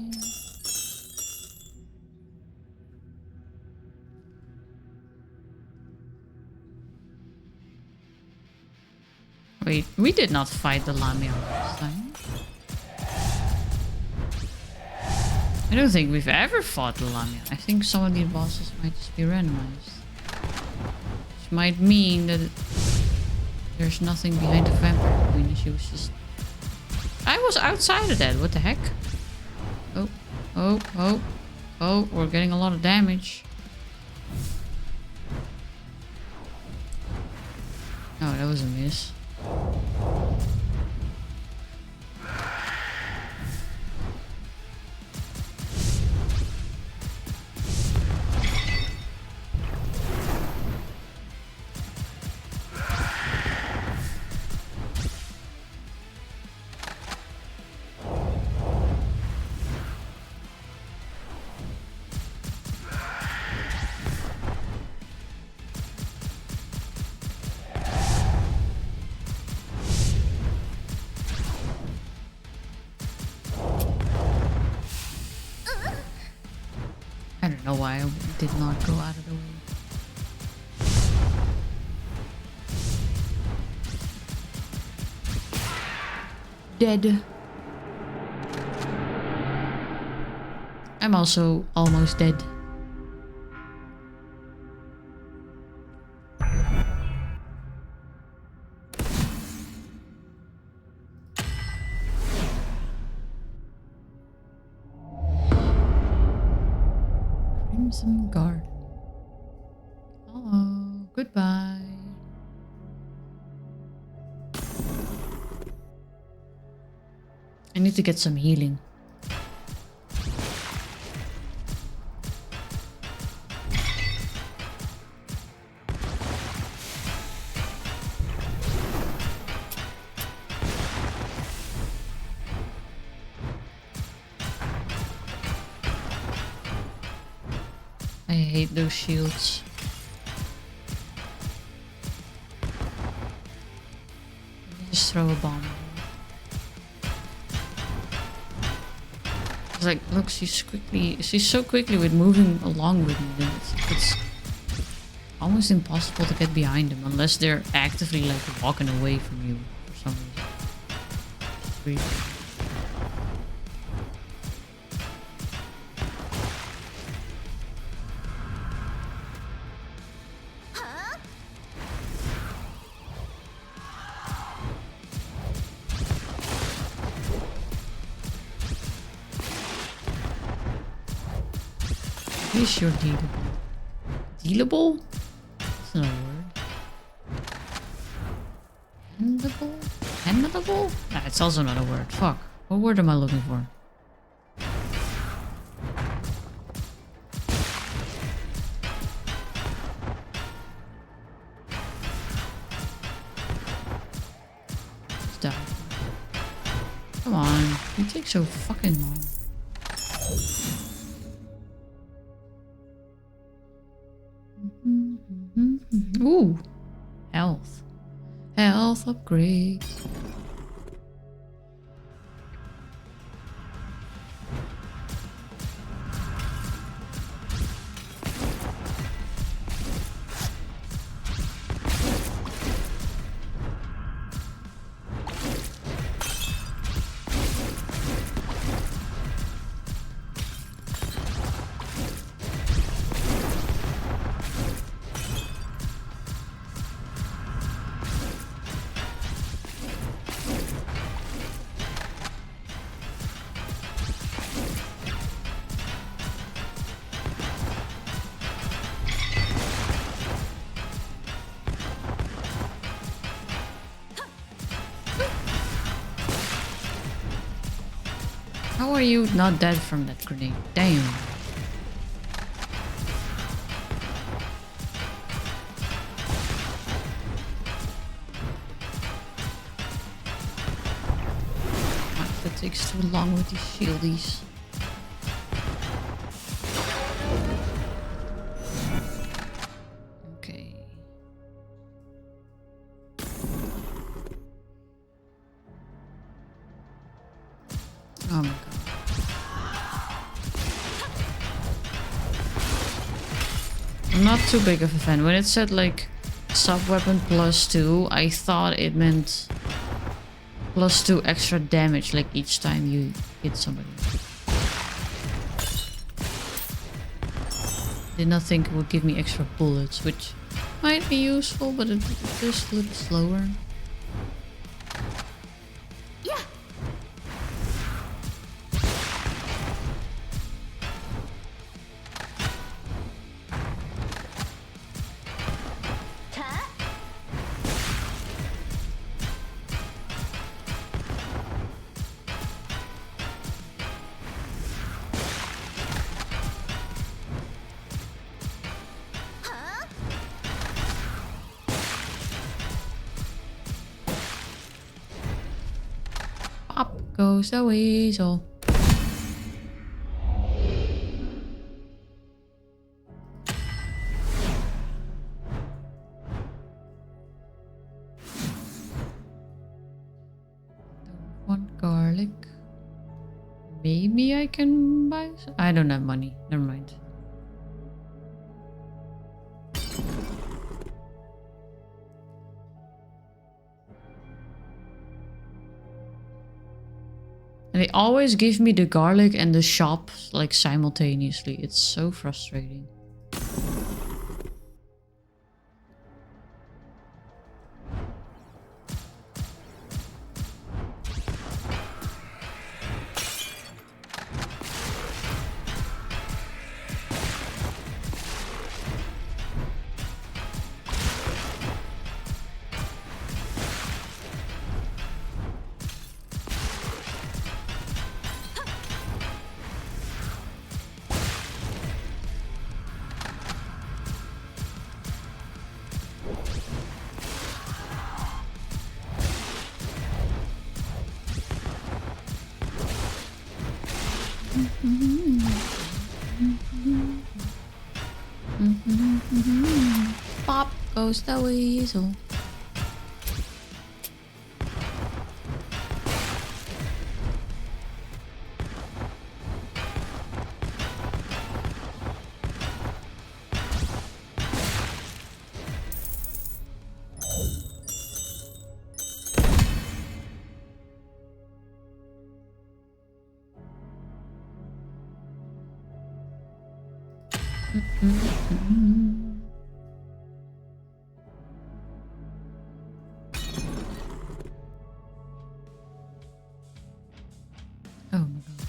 Wait, we did not fight the Lamia last time. I don't think we've ever fought the Lamia. I think some of these bosses might just be randomized. Which might mean that there's nothing behind the vampire queen. She was just... I was outside of that. What the heck? Oh, oh, oh, oh, we're getting a lot of damage. Oh, that was a miss. I don't know why I did not go out of the way. Dead. I'm also almost dead. Crimson Guard. Hello. Goodbye. I need to get some healing. I hate those shields. Let me just throw a bomb. It's like, look, she's so quickly with moving along with me that it's almost impossible to get behind them unless they're actively like walking away from you for some reason. It's weird. Is your dealable? Dealable? That's not a word. Handable? Handable? Nah, it's also not a word. Fuck. What word am I looking for? Stop. Come on. You take so fucking long. Ooh, health. Health upgrade. How are you not dead from that grenade? Damn. That takes too long with these shieldies. Okay. Oh my god. I'm not too big of a fan. When it said like sub weapon +2, I thought it meant +2 extra damage like each time you hit somebody. Did not think it would give me extra bullets, which might be useful, but it's just a little slower. Up goes the weasel. Don't want garlic. Maybe I can buy some? I don't have money. Never mind. And they always give me the garlic and the shop like simultaneously. It's so frustrating. Pop goes the weasel. Oh my god.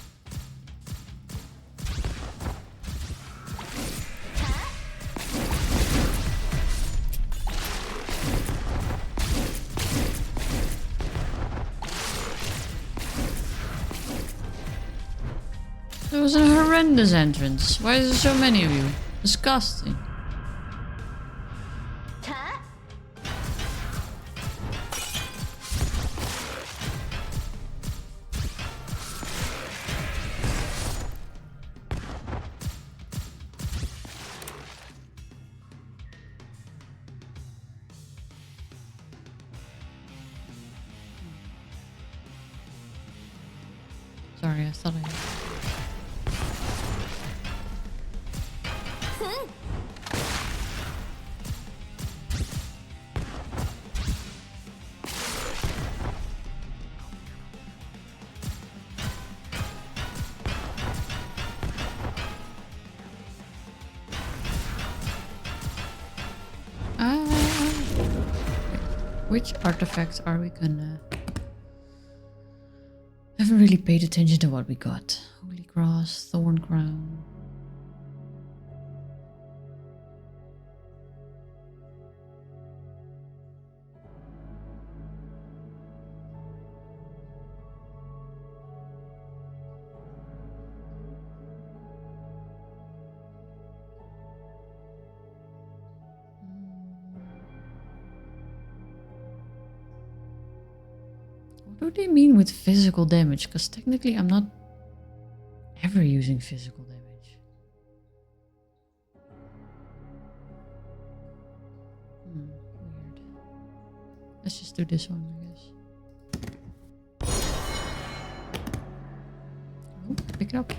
It was a horrendous entrance. Why is there so many of you? Disgusting. Sorry, I thought I... Which artifacts are we gonna... I haven't really paid attention to what we got. Holy grass, thorn crown. What do they mean with physical damage? Because technically I'm not ever using physical damage. Weird. Let's just do this one, I guess. Oh, pick it up.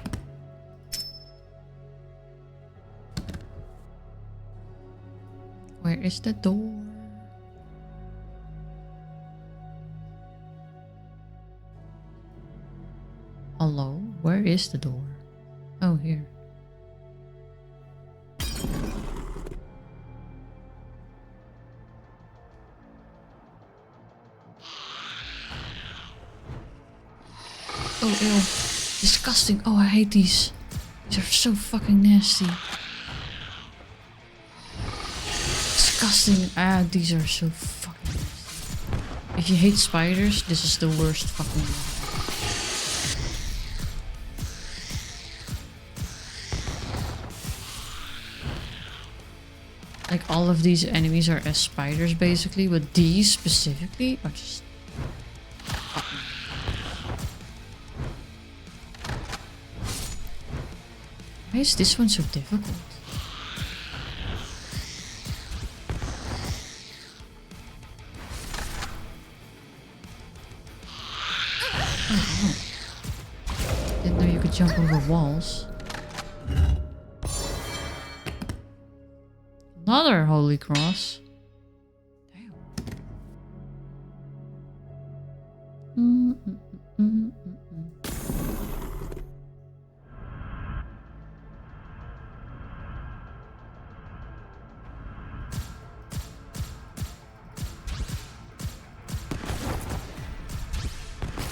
Where is the door? is the door? Oh, here. Oh, ew. Disgusting. Oh, I hate these. These are so fucking nasty. Disgusting. Ah, these are so fucking nasty. If you hate spiders, this is the worst fucking one. Like all of these enemies are as spiders basically, but these specifically are just fucking. Why is this one so difficult? Oh. Didn't know you could jump over walls. Another holy cross. Damn.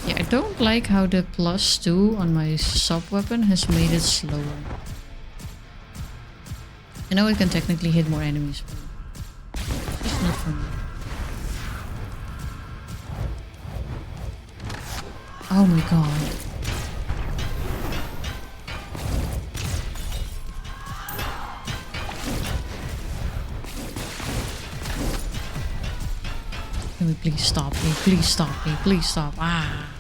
Yeah, I don't like how the +2 on my sub weapon has made it slower. I know it can technically hit more enemies, but it's not for me. Oh my god. Can we please stop me? Please stop me. Please stop. Ah.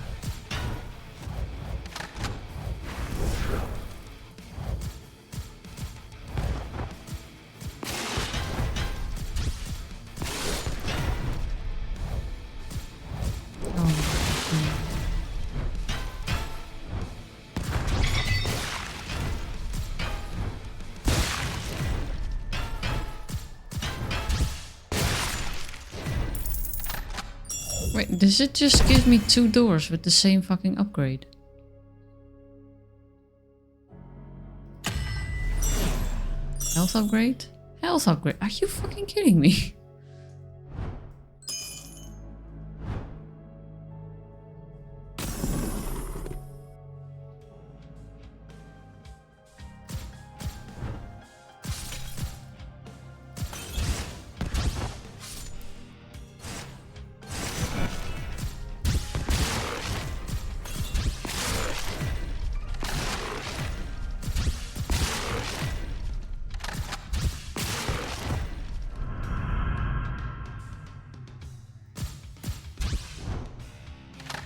Wait, does it just give me 2 doors with the same fucking upgrade? Health upgrade? Health upgrade? Are you fucking kidding me?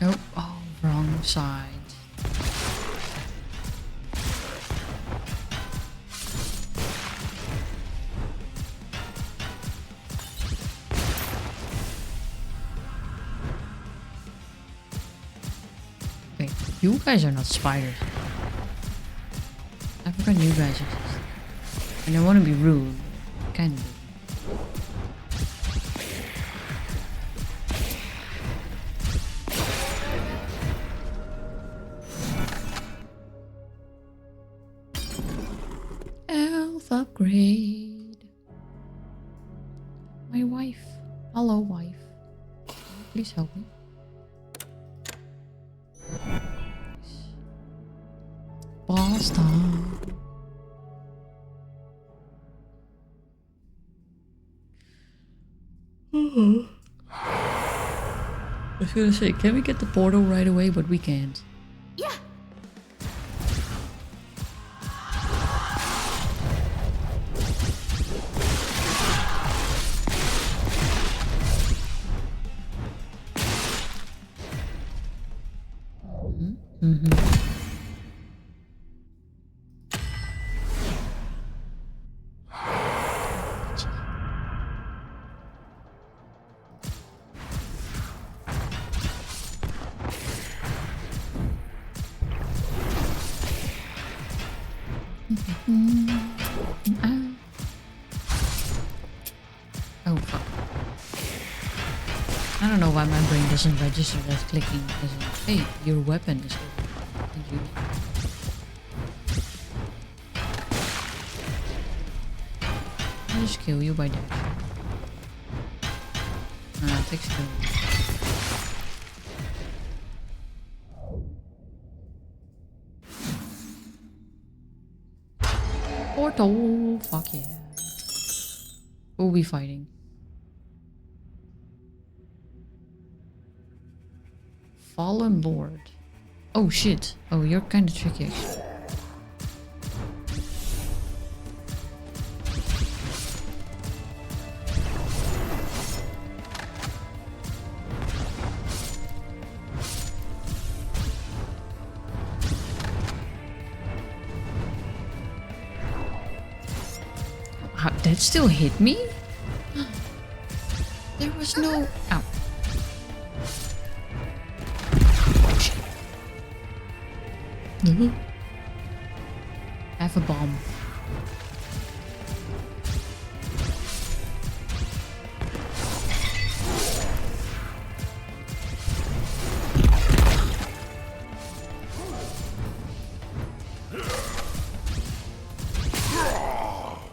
Oh, wrong side. Wait, you guys are not spiders. I forgot you guys exist. And I want to be rude. Kind of. Upgrade. My wife. Hello, wife. Please help me. Boss time. I was gonna say, can we get the portal right away? But we can't. Yeah. Oh fuck. I don't know why my brain doesn't register that clicking as a, hey, your weapon is open. Thank you. I just kill you by that? Nah, it takes two. Portal! Fuck yeah. We'll be fighting. Fallen Lord. Oh shit. Oh, you're kinda tricky. That still hit me? There was no... Ow. Oh, shit. I have a bomb.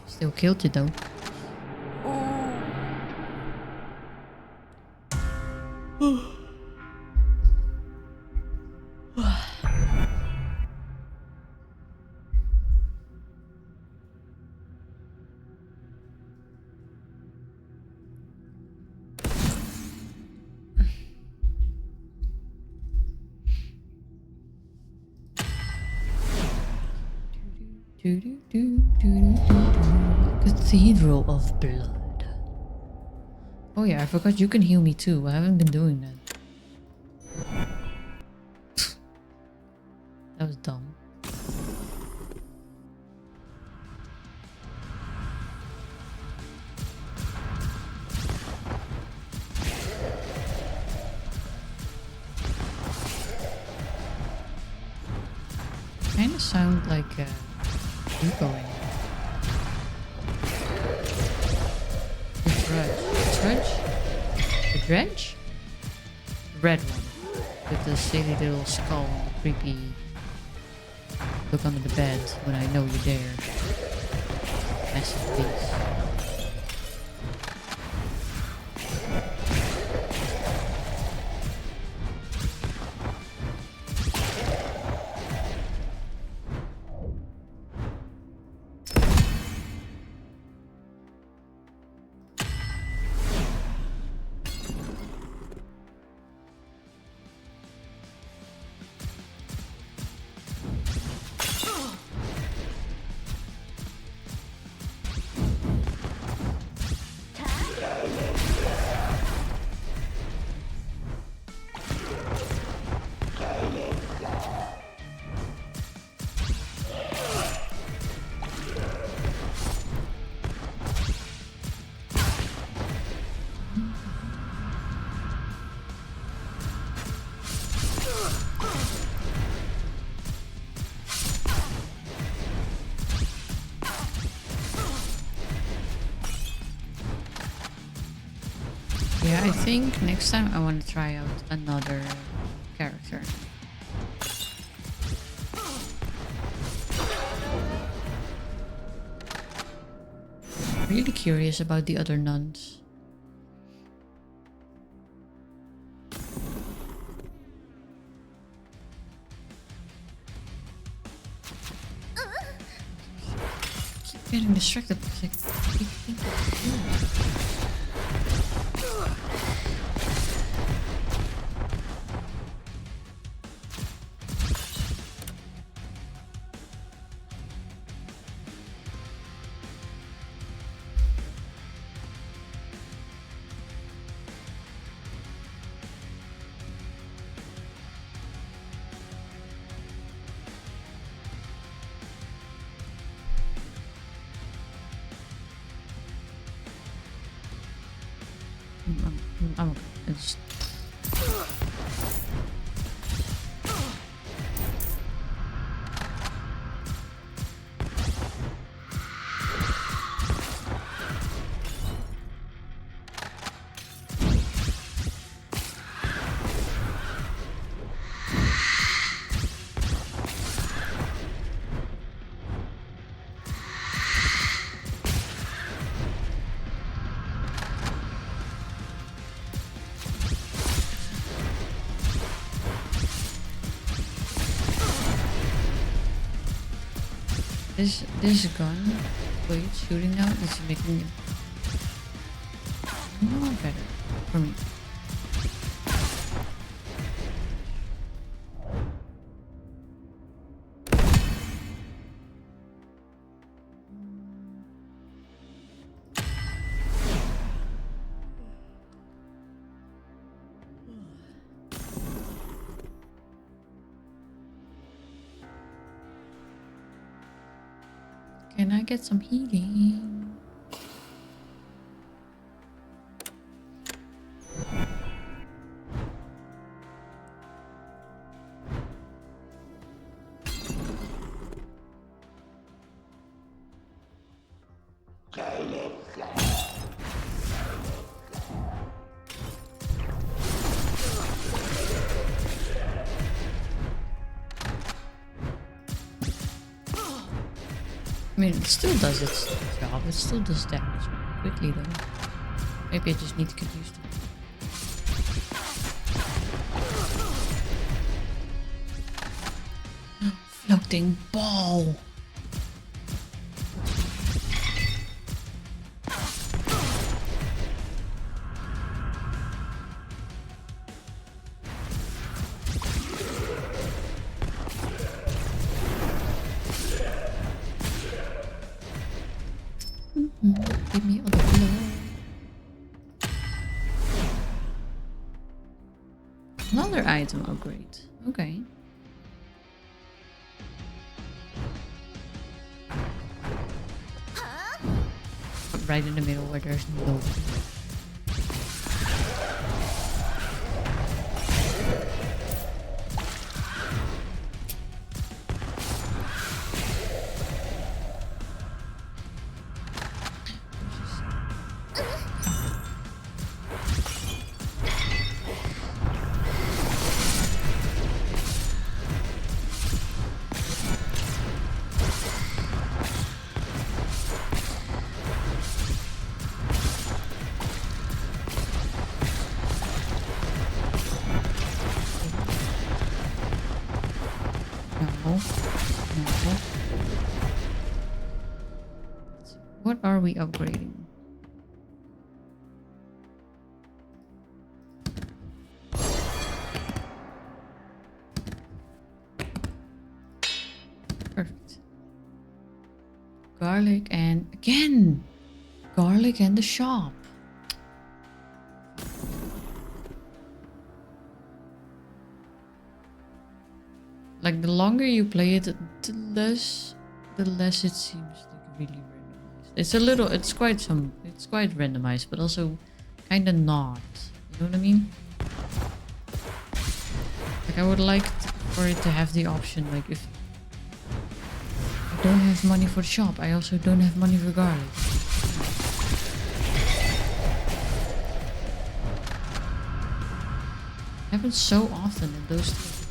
Still killed you though. Cathedral of Blood. Oh yeah, I forgot you can heal me too. I haven't been doing that. That was dumb. Kinda sound like echoing. The dredge? Red one. With the silly little skull and the creepy look under the bed when I know you're there. Massive beast. Yeah, I think next time I want to try out another character. Really curious about the other nuns. Keep getting distracted because I keep thinking. I'm okay. It's This gun, wait, shooting now is making it more better for me. Can I get some healing? I mean, it still does its job. It still does damage quickly, though. Maybe I just need to get used to it. Floating ball! Give me other blow. Another item upgrade. Okay. Right in the middle where there's nobody. What are we upgrading? Perfect. Garlic and again! Garlic and the shop. Like the longer you play it, the less it seems like really randomized. It's quite randomized, but also kind of not. You know what I mean? Like I would like for it to have the option, like if I don't have money for the shop, I also don't have money for garlic. It happens so often in those two.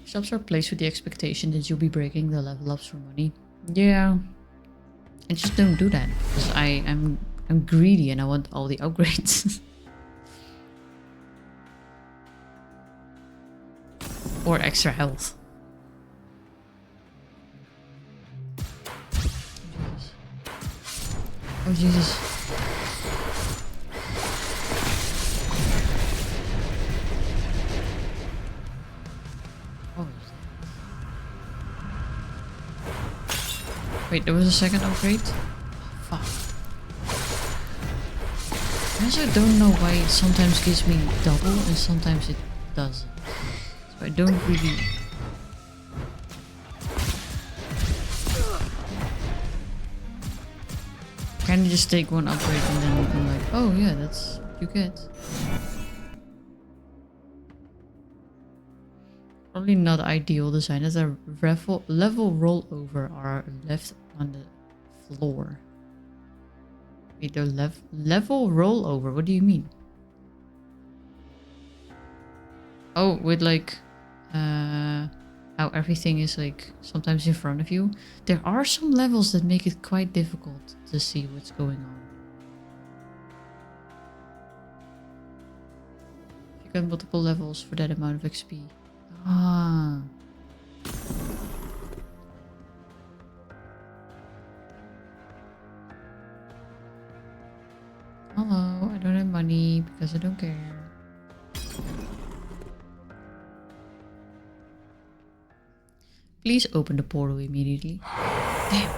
Shops are placed with the expectation that you'll be breaking the level ups for money. Yeah, I just don't do that because I'm greedy and I want all the upgrades. Or extra health. Oh Jesus. Wait, there was a second upgrade? Fuck. I also don't know why it sometimes gives me double and sometimes it doesn't. So I don't really... Can you just take one upgrade and then I'm like, oh yeah, that's what you get. Probably not ideal design. There's a level rollover are left on the floor. Wait, the level rollover, what do you mean? Oh, with like how everything is like sometimes in front of you. There are some levels that make it quite difficult to see what's going on. You get multiple levels for that amount of XP. Ah. Hello, I don't have money because I don't care. Please open the portal immediately. Damn.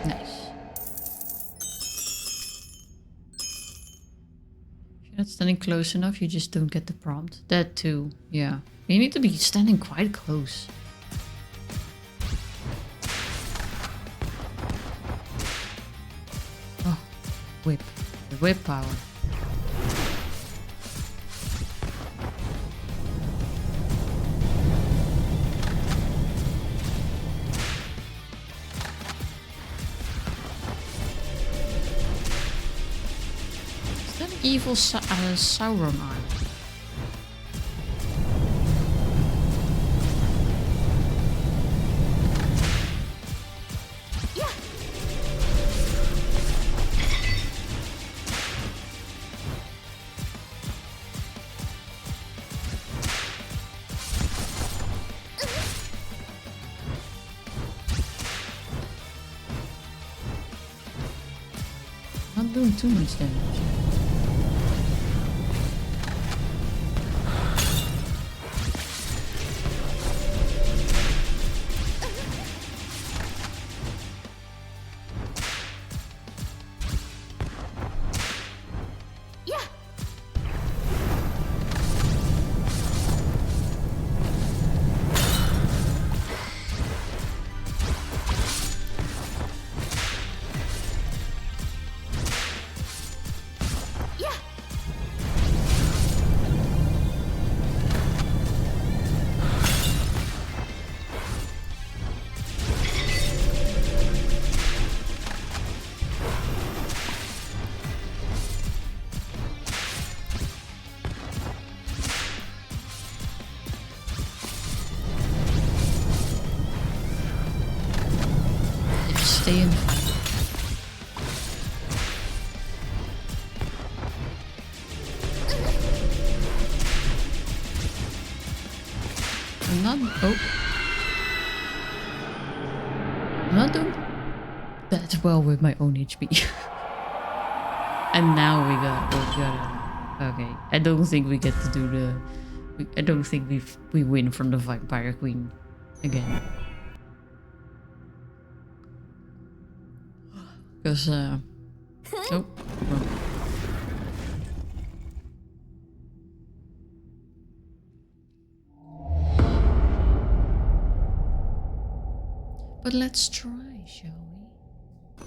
Nice. If you're not standing close enough, you just don't get the prompt. That too, yeah. You need to be standing quite close. Oh, whip. The whip power. Evil Sauron arm. Yeah. Not doing too much damage. Stay in. I'm not. Oh. I'm not doing that well with my own HP. And now we got. Okay. I don't think we get to do the. I don't think we win from the Vampire Queen again. Because, oh, wrong. But let's try, shall we?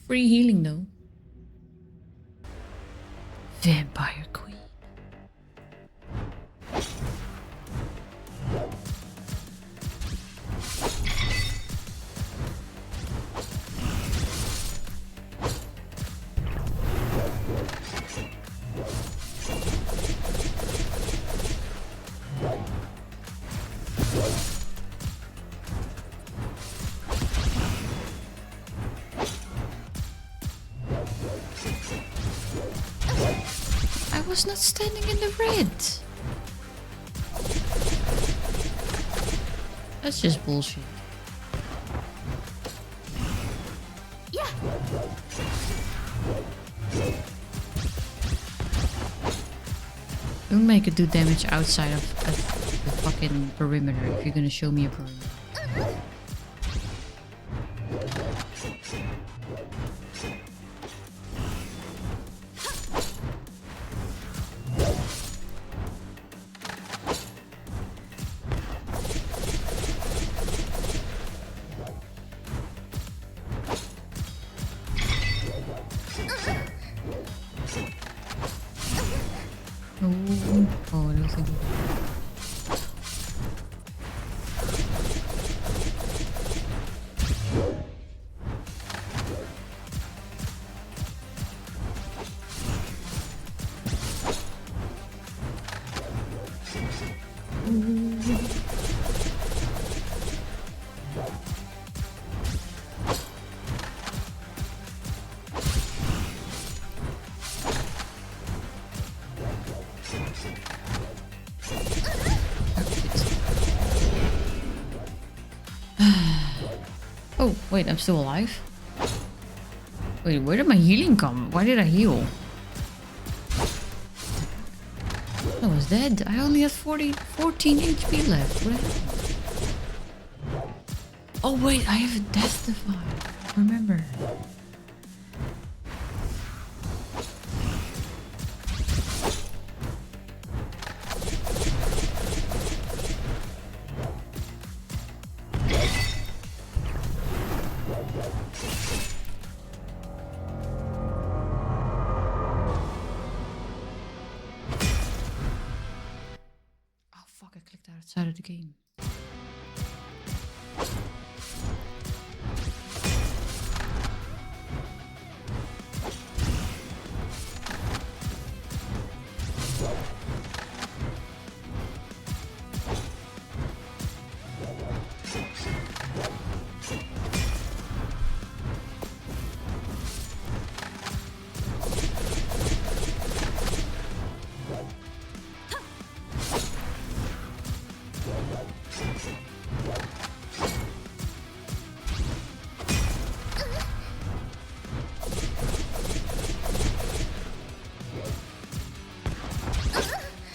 Free healing, though. Vampire Queen. was not standing in the red. That's just bullshit. Yeah. Don't make it do damage outside of the fucking perimeter if you're gonna show me a perimeter. Oh, I don't think. Oh, wait, I'm still alive? Wait, where did my healing come? Why did I heal? I was dead. I only had 14 HP left. What happened? Oh, wait, I have a death defy. Remember. I clicked outside of the game.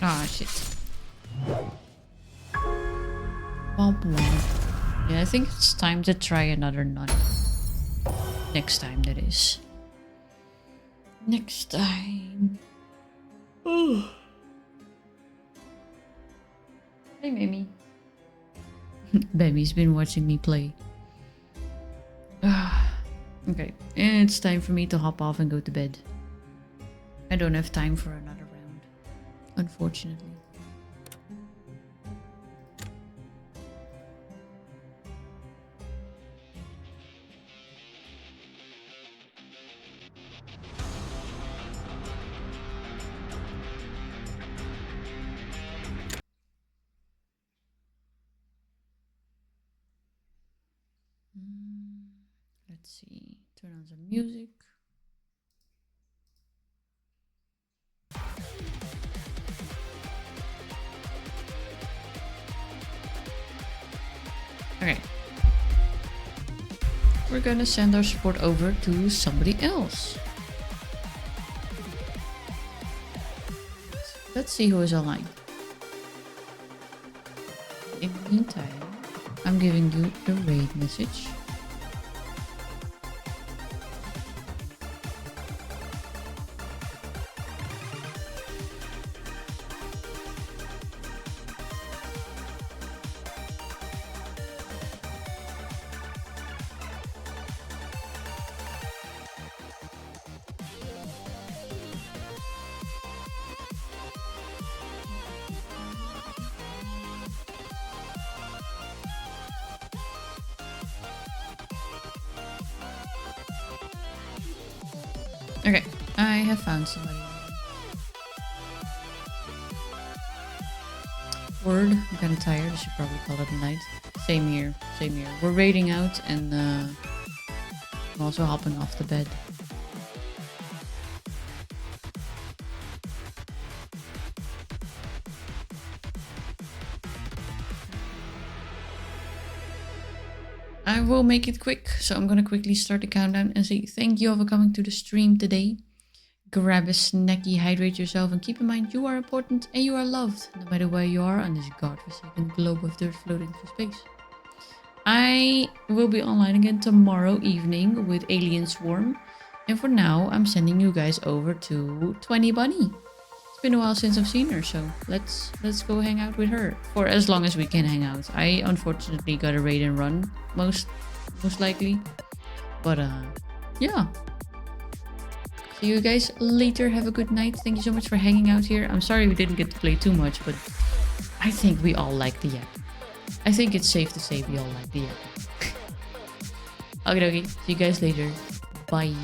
Ah, shit. Womp womp. Yeah, I think it's time to try another nun. Next time, that is. Next time. Oh. Hey, Mimi. Baby's been watching me play. Okay, it's time for me to hop off and go to bed. I don't have time for another round, unfortunately. Let's see, turn on some music. Okay. We're gonna send our support over to somebody else. Let's see who is online. In the meantime, I'm giving you the raid message. Okay, I have found somebody. Word, I'm kinda tired. I should probably call it a night. Same here, same here. We're raiding out and I'm also hopping off the bed. I will make it quick. So I'm gonna quickly start the countdown and say thank you all for coming to the stream today. Grab a snacky, hydrate yourself, and keep in mind you are important and you are loved, no matter where you are on this godforsaken globe of dirt floating through space. I will be online again tomorrow evening with Alien Swarm. And for now, I'm sending you guys over to 20 Bunny. It's been a while since I've seen her, so let's go hang out with her for as long as we can hang out. I unfortunately got a raid and run most likely, but yeah. See you guys later. Have a good night. Thank you so much for hanging out here. I'm sorry we didn't get to play too much, but I think we all like the yak. I think it's safe to say we all like the yak. Okay, see you guys later. Bye.